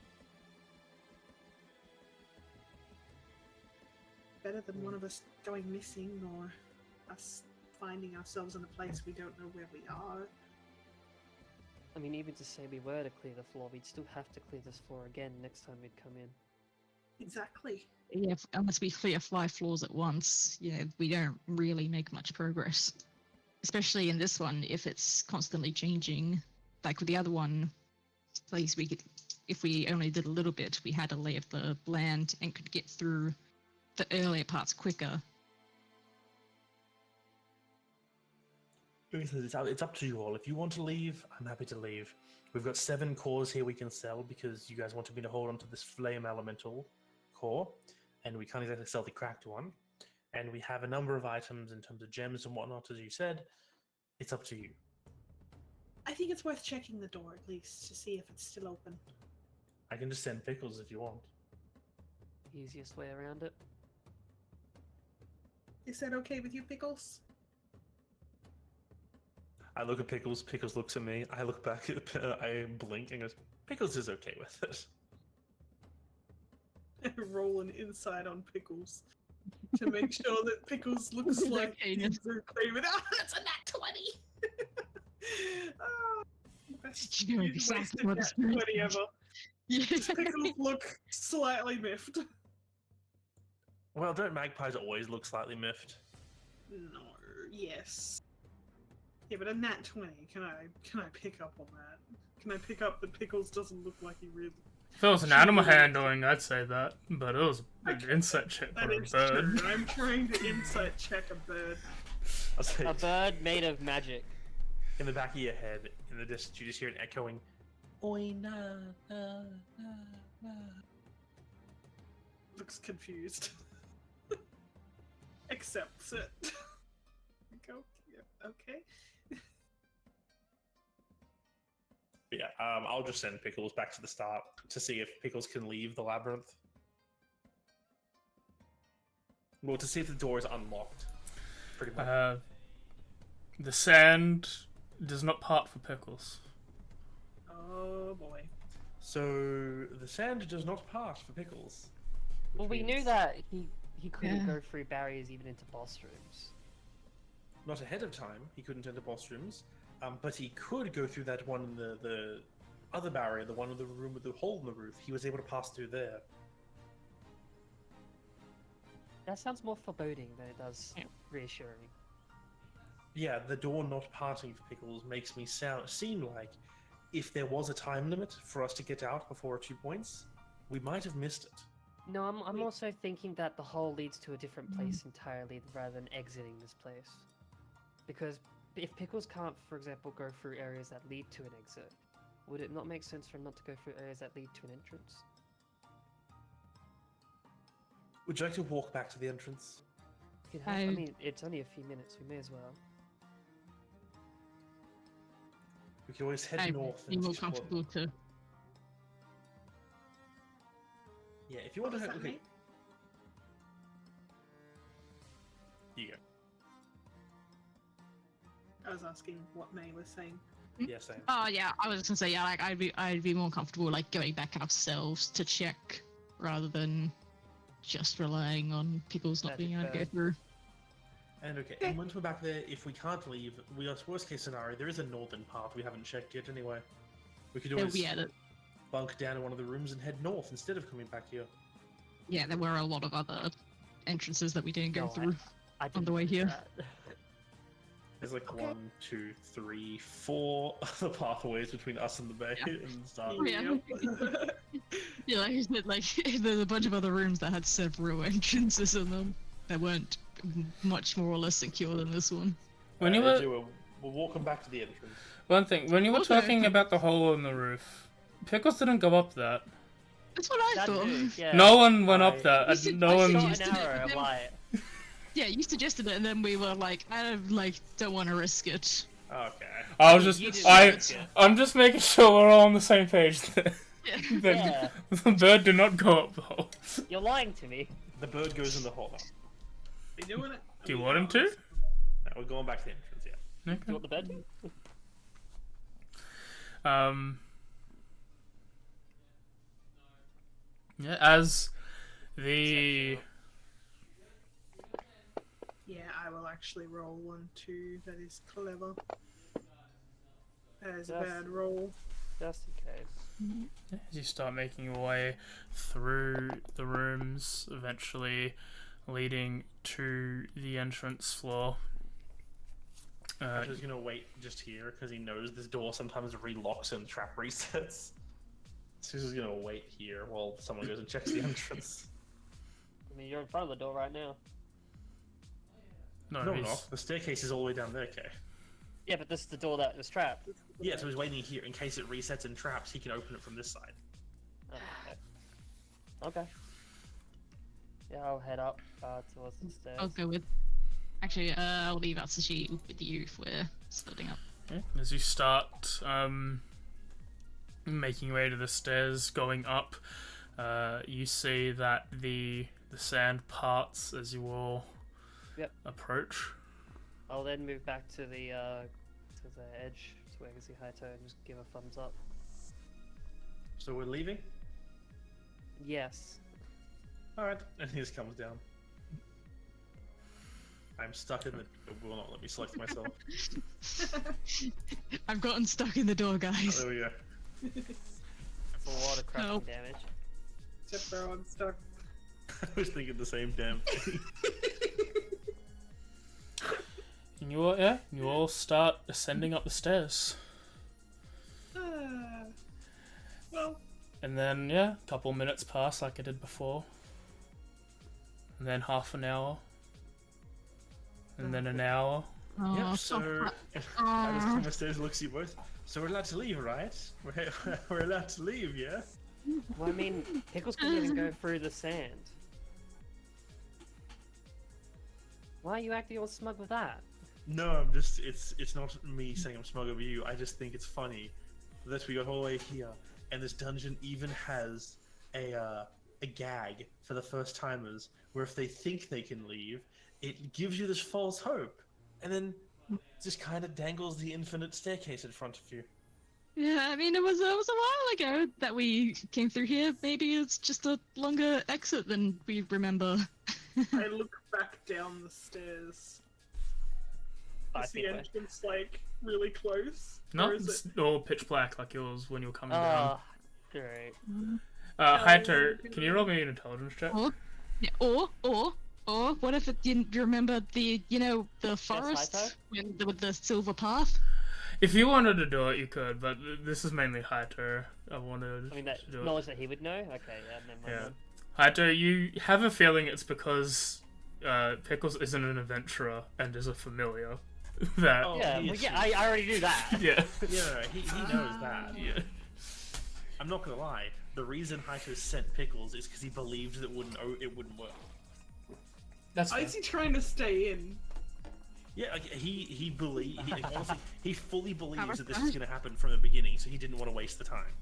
Better than one of us going missing or us finding ourselves in a place we don't know where we are. I mean, even to say we were to clear the floor, we'd still have to clear this floor again next time we'd come in. Exactly. Yeah, unless we clear 5 floors at once, we don't really make much progress. Especially in this one, if it's constantly changing. Like with the other one, place we could, if we only did a little bit, we had a lay of the land and could get through the earlier parts quicker. It's up to you all. If you want to leave, I'm happy to leave. We've got 7 cores here we can sell because you guys wanted me to hold on to this flame elemental core, and we can't exactly sell the cracked one. And we have a number of items in terms of gems and whatnot, as you said. It's up to you. I think it's worth checking the door at least to see if it's still open. I can just send Pickles if you want. Easiest way around it. Is that okay with you, Pickles? I look at Pickles, Pickles looks at me, I look back at I blink and goes, Pickles is okay with it. Roll an insight on Pickles to make sure that Pickles looks like he's okay with it. Oh, that's a nat 20! Oh, best You know wasted exactly what nat it's doing. 20 ever. Yeah. Pickles look slightly miffed. Well, don't magpies always look slightly miffed? No, yes. Yeah, but a nat 20, can I pick up on that? Can I pick up that Pickles doesn't look like he really... If it was an animal handling, I'd say that, but it was an insight check That for a is bird. true. I'm trying to insight check a bird. I'll say A bird made of magic. in the back of your head, in the distance, you just hear an echoing, Oi, na, na, na, na. Looks confused. Accepts it. Go, yeah, okay. But yeah, I'll just send Pickles back to the start to see if Pickles can leave the labyrinth. Well, to see if the door is unlocked. Pretty much. The sand does not part for Pickles. Oh boy. So the sand does not part for Pickles. which Well, we knew means that he couldn't Yeah. go through barriers even into boss rooms. Not ahead of time, he couldn't enter boss rooms, but he could go through that one in the other barrier, the one in the room with the hole in the roof. He was able to pass through there. That sounds more foreboding than it does Yeah. reassuring. Yeah, the door not parting for Pickles makes me seem like if there was a time limit for us to get out before 2 points, we might have missed it. No, I'm also thinking that the hole leads to a different place entirely rather than exiting this place. Because if Pickles can't, for example, go through areas that lead to an exit, would it not make sense for him not to go through areas that lead to an entrance? Would you like to walk back to the entrance? I mean, it's only a few minutes, we may as well. We can always head I'd north be and more explore. comfortable to. Yeah, if you What want was to that, head... mate? Here you go. I was asking what May was saying. Yeah, same. Oh yeah, I was gonna say yeah, like I'd be more comfortable like going back ourselves to check rather than just relying on Pickles not being able to go Magic through. And okay, and once we're back there, if we can't leave, worst case scenario, there is a northern part we haven't checked yet anyway. We could They'll always be at it. bunk down in one of the rooms and head north instead of coming back here. Yeah, there were a lot of other entrances that we didn't go No, through. I On the didn't way do here. that. There's like Okay. 1, 2, 3, 4 other pathways between us and the bay Yeah. and the start. Oh, yeah. Yeah, like I said, like there's a bunch of other rooms that had several entrances in them that weren't much more or less secure than this one. When you As were we're walking back to the entrance. one thing, when you were Okay. talking about the hole in the roof, Pickles didn't go up that. That's what I That thought. dude, yeah. No one went up I- that. You and said- no I one. said Shot an arrow of light. Yeah, you suggested it, and then we were like, I don't want to risk it. Okay. I was You just. didn't risk it. I'm just making sure we're all on the same page. That Yeah. the bird did not go up the hole. You're lying to me. The bird goes in the hole now. Be doing it. Do you want him to? No, we're going back to the entrance, yeah. You want the bed? Yeah, as the Yeah, I will actually roll 1, 2. That is clever. That is a Yes. bad roll. Just in case. as you start making your way through the rooms, eventually leading to the entrance floor. I'm just gonna wait just here because he knows this door sometimes relocks and trap resets. So he's just gonna wait here while someone goes and checks the entrance. I mean, you're in front of the door right now. No, No, he's, no, the staircase is all the way down there, okay. Yeah, but this is the door that was trapped. Yeah, so he's waiting here in case it resets and traps, he can open it from this side. Oh, okay. Okay. Yeah, I'll head up towards the stairs. I'll go with. Actually, I'll leave Atsushi with you if we're splitting up. yeah, as you start making your way to the stairs, going up, you see that the sand parts as you all Yep. approach. I'll then move back to the edge so I can see Haito and just give a thumbs up. So we're leaving? Yes. Alright, and he just comes down. I'm stuck in the... It will not let me select myself. I've gotten stuck in the door, Oh, guys. there we go. That's a lot of crushing Nope. damage. Except for I'm stuck. I was thinking the same damn thing. And you all start ascending up the stairs. Well, And then, a couple minutes pass like I did before. And then half an hour. And then an hour. Oh, Yep, stop so... that. I just come upstairs and looks at you both. So we're allowed to leave, right? We're allowed to leave, yeah? Well, I mean, Pickles couldn't even go through the sand. Why are you acting all smug with that? No, I'm just... It's not me saying I'm smug over you. I just think it's funny that we got all the way here, and this dungeon even has a gag for the first timers, where if they think they can leave, it gives you this false hope, and then just kind of dangles the infinite staircase in front of you. Yeah, I mean, it was a while ago that we came through here. Maybe it's just a longer exit than we remember. I look back down the stairs. Is the entrance like really close? No, Or is it's it... all pitch black like yours when you were coming down. Oh, great. Haito, can you roll me an intelligence check? Or, yeah, or what if it didn't remember the Haito? forest with the silver path? If you wanted to do it, you could, but this is mainly Haito. I wanted I mean, that to do it. knowledge that he would know? Okay, yeah, never mind. Yeah. Haito, you have a feeling it's because Pickles isn't an adventurer and is a familiar. That Oh, Yeah, he well, is- yeah, I already knew that. yeah. Yeah, he knows that. Yeah. I'm not gonna lie. The reason Haito sent Pickles is because he believed that it wouldn't work. That's Why fair. is he trying to stay in? Yeah, like, honestly, he fully believes that this is gonna happen from the beginning, so he didn't want to waste the time.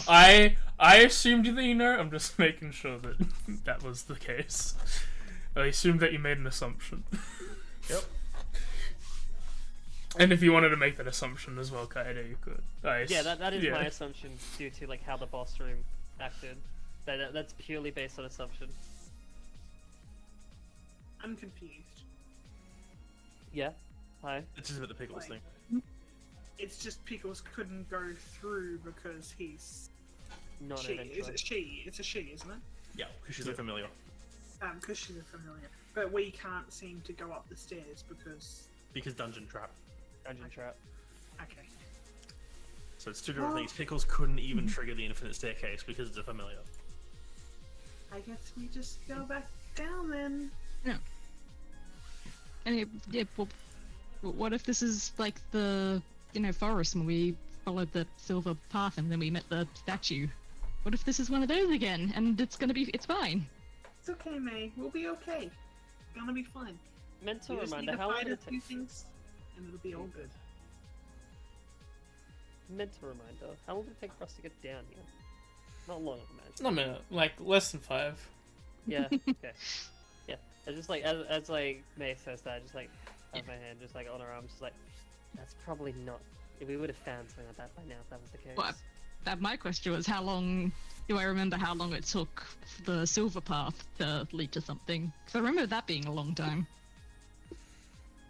I assumed that you know. I'm just making sure that that was the case. I assumed that you made an assumption. Yep. And if you wanted to make that assumption as well, Kaede, you could. Yeah, that is yeah. my assumption due to like how the boss room acted. That's purely based on assumption. I'm confused. Yeah. Hi. It's just about the Pickles Like- thing. It's just Pickles couldn't go through because he's Not an she. Is adventurer. it she? It's a she, isn't it? Yeah, because she's a familiar. Because she's a familiar. But we can't seem to go up the stairs because Because dungeon trap. Dungeon trap. Okay. So it's two different things. Pickles couldn't even trigger the infinite staircase because it's a familiar. I guess we just go back down then. Yeah. And yeah, well, what if this is like the, forest and we followed the silver path and then we met the statue? What if this is one of those again and it's fine? It's okay, May. We'll be okay. It's gonna be fine. Mental We just need reminder, to how long fight did a it few take? things, and it'll be all good. Mental reminder, how long did it take for us to get down here? Not long, I imagine. Not a minute, like less than 5. Yeah, okay. Yeah, it's just like, as like May says that, just like, have my hand just like on her arm, just like, that's probably not, we would have found something like that by now if that was the case. Well, my question was, do I remember how long it took the silver path to lead to something? Because I remember that being a long time.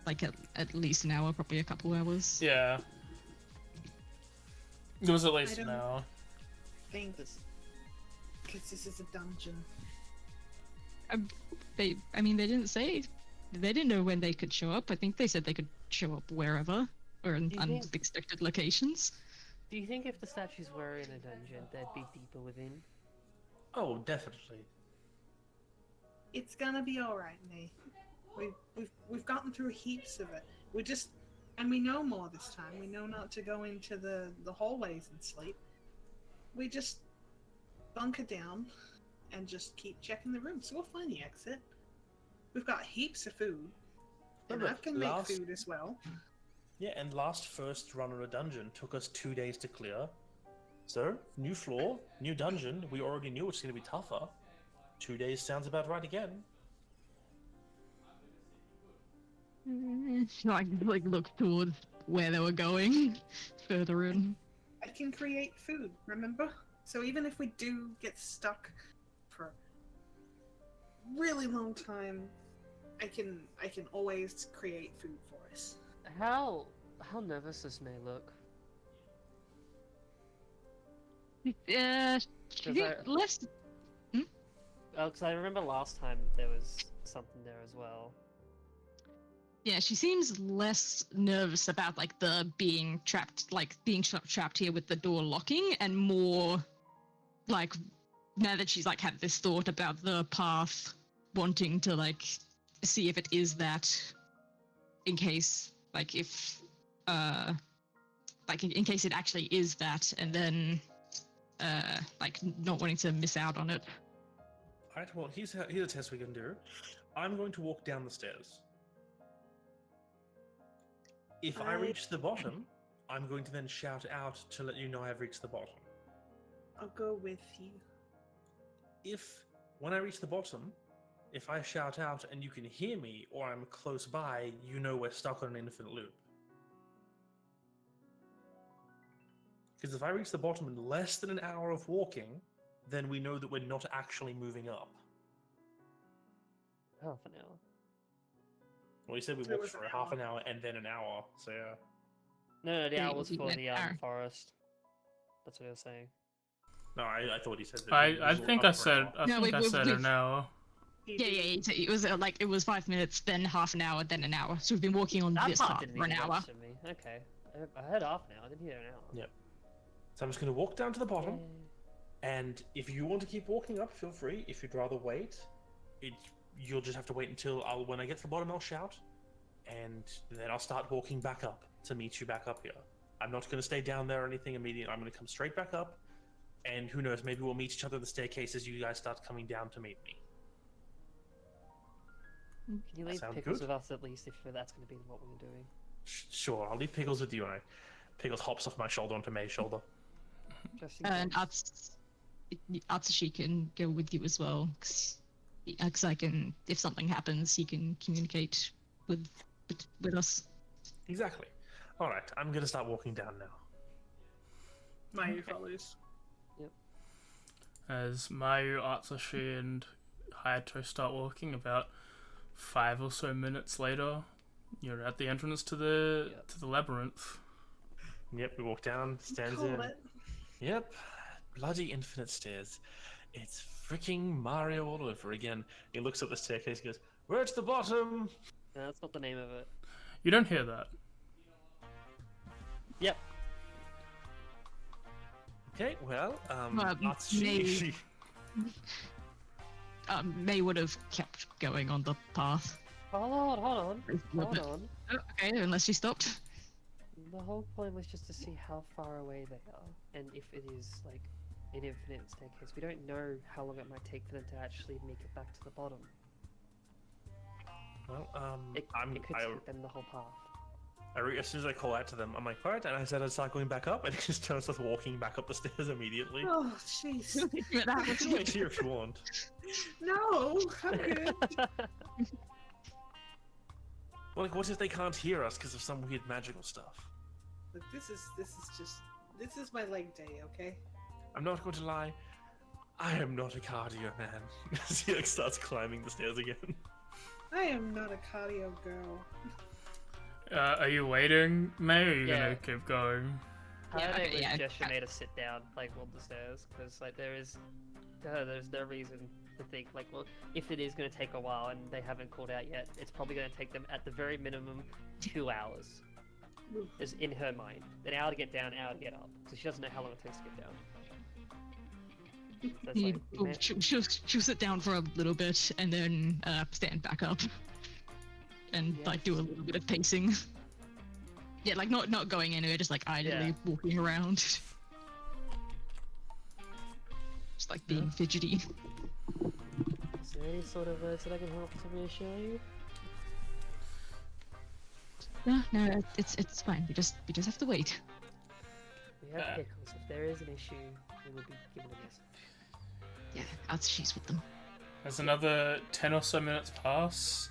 Like at least an hour, probably a couple hours. Yeah. It was at least I an don't- hour. Think this, because this is a dungeon. They didn't say, they didn't know when they could show up. I think they said they could show up wherever, or in Do you think- unexpected locations. Do you think if the statues were in a dungeon, they'd be deeper within? Oh, definitely. It's gonna be all right, May. We've gotten through heaps of it. And we know more this time. We know not to go into the hallways and sleep. We just bunker down and just keep checking the rooms. So we'll find the exit. We've got heaps of food, and Remember, I can make last- food as well. Yeah, and last first run on a dungeon took us 2 days to clear. So, new floor, new dungeon, we already knew it's going to be tougher. 2 days sounds about right again. Like look towards where they were going, further in. I can create food, remember? So even if we do get stuck for a really long time, I can always create food for us. How nervous this may look. Less. Oh, because I remember last time there was something there as well. Yeah, she seems less nervous about like the being trapped here with the door locking, and more like now that she's like had this thought about the path, wanting to like see if it is that, in case like if in case it actually is that, and then like not wanting to miss out on it. Alright, well, here's a test we can do. I'm going to walk down the stairs. If I reach the bottom, I'm going to then shout out to let you know I've reached the bottom. I'll go with you. If, when I reach the bottom, if I shout out and you can hear me or I'm close by, you know we're stuck on an infinite loop. Because if I reach the bottom in less than an hour of walking, then we know that we're not actually moving up. Half an hour. Well, you said we It walked was for an half hour. an hour and then an hour, so yeah. No, the Yeah, hour was you for went the hour. forest. That's what I was saying. No, I thought he said that. I think I said No, I said we've- an hour. Yeah, it was it was 5 minutes, then half an hour, then an hour. So we've been walking on That this part path didn't for an even hour. register me. Okay. I heard half an hour, I didn't hear an hour. Yeah. So I'm just going to walk down to the bottom, Yeah. and if you want to keep walking up, feel free. If you'd rather wait, you'll just have to wait until when I get to the bottom, I'll shout, and then I'll start walking back up to meet you back up here. I'm not going to stay down there or anything immediately. I'm going to come straight back up, and who knows, maybe we'll meet each other at the staircase as you guys start coming down to meet me. Can you leave sound Pickles good? with us at least if that's going to be what we're doing? Sure, I'll leave Pickles with you, and Pickles hops off my shoulder onto May's shoulder. Just in And case. Atsushi can go with you as well, because I can, if something happens, he can communicate with us. Exactly. All right, I'm going to start walking down now. Mayu follows. As Mayu, Atsushi, and Hayato start walking, about 5 or so minutes later, you're at the entrance to the Yep. to the labyrinth. Yep, we walk down, stands Call in. it. Yep, bloody infinite stairs. It's freaking Mario all over again. He looks up the staircase and goes, "We're at the bottom!" No, that's not the name of it. You don't hear that. Yep. Okay, well, that's May May would have kept going on the path. Hold on. Oh, okay, unless she stopped. The whole point was just to see how far away they are, and if it is like an infinite staircase. We don't know how long it might take for them to actually make it back to the bottom. Well, It could take them the whole path. as soon as I call out to them, I'm like, alright, and I said I'd start going back up, and it just turns us walking back up the stairs immediately. Oh, jeez. You can wait here if you want. No, I'm good. Well, like, what if they can't hear us because of some weird magical stuff? Look, this is my leg day, okay? I'm not going to lie, I am not a cardio man. As he like starts climbing the stairs again. I am not a cardio girl. Are you waiting, May, or are you Yeah. gonna keep going? Yeah, It okay, was yeah. gesture made us sit down, like, on the stairs, because, like, there's no reason to think, like, well, if it is going to take a while and they haven't called out yet, it's probably going to take them, at the very minimum, 2 hours. Is in her mind. An hour to get down, an hour to get up. So she doesn't know how long it takes to get down. So it's like, She'll sit down for a little bit and then stand back up and like do a little bit of pacing. Yeah, like not going anywhere, just like idly walking around. Just like being fidgety. is there any sort of words that I can help to reassure you? No, it's fine. We just have to wait. We have pickles. If there is an issue, we will be given a message. Yeah, she's with them. As another 10 or so minutes pass,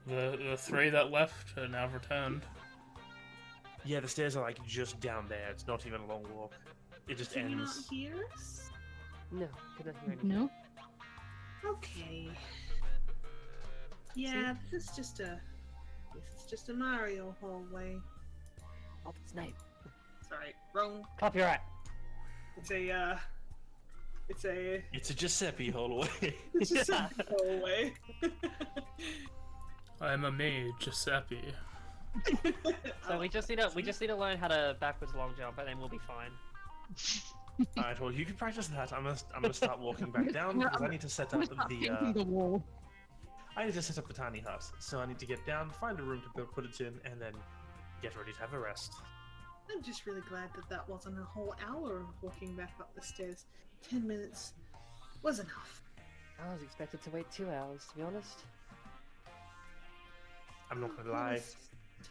the 3 that left are now returned. Yeah, the stairs are like just down there. It's not even a long walk. It just Can you not ends. hear us? No, could not hear anything. No? Okay. Yeah, this is just a Mario hallway. What's its name? Sorry, wrong. Copyright. It's a It's a Giuseppe hallway. it's just a hallway. I'm a me, Giuseppe. So we just need to learn how to backwards long jump, and then we'll be fine. Alright, well, you can practice that. I'm gonna start walking back down because I need to set up The wall. I need to set up the tiny hut. So I need to get down, find a room to put it in, and then get ready to have a rest. I'm just really glad that wasn't a whole hour of walking back up the stairs. 10 minutes was enough. I was expected to wait 2 hours, to be honest. I'm not gonna lie.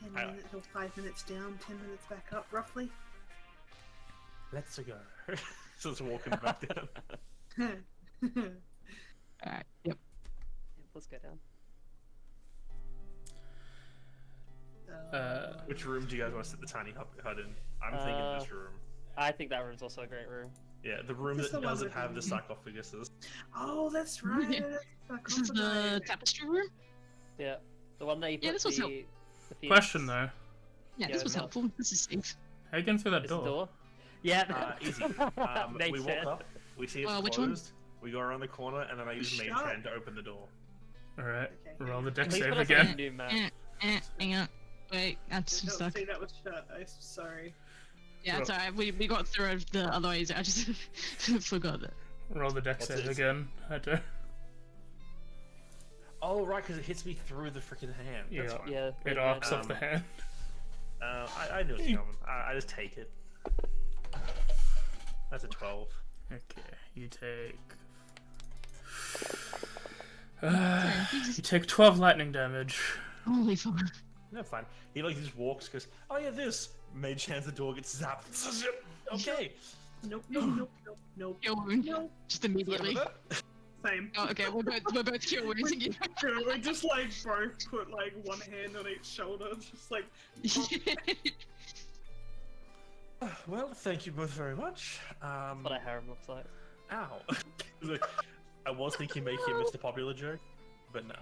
10 minutes or 5 minutes down, 10 minutes back up, roughly. Let's go. So it's walking back down. Alright, yep. Yeah, let's go down. Which room do you guys want to set the tiny hut in? I'm thinking this room. I think that room's also a great room. Yeah, the room This is that the one doesn't with have the- the sarcophaguses. Oh, that's right. Yeah. This is the tapestry room? Yeah, the one that you put Yeah, this was the phoenix- Question though, Yeah, Yeah, this was no. helpful. This is safe. how you getting through that This door. door? Yeah. Easy. Makes We walk sense. up, we see it's Which one? closed, we go around the corner, and then I use main Shut. hand to open the door. Alright, Okay. roll the deck Please save put us on a again. new map. Hang on. Wait, that's No, stuck. see, that was shut. I'm sorry. Yeah, it's alright. We got through the other ways. I just forgot that. Roll the deck What's save this? again. I do. Oh, right, because it hits me through the freaking hand. That's Yeah. fine. Yeah. It arcs off the hand. I knew it was coming. I just take it. That's a 12. Okay, you take. You take 12 lightning damage. Holy fuck. No, fine. He like just walks, goes, oh yeah, this. Mage hands the door, gets zapped. Okay. Nope, nope, nope. Kill wound. Nope. Just immediately. Same. Oh, okay, we're both kill wounds again. We just like both put like one hand on each shoulder, just like Well, thank you both very much. That's what a harem looks like. Ow. Look, I was thinking making a Mr. Popular joke, but no.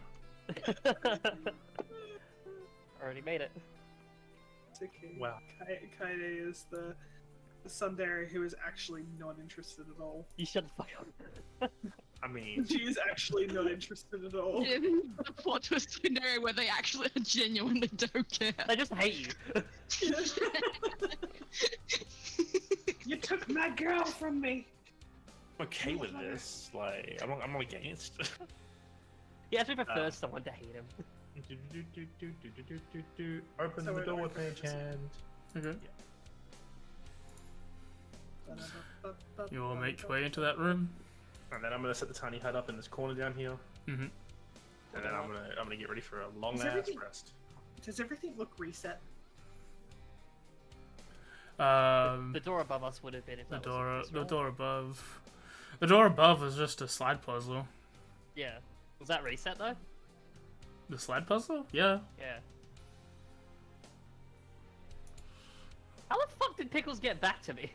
Already made it. it's okay. Wow. Kaede is the tsundere who is actually not interested at all. You shut the fuck up. mean, She is actually not interested at all. Yeah, the plot twist scenario where they actually genuinely don't care. They just hate you. You took my girl from me. I'm okay with this. Like, I'm not against. He actually prefers someone to hate him. Open So the we're door going with for mage this. hand. Okay. You all make your way into that room. And then I'm gonna set the tiny hut up in this corner down here. Mm-hmm. And then I'm gonna get ready for a long Is ass everything- rest. Does everything look reset? The door above us would have been if The that door, was the door above. The door above was just a slide puzzle. Yeah. Was that reset though? The slide puzzle? Yeah. Yeah. How the fuck did Pickles get back to me?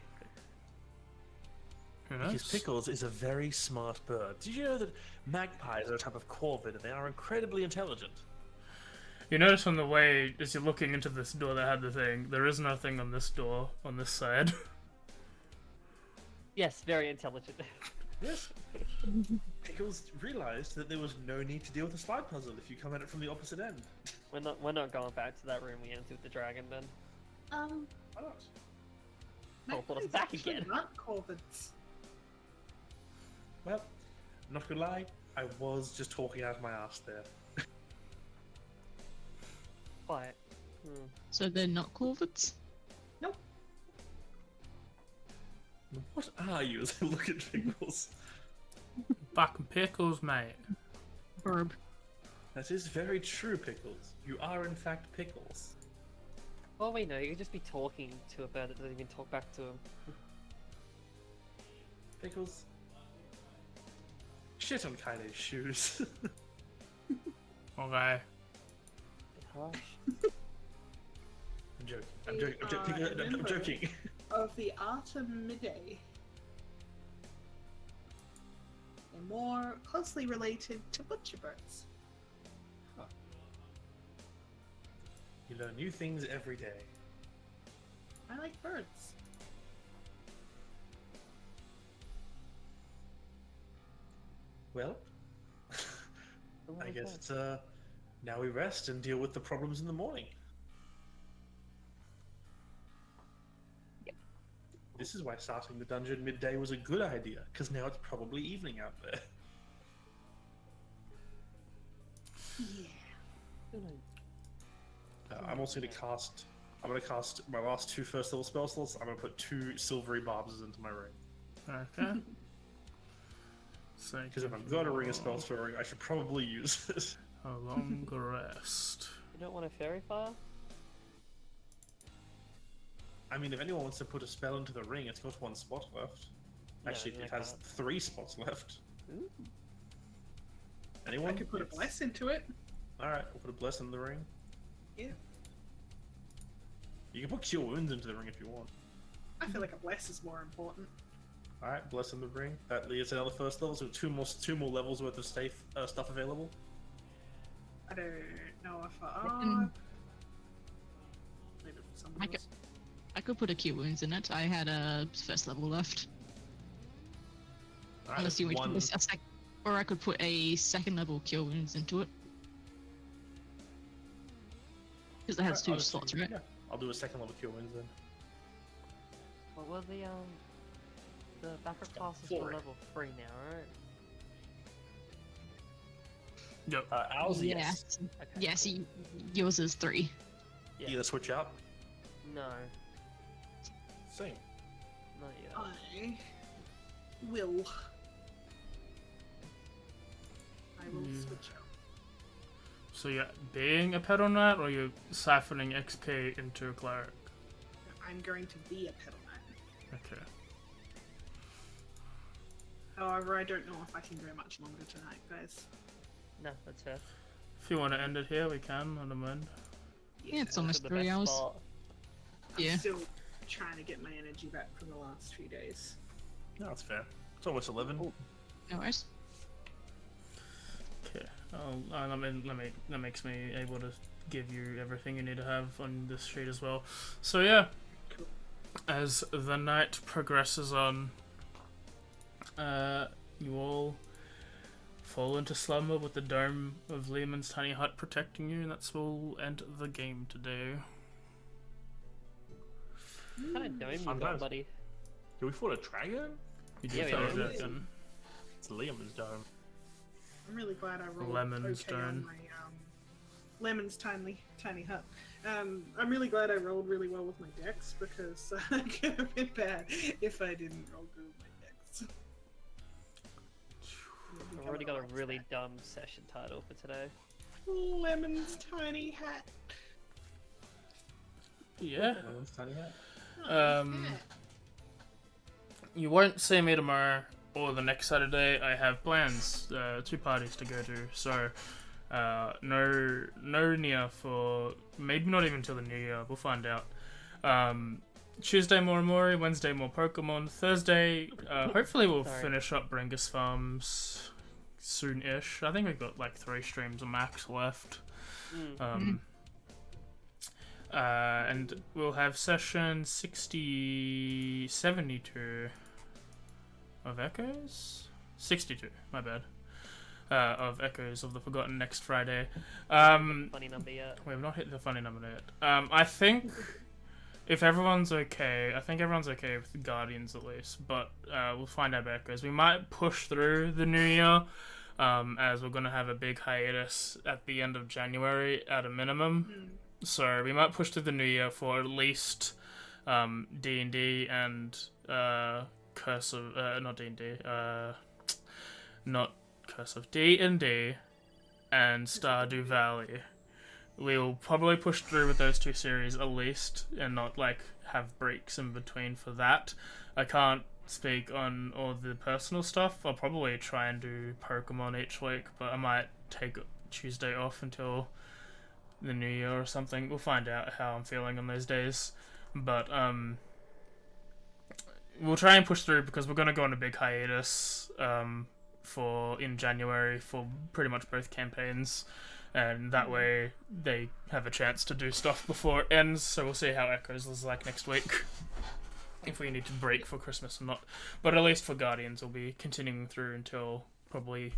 Who Because knows? Pickles is a very smart bird. Did you know that magpies are a type of corvid and they are incredibly intelligent? You notice from the way, as you're looking into this door that had the thing, there is nothing on this door, on this side. Yes, very intelligent. Yes. Pickles realized that there was no need to deal with the slide puzzle if you come at it from the opposite end. We're not going back to that room we entered with the dragon then. Why not? Teleport us magpies back actually again. aren't corvids. Well, I'm not gonna lie, I was just talking out of my ass there. Quiet. So they're not corvids? What are you as I look at Pickles? Fucking pickles, mate. Verb. That is very true, Pickles. You are in fact Pickles. Well, we know you could just be talking to a bird that doesn't even talk back to him. Pickles. Shit on Kaide's shoes. Okay. Harsh. I'm joking. I'm joking. I'm joking. I'm joking. Of the Artemidae. They're more closely related to butcher birds. You learn new things every day. I like birds. Well, Oh, I what guess was it's now we rest and deal with the problems in the morning. This is why starting the dungeon midday was a good idea, because now it's probably evening out there. Yeah. that? I'm also going to cast. I'm going to cast my last 2 first level spell slots. I'm going to put 2 silvery barbs into my ring. Okay. So, Because if I've got a ring of spells for a ring, I should probably use it. a long rest. You don't want a fairy fire? I mean, if anyone wants to put a spell into the ring, it's got 1 spot left. No, Actually, then it I has can't. 3 spots left. Ooh. Anyone? I could put a Yes. bless into it. Alright, we'll put a bless in the ring. Yeah. You can put cure wounds into the ring if you want. I feel like a bless is more important. Alright, bless in the ring. That leads to another first level, so 2 more levels worth of stuff available. I don't know if Mm. leave it for someone I else. I could put a cure wounds in it. I had a first level left. Alright, Unless you want to one... put a sec, or I could put a second level cure wounds into it. Because it has Alright, I'll 2 just- slots, right? Yeah, I'll do a second level cure wounds then. What were the backup classes 4. for level 3 now, right? Yep. Ours, Yeah. yes. Okay. Yes, yours is 3. Yeah. Either switch out. No, Same. not yet. I will. I will Hmm. switch out. So you're being a pedal knight, or you're siphoning XP into a cleric? I'm going to be a pedal knight. Okay. However, I don't know if I can go much longer tonight, guys. No, that's fair. If you want to end it here, we can. I don't mind. Yeah, it's This almost is the 3 best hours. spot. I'm Yeah. still trying to get my energy back from the last few days. No, that's fair. It's almost 11. Oh. No worries. Okay. That makes me able to give you everything you need to have on this sheet as well. So yeah, Cool. as the night progresses on, you all fall into slumber with the dome of Lehman's tiny hut protecting you, and that's where we'll end the game today. What kind of dome you got, Sometimes. buddy? Did we fought a dragon? You Yeah, did we fight a did. dragon. It's Liam's dome. I'm really glad I rolled Lemon's okay on turn. my Lemon's tiny hut. I'm really glad I rolled really well with my dex because it could have been bad if I didn't roll good with my dex. I've already got a really dumb session title for today. Lemon's tiny hat. Yeah. Liam's tiny hat. You won't see me tomorrow or the next Saturday. I have plans, 2 parties to go to, so no Nia for maybe not even till the new year. We'll find out. Tuesday more Mori, Wednesday more Pokemon, Thursday hopefully we'll finish up Bringus Farms soon-ish. I think we've got like 3 streams or max left. And we'll have session 72 of Echoes? 62, my bad. Of Echoes of the Forgotten next Friday. Funny number yet. We have not hit the funny number yet. I think if everyone's okay, I think everyone's okay with Guardians at least, but we'll find out about Echoes. We might push through the new year, as we're going to have a big hiatus at the end of January at a minimum. So we might push through the new year for at least D&D and Curse of... not D&D. Not Curse of D&D and Stardew Valley. We'll probably push through with those 2 series at least and not like have breaks in between for that. I can't speak on all the personal stuff. I'll probably try and do Pokemon each week, but I might take Tuesday off until the new year or something. We'll find out how I'm feeling on those days, but we'll try and push through because we're going to go on a big hiatus in January for pretty much both campaigns, and that way they have a chance to do stuff before it ends. So we'll see how Echoes is like next week, if we need to break for Christmas or not. But at least for Guardians we'll be continuing through until probably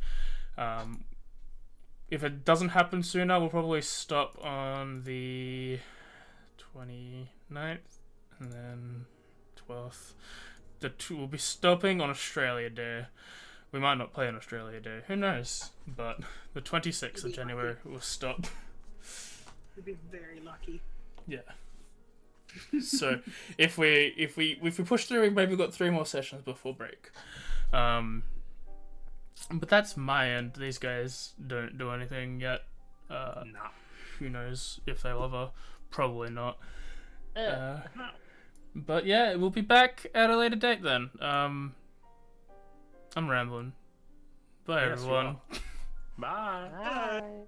if it doesn't happen sooner, we'll probably stop on the 29th and then 12th. We'll be stopping on Australia Day. We might not play on Australia Day. Who knows? But the 26th of January we'll stop. We'd be very lucky. Yeah. So if we push through, we maybe got 3 more sessions before break. But that's my end. These guys don't do anything yet. Nah. Who knows if they'll ever? Probably not. No. But yeah, we'll be back at a later date then. I'm rambling. Bye Yes, you everyone. are. Bye. Bye.